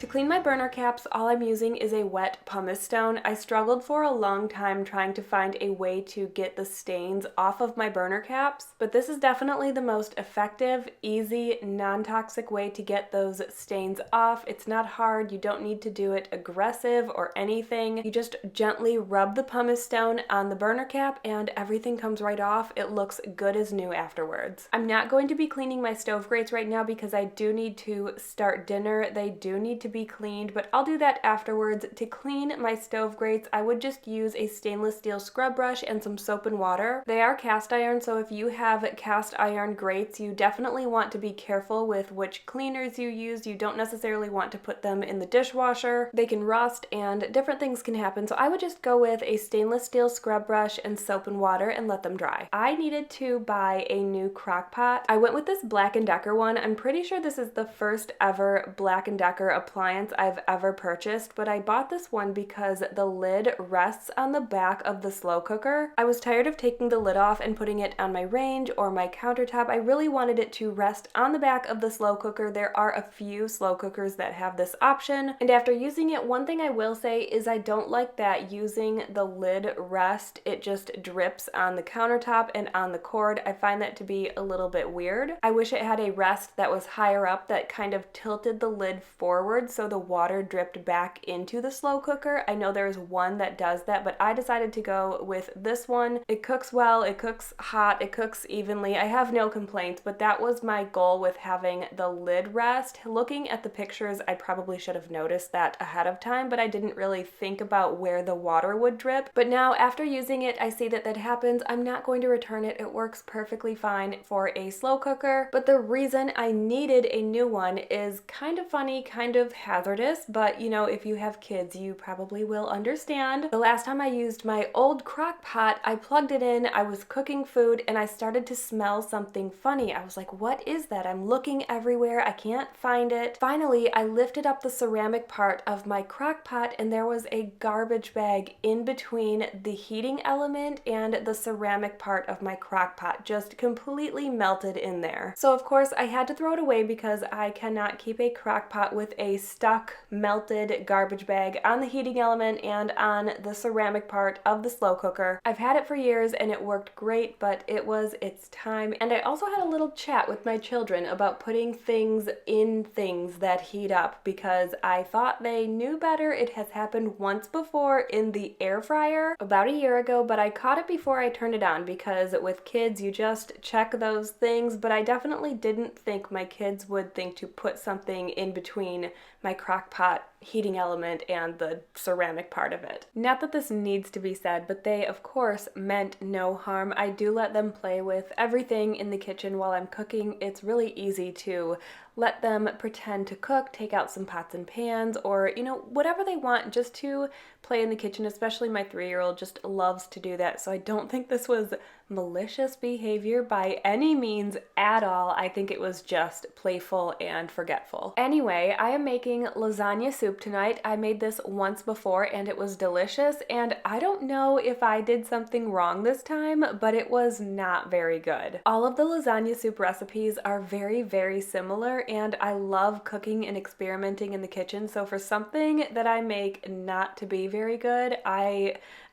To clean my burner caps, all I'm using is a wet pumice stone. I struggled for a long time trying to find a way to get the stains off of my burner caps, but this is definitely the most effective, easy, non-toxic way to get those stains off. It's not hard. You don't need to do it aggressive or anything. You just gently rub the pumice stone on the burner cap and everything comes right off. It looks good as new afterwards. I'm not going to be cleaning my stove grates right now because I do need to start dinner. They do need to be cleaned, but I'll do that afterwards. To clean my stove grates, I would just use a stainless steel scrub brush and some soap and water. They are cast iron, so if you have cast iron grates, you definitely want to be careful with which cleaners you use. You don't necessarily want to put them in the dishwasher. They can rust and different things can happen, so I would just go with a stainless steel scrub brush and soap and water and let them dry. I needed to buy a new crock pot. I went with this Black & Decker one. I'm pretty sure this is the first ever Black & Decker appliance I've ever purchased, but I bought this one because the lid rests on the back of the slow cooker. I was tired of taking the lid off and putting it on my range or my countertop. I really wanted it to rest on the back of the slow cooker. There are a few slow cookers that have this option, and after using it, one thing I will say is I don't like that using the lid rest, it just drips on the countertop and on the cord. I find that to be a little bit weird. I wish it had a rest that was higher up that kind of tilted the lid forward so the water dripped back into the slow cooker. I know there's one that does that, but I decided to go with this one. It cooks well, it cooks hot, it cooks evenly. I have no complaints, but that was my goal with having the lid rest. Looking at the pictures, I probably should have noticed that ahead of time, but I didn't really think about where the water would drip. But now after using it, I see that that happens. I'm not going to return it. It works perfectly fine for a slow cooker, but the reason I needed a new one is kind of funny, kind of hazardous, but you know, if you have kids, you probably will understand. The last time I used my old crock pot, I plugged it in, I was cooking food, and I started to smell something funny. I was like, what is that? I'm looking everywhere, I can't find it. Finally, I lifted up the ceramic part of my crock pot and there was a garbage bag in between the heating element and the ceramic part of my crock pot, just completely melted in there. So of course I had to throw it away because I cannot keep a crock pot with a stuck, melted garbage bag on the heating element and on the ceramic part of the slow cooker. I've had it for years and it worked great, but it was its time. And I also had a little chat with my children about putting things in things that heat up because I thought they knew better. It has happened once before in the air fryer about a year ago, but I caught it before I turned it on because with kids you just check those things, but I definitely didn't think my kids would think to put something in between my crock pot heating element and the ceramic part of it. Not that this needs to be said, but they of course meant no harm. I do let them play with everything in the kitchen while I'm cooking. It's really easy to let them pretend to cook, take out some pots and pans, or you know, whatever they want just to play in the kitchen. Especially my 3-year-old just loves to do that, so I don't think this was malicious behavior by any means at all. I think it was just playful and forgetful. Anyway, I am making lasagna soup tonight. I made this once before and it was delicious, and I don't know if I did something wrong this time, but it was not very good. All of the lasagna soup recipes are very, very similar, and I love cooking and experimenting in the kitchen, so for something that I make not to be very good,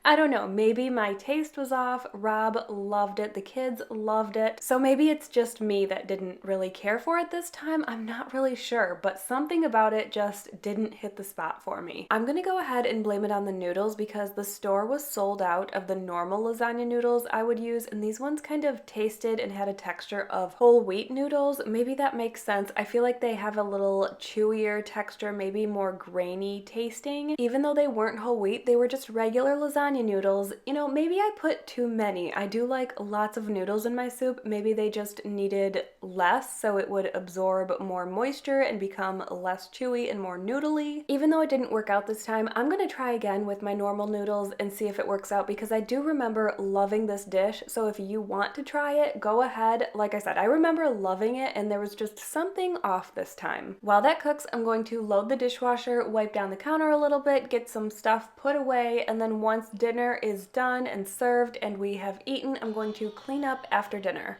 I don't know, maybe my taste was off. Rob loved it, the kids loved it, so maybe it's just me that didn't really care for it this time. I'm not really sure, but something about it just didn't hit the spot for me. I'm gonna go ahead and blame it on the noodles because the store was sold out of the normal lasagna noodles I would use, and these ones kind of tasted and had a texture of whole wheat noodles. Maybe that makes sense. I feel like they have a little chewier texture, maybe more grainy tasting. Even though they weren't whole wheat, they were just regular lasagna noodles. You know, maybe I put too many. I do like lots of noodles in my soup. Maybe they just needed less so it would absorb more moisture and become less chewy and more noodly. Even though it didn't work out this time, I'm gonna try again with my normal noodles and see if it works out because I do remember loving this dish. So if you want to try it, go ahead. Like I said, I remember loving it and there was just something off this time. While that cooks, I'm going to load the dishwasher, wipe down the counter a little bit, get some stuff put away, and then once dinner is done and served and we have eaten, I'm going to clean up after dinner.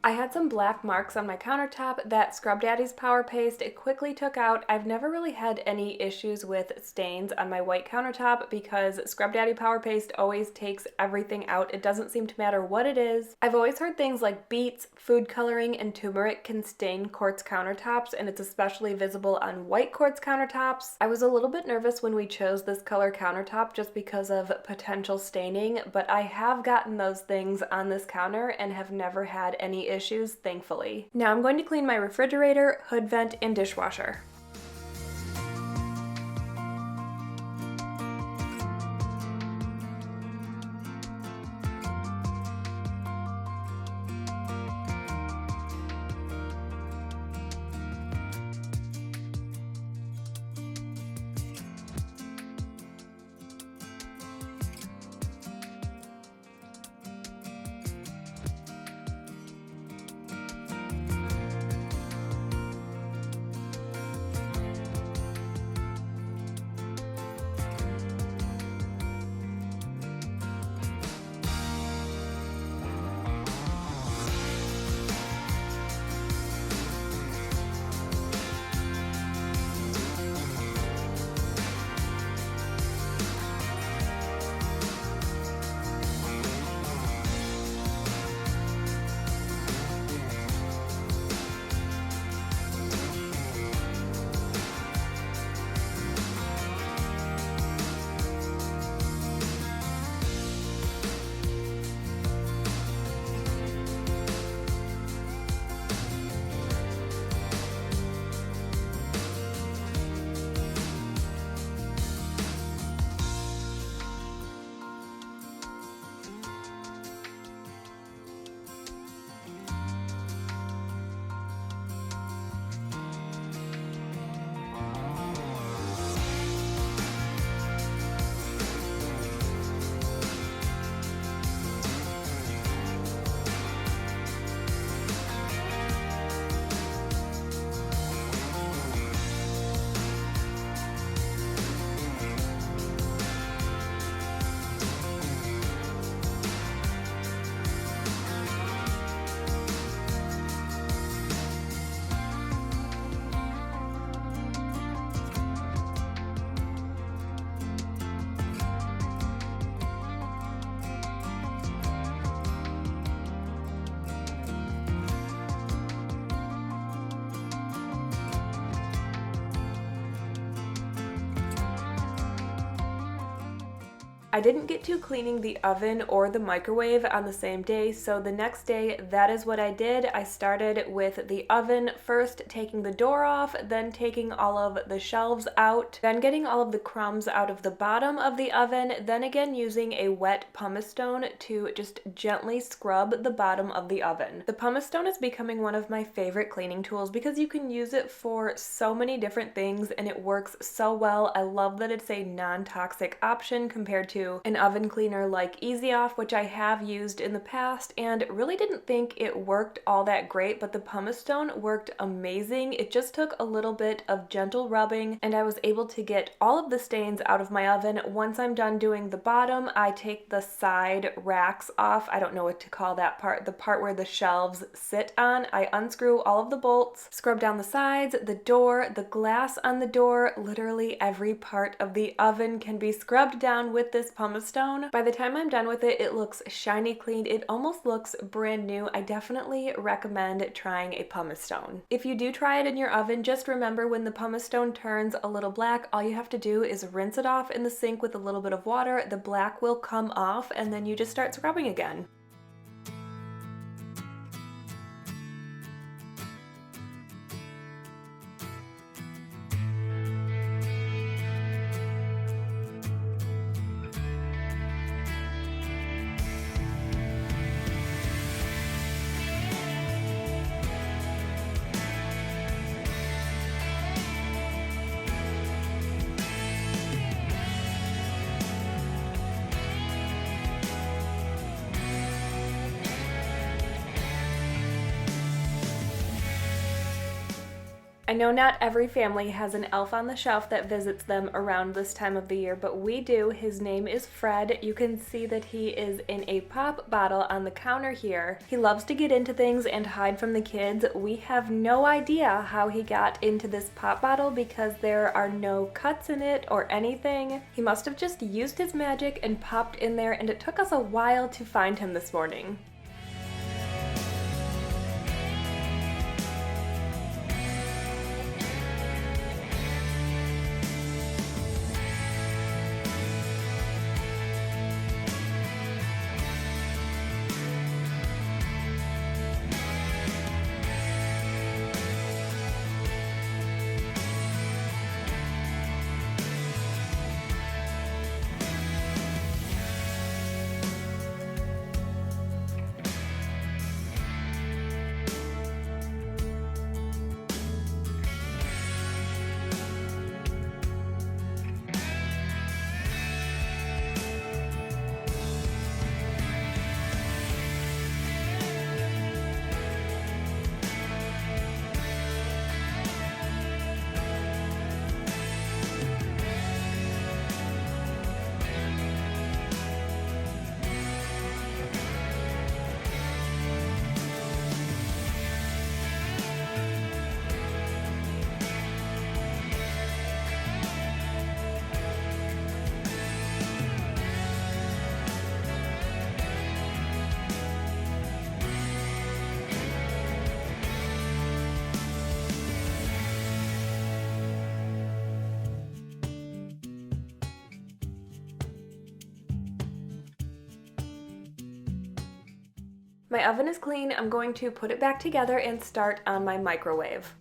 I had some black marks on my countertop that Scrub Daddy's Power Paste it quickly took out. I've never really had any issues with stains on my white countertop because Scrub Daddy Power Paste always takes everything out. It doesn't seem to matter what it is. I've always heard things like beets, food coloring, and turmeric can stain quartz countertops, and it's especially visible on white quartz countertops. I was a little bit nervous when we chose this color countertop just because of potential staining, but I have gotten those things on this counter and have never had any issues, thankfully. Now I'm going to clean my refrigerator, hood vent, and dishwasher. I didn't get to cleaning the oven or the microwave on the same day, so the next day that is what I did. I started with the oven, first taking the door off, then taking all of the shelves out, then getting all of the crumbs out of the bottom of the oven, then again using a wet pumice stone to just gently scrub the bottom of the oven. The pumice stone is becoming one of my favorite cleaning tools because you can use it for so many different things and it works so well. I love that it's a non-toxic option compared to an oven cleaner like Easy Off, which I have used in the past and really didn't think it worked all that great, but the pumice stone worked amazing. It just took a little bit of gentle rubbing and I was able to get all of the stains out of my oven. Once I'm done doing the bottom, I take the side racks off. I don't know what to call that part, the part where the shelves sit on. I unscrew all of the bolts, scrub down the sides, the door, the glass on the door. Literally every part of the oven can be scrubbed down with this pumice stone. By the time I'm done with it, it looks shiny clean. It almost looks brand new. I definitely recommend trying a pumice stone. If you do try it in your oven, just remember when the pumice stone turns a little black, all you have to do is rinse it off in the sink with a little bit of water. The black will come off and then you just start scrubbing again. I know not every family has an elf on the shelf that visits them around this time of the year, but we do. His name is Fred. You can see that he is in a pop bottle on the counter here. He loves to get into things and hide from the kids. We have no idea how he got into this pop bottle because there are no cuts in it or anything. He must have just used his magic and popped in there, and it took us a while to find him this morning. My oven is clean. I'm going to put it back together and start on my microwave.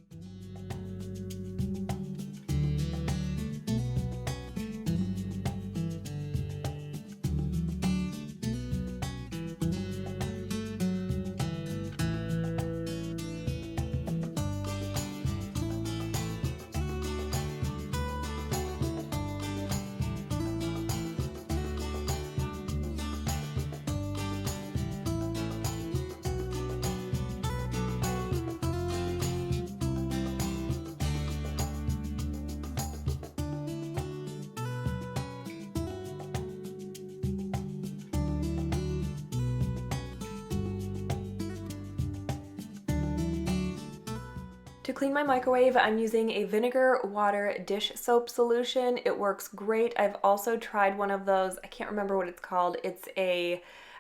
To clean my microwave, I'm using a vinegar water dish soap solution. It works great. I've also tried one of those, I can't remember what it's called.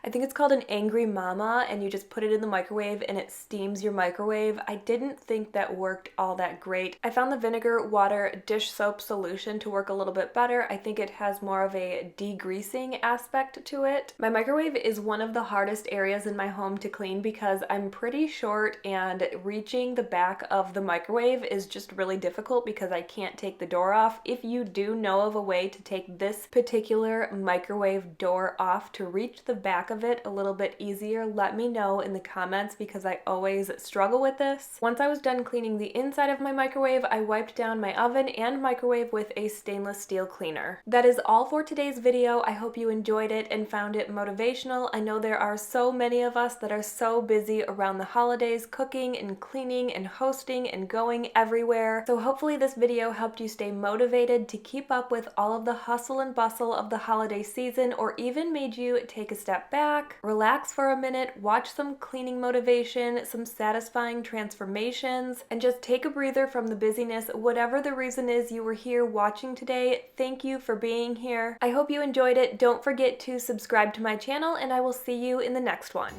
I think it's called an Angry Mama, and you just put it in the microwave and it steams your microwave. I didn't think that worked all that great. I found the vinegar water dish soap solution to work a little bit better. I think it has more of a degreasing aspect to it. My microwave is one of the hardest areas in my home to clean because I'm pretty short, and reaching the back of the microwave is just really difficult because I can't take the door off. If you do know of a way to take this particular microwave door off to reach the back of it a little bit easier, let me know in the comments because I always struggle with this. Once I was done cleaning the inside of my microwave, I wiped down my oven and microwave with a stainless steel cleaner. That is all for today's video. I hope you enjoyed it and found it motivational. I know there are so many of us that are so busy around the holidays, cooking and cleaning and hosting and going everywhere. So hopefully this video helped you stay motivated to keep up with all of the hustle and bustle of the holiday season, or even made you take a step back, relax for a minute, watch some cleaning motivation, some satisfying transformations, and just take a breather from the busyness. Whatever the reason is you were here watching today, thank you for being here. I hope you enjoyed it. Don't forget to subscribe to my channel, and I will see you in the next one.